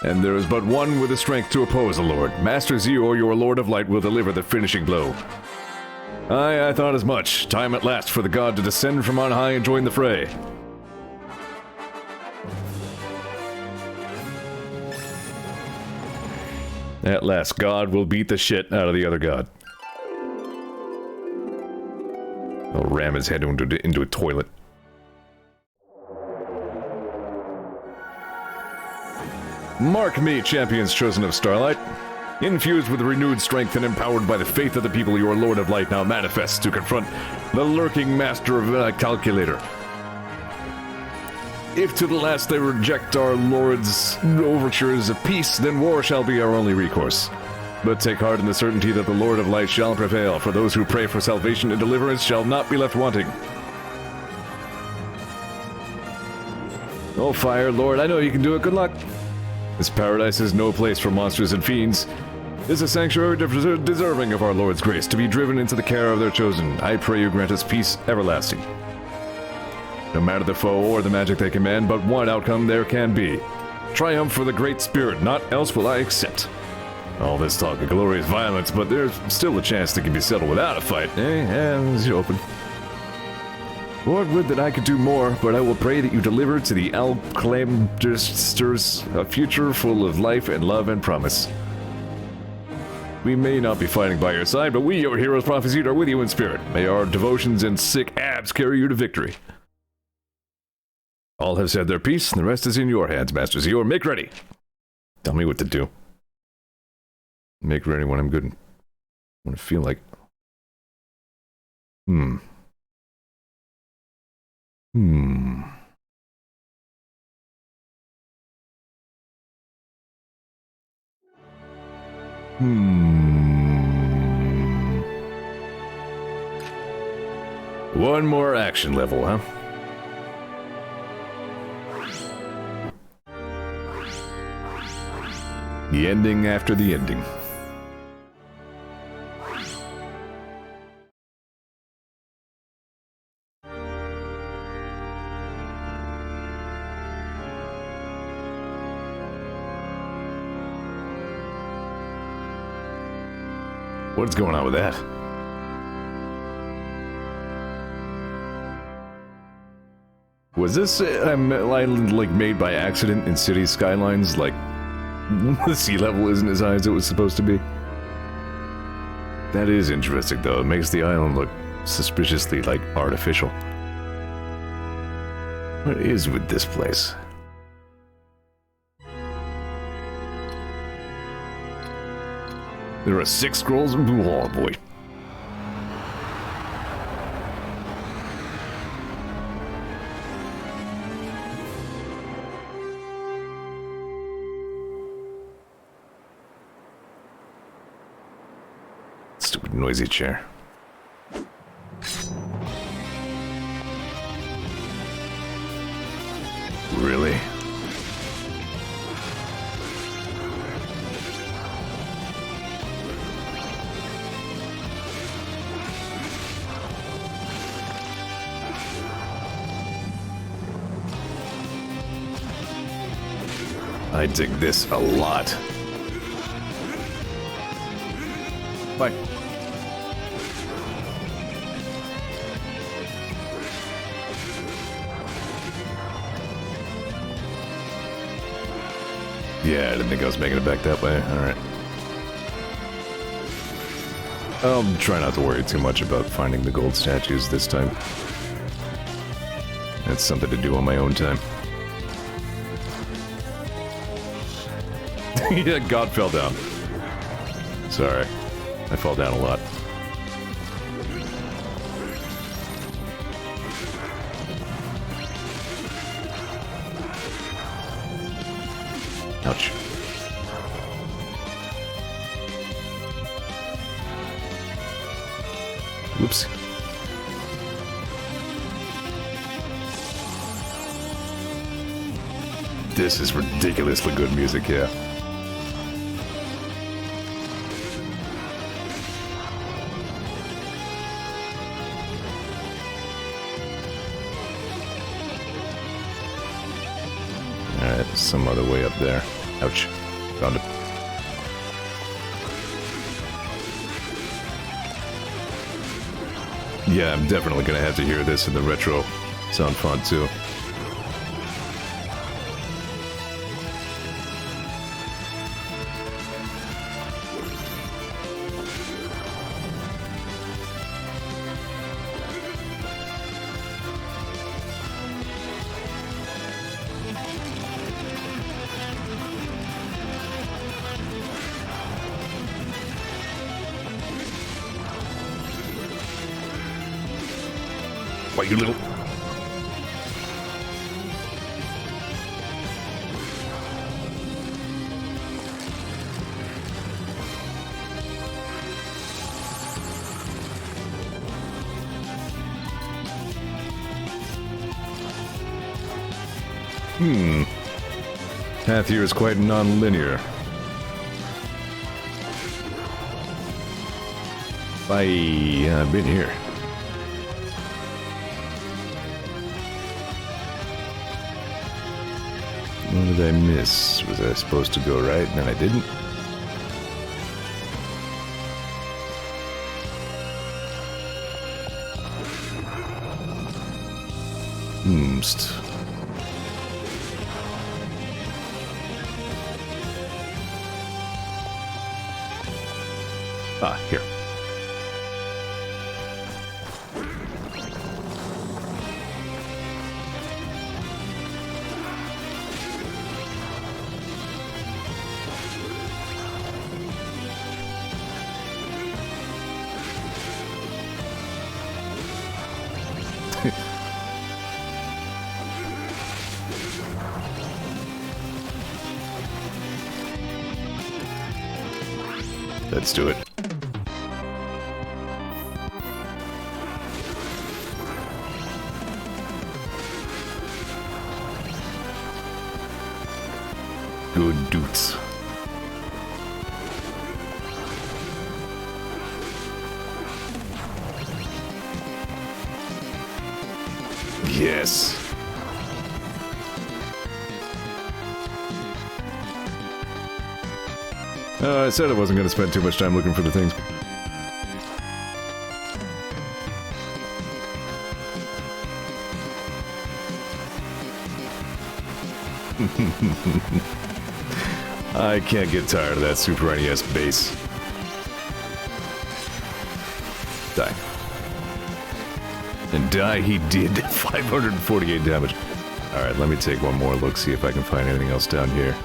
And there is but one with the strength to oppose the Lord. Master Zeor, your Lord of Light, will deliver the finishing blow. Aye, I thought as much. Time at last for the god to descend from on high and join the fray. At last, God will beat the shit out of the other god. He'll ram his head into a toilet. Mark me, champions chosen of Starlight. Infused with renewed strength and empowered by the faith of the people, your Lord of Light now manifests to confront the lurking master of the calculator. If to the last they reject our Lord's overtures of peace, then war shall be our only recourse. But take heart in the certainty that the Lord of Light shall prevail, for those who pray for salvation and deliverance shall not be left wanting. Oh, fire, Lord, I know you can do it. Good luck. This paradise is no place for monsters and fiends. It is a sanctuary deserving of our Lord's grace, to be driven into the care of their chosen. I pray you grant us peace everlasting. No matter the foe or the magic they command, but one outcome there can be. Triumph for the Great Spirit, naught else will I accept. All this talk of glorious violence, but there's still a chance that can be settled without a fight, eh? It's open. Lord, would that I could do more, but I will pray that you deliver to the Alclamdusters a future full of life and love and promise. We may not be fighting by your side, but we, your heroes prophesied, are with you in spirit. May our devotions and sick abs carry you to victory. All have said their piece, and the rest is in your hands, Master Zeor. Make ready. Tell me what to do. Make ready when I'm good. When I feel like... One more action level, huh? The ending after the ending. What's going on with that? Was this island like made by accident in city skylines? Like the sea level isn't as high as it was supposed to be? That is interesting though. It makes the island look suspiciously like artificial. What is with this place? There are 6 scrolls? Oh boy. Stupid noisy chair. Really? I dig this a lot. Bye. Yeah, I didn't think I was making it back that way. Alright. I'll try not to worry too much about finding the gold statues this time. That's something to do on my own time. Yeah, God fell down. Sorry. I fall down a lot. Ouch. Whoops. This is ridiculously good music, yeah. Alright, some other way up there. Ouch. Found it. Yeah, I'm definitely gonna have to hear this in the retro sound font too. Why, you little... Path here is quite non-linear. I've been here. What did I miss? Was I supposed to go right and then I didn't? Ah, here. Let's do it. Good dudes. Yes. I said I wasn't going to spend too much time looking for the things. I can't get tired of that Super NES bass. Die. And die he did. 548 damage. Alright, let me take one more look, see if I can find anything else down here.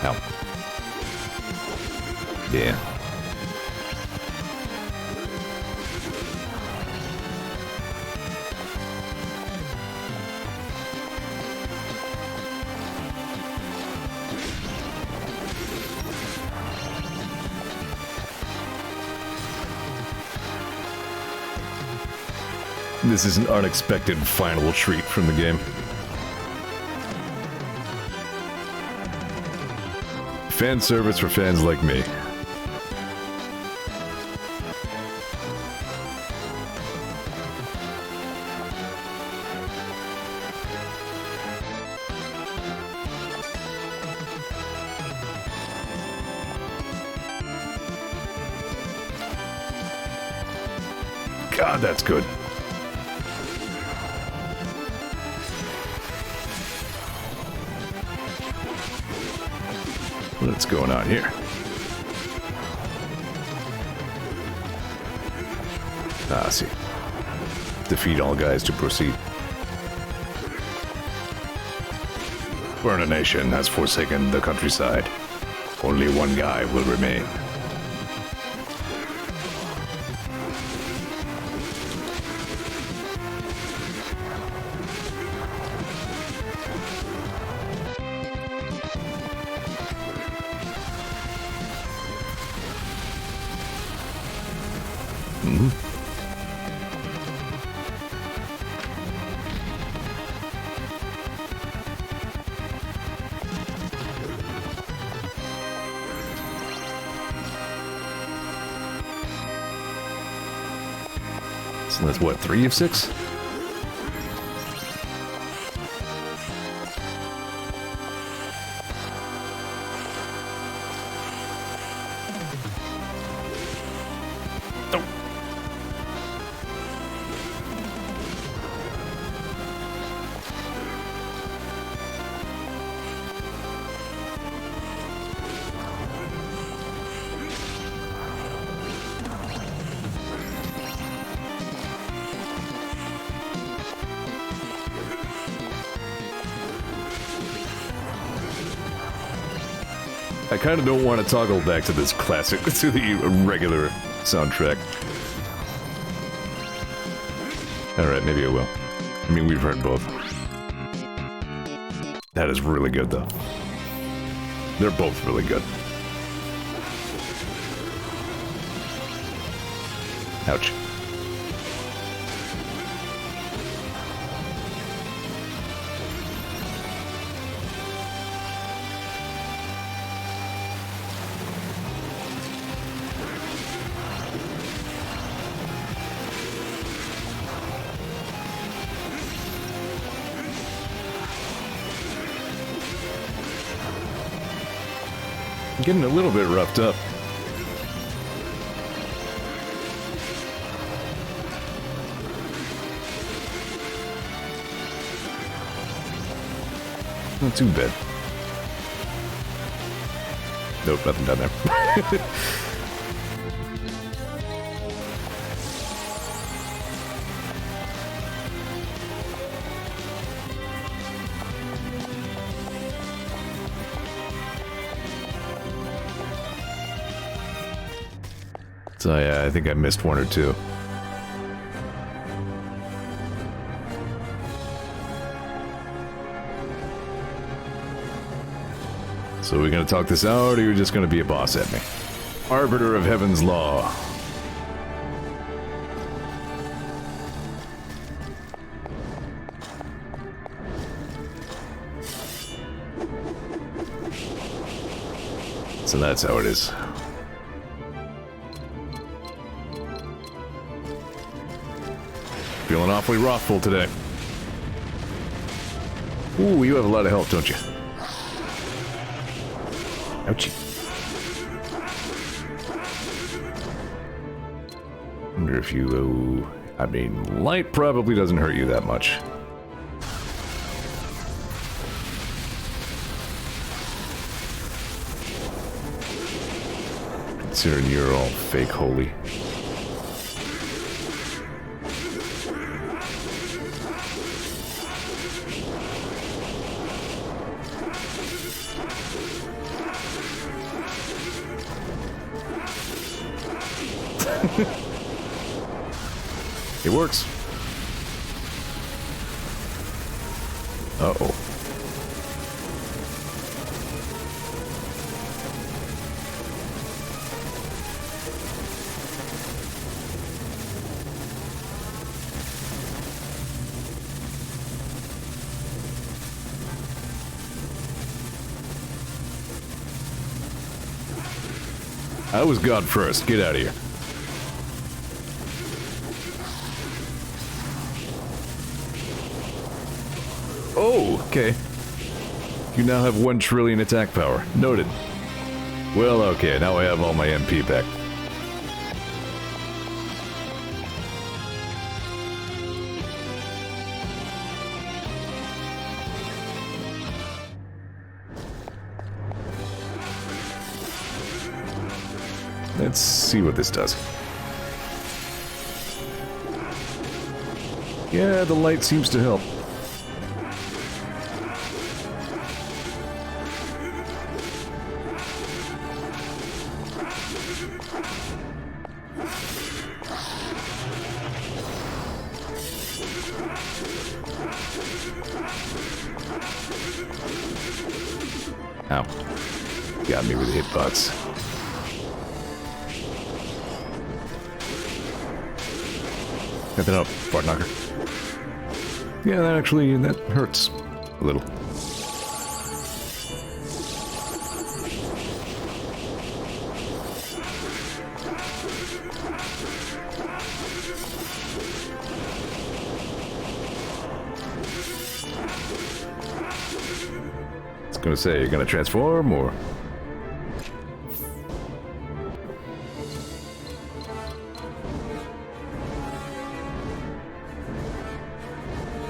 Ow. Yeah. This is an unexpected final treat from the game. Fan service for fans like me. God, that's good. What's going on here? Ah, I see. Defeat all guys to proceed. Burn Nation has forsaken the countryside. Only one guy will remain. So that's what, 3 of 6? I kind of don't want to toggle back to this classic, to the regular soundtrack. Alright, maybe I will. I mean, we've heard both. That is really good, though. They're both really good. Ouch. Getting a little bit roughed up. Not too bad. Nope, nothing down there. So yeah, I think I missed one or two. So are we gonna talk this out, or are you just gonna be a boss at me? Arbiter of Heaven's Law. So that's how it is. Feeling awfully wrathful today. Ooh, you have a lot of health, don't you? Ouchie. Wonder if you I mean, light probably doesn't hurt you that much. Considering you're all fake holy. It works. Uh-oh. I was God first. Get out of here. Oh, okay. You now have 1 trillion attack power. Noted. Well, okay, now I have all my MP back. Let's see what this does. Yeah, the light seems to help. Ow. Got me with a hitbox. Get that up, fart knocker. Yeah, that hurts a little. I was gonna say, you're gonna transform or?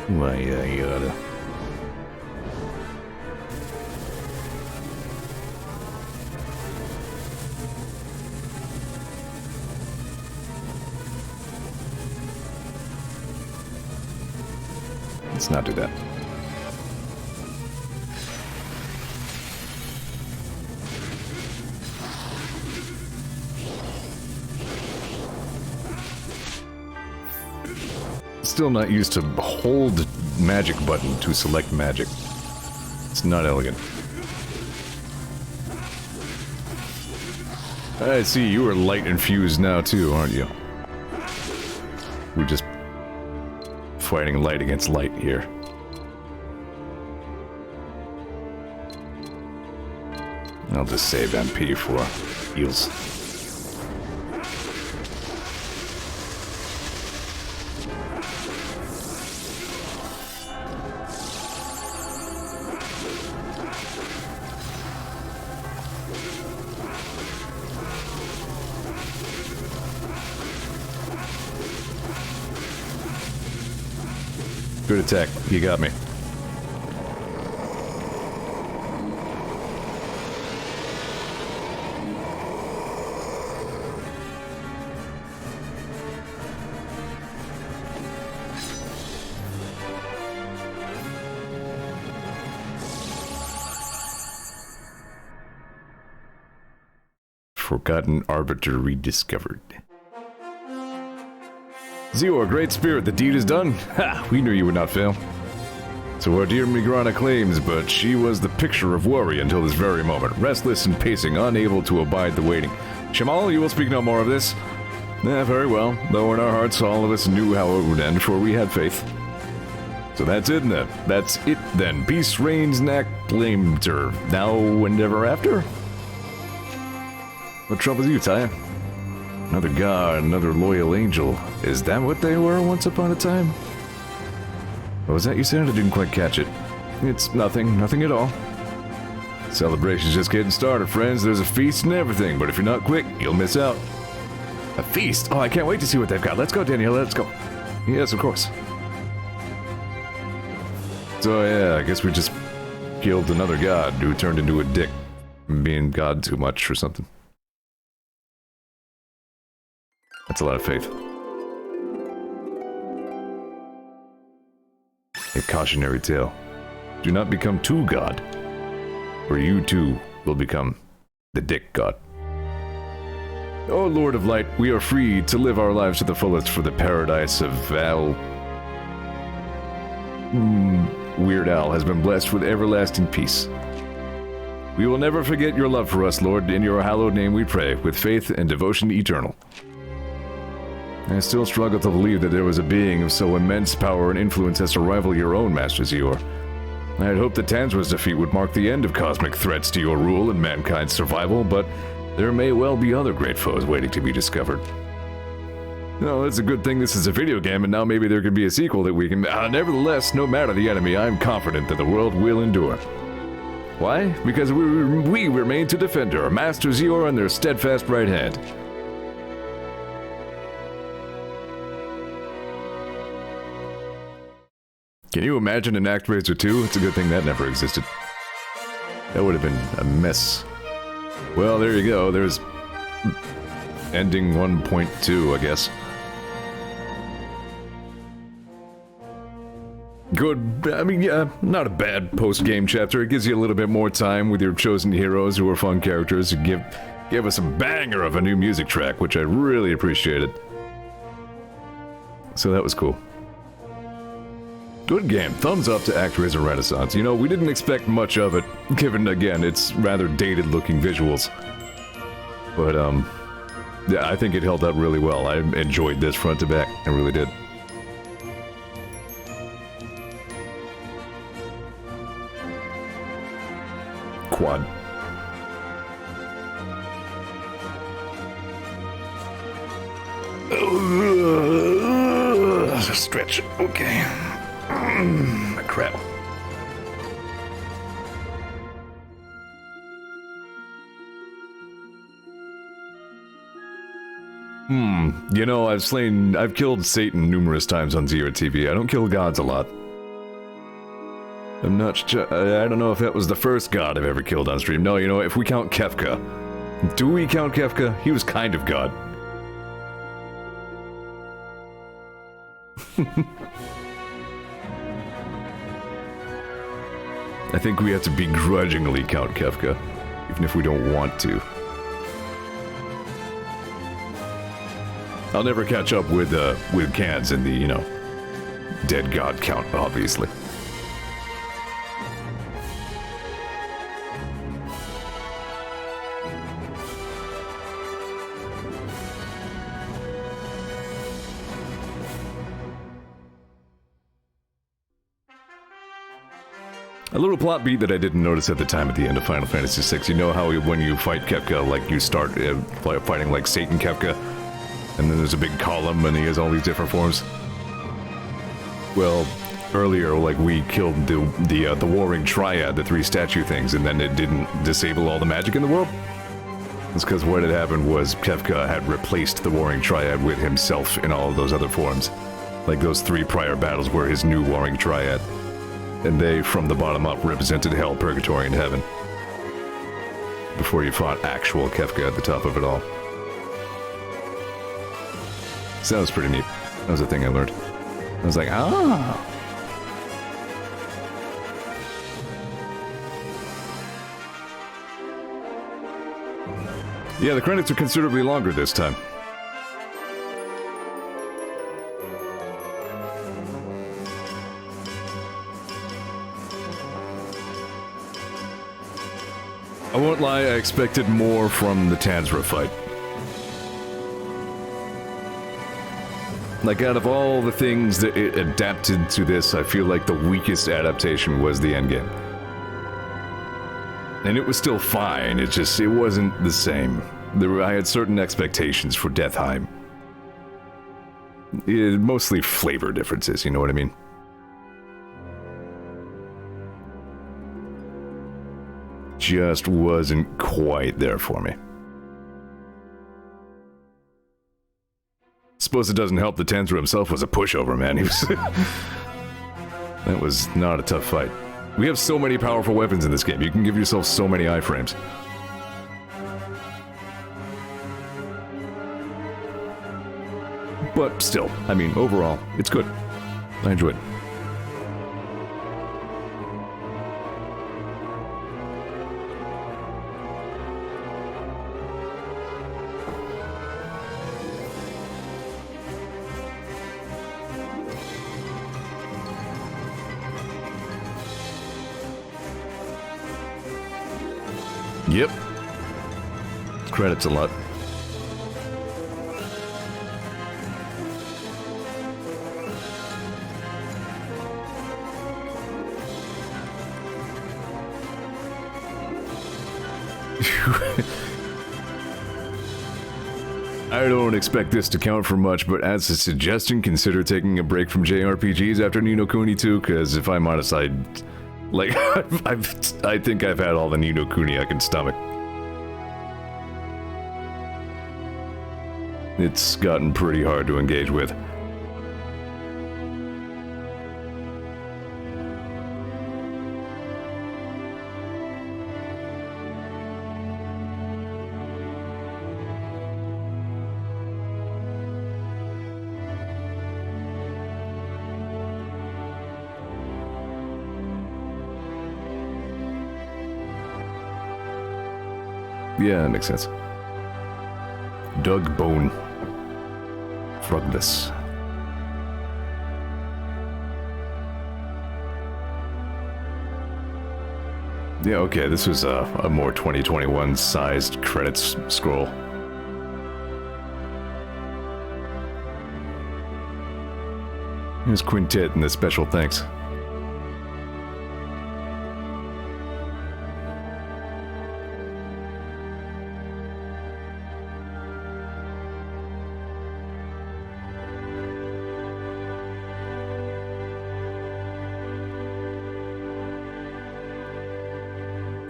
Why, yada. Let's not do that. Still not used to hold magic button to select magic. It's not elegant. I see you are light infused now too, aren't you? We're just fighting light against light here. I'll just save MP for heals. Good attack. You got me. Forgotten Arbiter rediscovered. Zeor, great spirit, the deed is done. Ha! We knew you would not fail. So our dear Migrana claims, but she was the picture of worry until this very moment, restless and pacing, unable to abide the waiting. Shamal, you will speak no more of this. Very well, though in our hearts all of us knew how it would end, for we had faith. So that's it then. That's it then. Peace reigns and claimed her. Now and ever after? What troubles you, Taya? Another god, another loyal angel. Is that what they were once upon a time? What was that you said? I didn't quite catch it. It's nothing. Nothing at all. Celebration's just getting started, friends. There's a feast and everything, but if you're not quick, you'll miss out. A feast? Oh, I can't wait to see what they've got. Let's go, Daniela, let's go. Yes, of course. So, yeah, I guess we just killed another god who turned into a dick. Being god too much or something. That's a lot of faith. A cautionary tale. Do not become too god, or you too will become the dick god. O Lord of Light, we are free to live our lives to the fullest for the paradise of Weird Al has been blessed with everlasting peace. We will never forget your love for us, Lord. In your hallowed name we pray, with faith and devotion eternal. I still struggle to believe that there was a being of so immense power and influence as to rival your own, Master Zeor. I had hoped that Tanzra's defeat would mark the end of cosmic threats to your rule and mankind's survival, but there may well be other great foes waiting to be discovered. No, it's a good thing this is a video game, and now maybe there could be a sequel that we can... nevertheless, no matter the enemy, I am confident that the world will endure. Why? Because we remain to defend her, Master Zeor and their steadfast right hand. Can you imagine an Actraiser 2? It's a good thing that never existed. That would have been a mess. Well, there you go. There's... ending 1.2, I guess. Good, I mean, yeah, not a bad post-game chapter. It gives you a little bit more time with your chosen heroes who are fun characters. It gave us a banger of a new music track, which I really appreciated. So that was cool. Good game. Thumbs up to Actraiser Renaissance. You know, we didn't expect much of it, given, again, its rather dated-looking visuals. But, yeah, I think it held up really well. I enjoyed this front to back. I really did. Quad. Stretch. Okay. Crap. You know, I've killed Satan numerous times on Zeor TV. I don't kill gods a lot. I'm not sure, I don't know if that was the first god I've ever killed on stream. No, you know, if we count Kefka. Do we count Kefka? He was kind of god. I think we have to begrudgingly count Kefka, even if we don't want to. I'll never catch up with Cans in the, you know, dead god count, obviously. A little plot beat that I didn't notice at the time at the end of Final Fantasy VI. You know how when you fight Kefka, like, you start fighting like Satan Kefka, and then there's a big column and he has all these different forms? Well, earlier, like, we killed the Warring Triad, the three statue things, and then it didn't disable all the magic in the world? It's because what had happened was Kefka had replaced the Warring Triad with himself in all of those other forms. Like, those three prior battles were his new Warring Triad. And they, from the bottom up, represented hell, purgatory, and heaven. Before you fought actual Kefka at the top of it all. So that was pretty neat. That was a thing I learned. I was like, ah! Yeah, the credits are considerably longer this time. I won't lie, I expected more from the Tanzra fight. Like, out of all the things that it adapted to this, I feel like the weakest adaptation was the endgame. And it was still fine, it wasn't the same. I had certain expectations for Deathheim. Mostly flavor differences, you know what I mean? Just wasn't quite there for me. suppose it doesn't help the Tanzra himself was a pushover, man. He was... That was not a tough fight. We have so many powerful weapons in this game. You can give yourself so many iframes. But still, I mean, overall, it's good. I enjoyed it. Yep. Credits a lot. I don't expect this to count for much, but as a suggestion, consider taking a break from JRPGs after Ni no Kuni 2, because if I'm honest, I think I've had all the Ni no Kuni I can stomach. It's gotten pretty hard to engage with. Yeah, that makes sense. Dug bone. Frogless. Yeah, okay, this was a more 2021 sized credits scroll. Here's Quintet and the special thanks.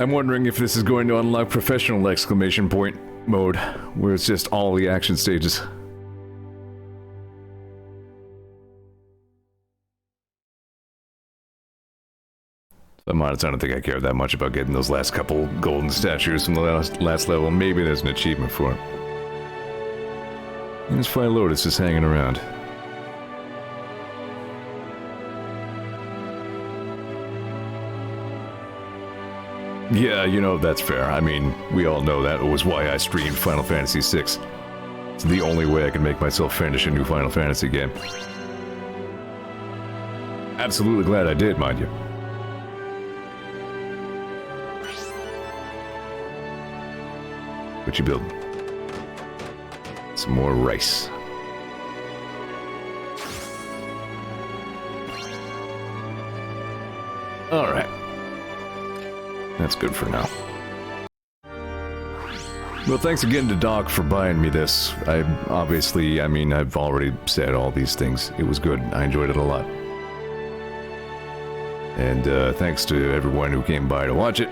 I'm wondering if this is going to unlock professional exclamation point mode, where it's just all the action stages. If I'm honest, I don't think I care that much about getting those last couple golden statues from the last level. Maybe there's an achievement for it. There's Fire Lotus just hanging around. Yeah, you know, that's fair. I mean, we all know that. It was why I streamed Final Fantasy VI. It's the only way I can make myself finish a new Final Fantasy game. Absolutely glad I did, mind you. What you building? Some more rice. Alright. That's good for now. Well, thanks again to Doc for buying me this. I've already said all these things. It was good. I enjoyed it a lot. And thanks to everyone who came by to watch it.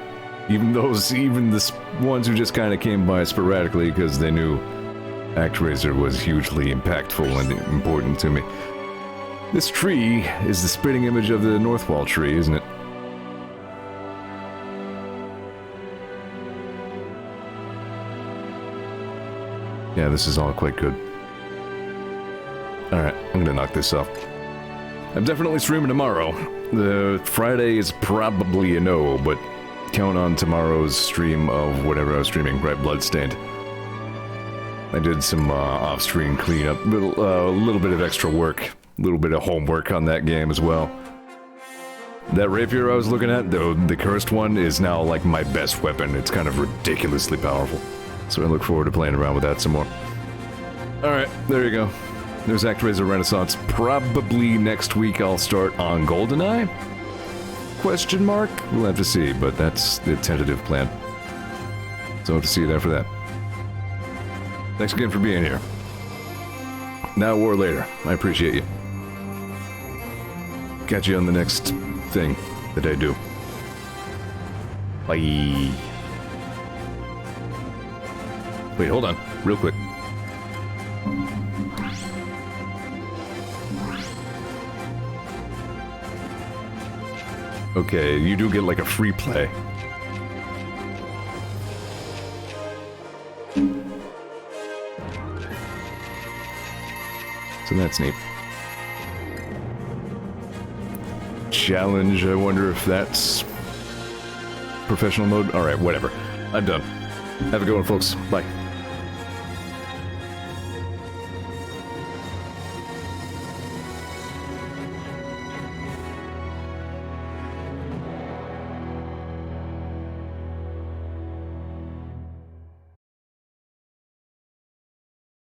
Even the ones who just kind of came by sporadically because they knew Actraiser was hugely impactful and important to me. This tree is the spitting image of the Northwall tree, isn't it? Yeah, this is all quite good. Alright, I'm gonna knock this off. I'm definitely streaming tomorrow. The Friday is probably a no, but count on tomorrow's stream of whatever I was streaming, right? Bloodstained. I did some off-screen cleanup, a little bit of extra work, a little bit of homework on that game as well. That rapier I was looking at, the cursed one, is now like my best weapon. It's kind of ridiculously powerful. So I look forward to playing around with that some more. Alright, there you go. There's Actraiser Renaissance. Probably next week I'll start on GoldenEye? Question mark? We'll have to see, but that's the tentative plan. So I'll have to see you there for that. Thanks again for being here. Now or later. I appreciate you. Catch you on the next thing that I do. Bye. Wait, hold on. Real quick. Okay, you do get like a free play. So that's neat. Challenge, I wonder if that's professional mode? Alright, whatever. I'm done. Have a good one, folks. Bye.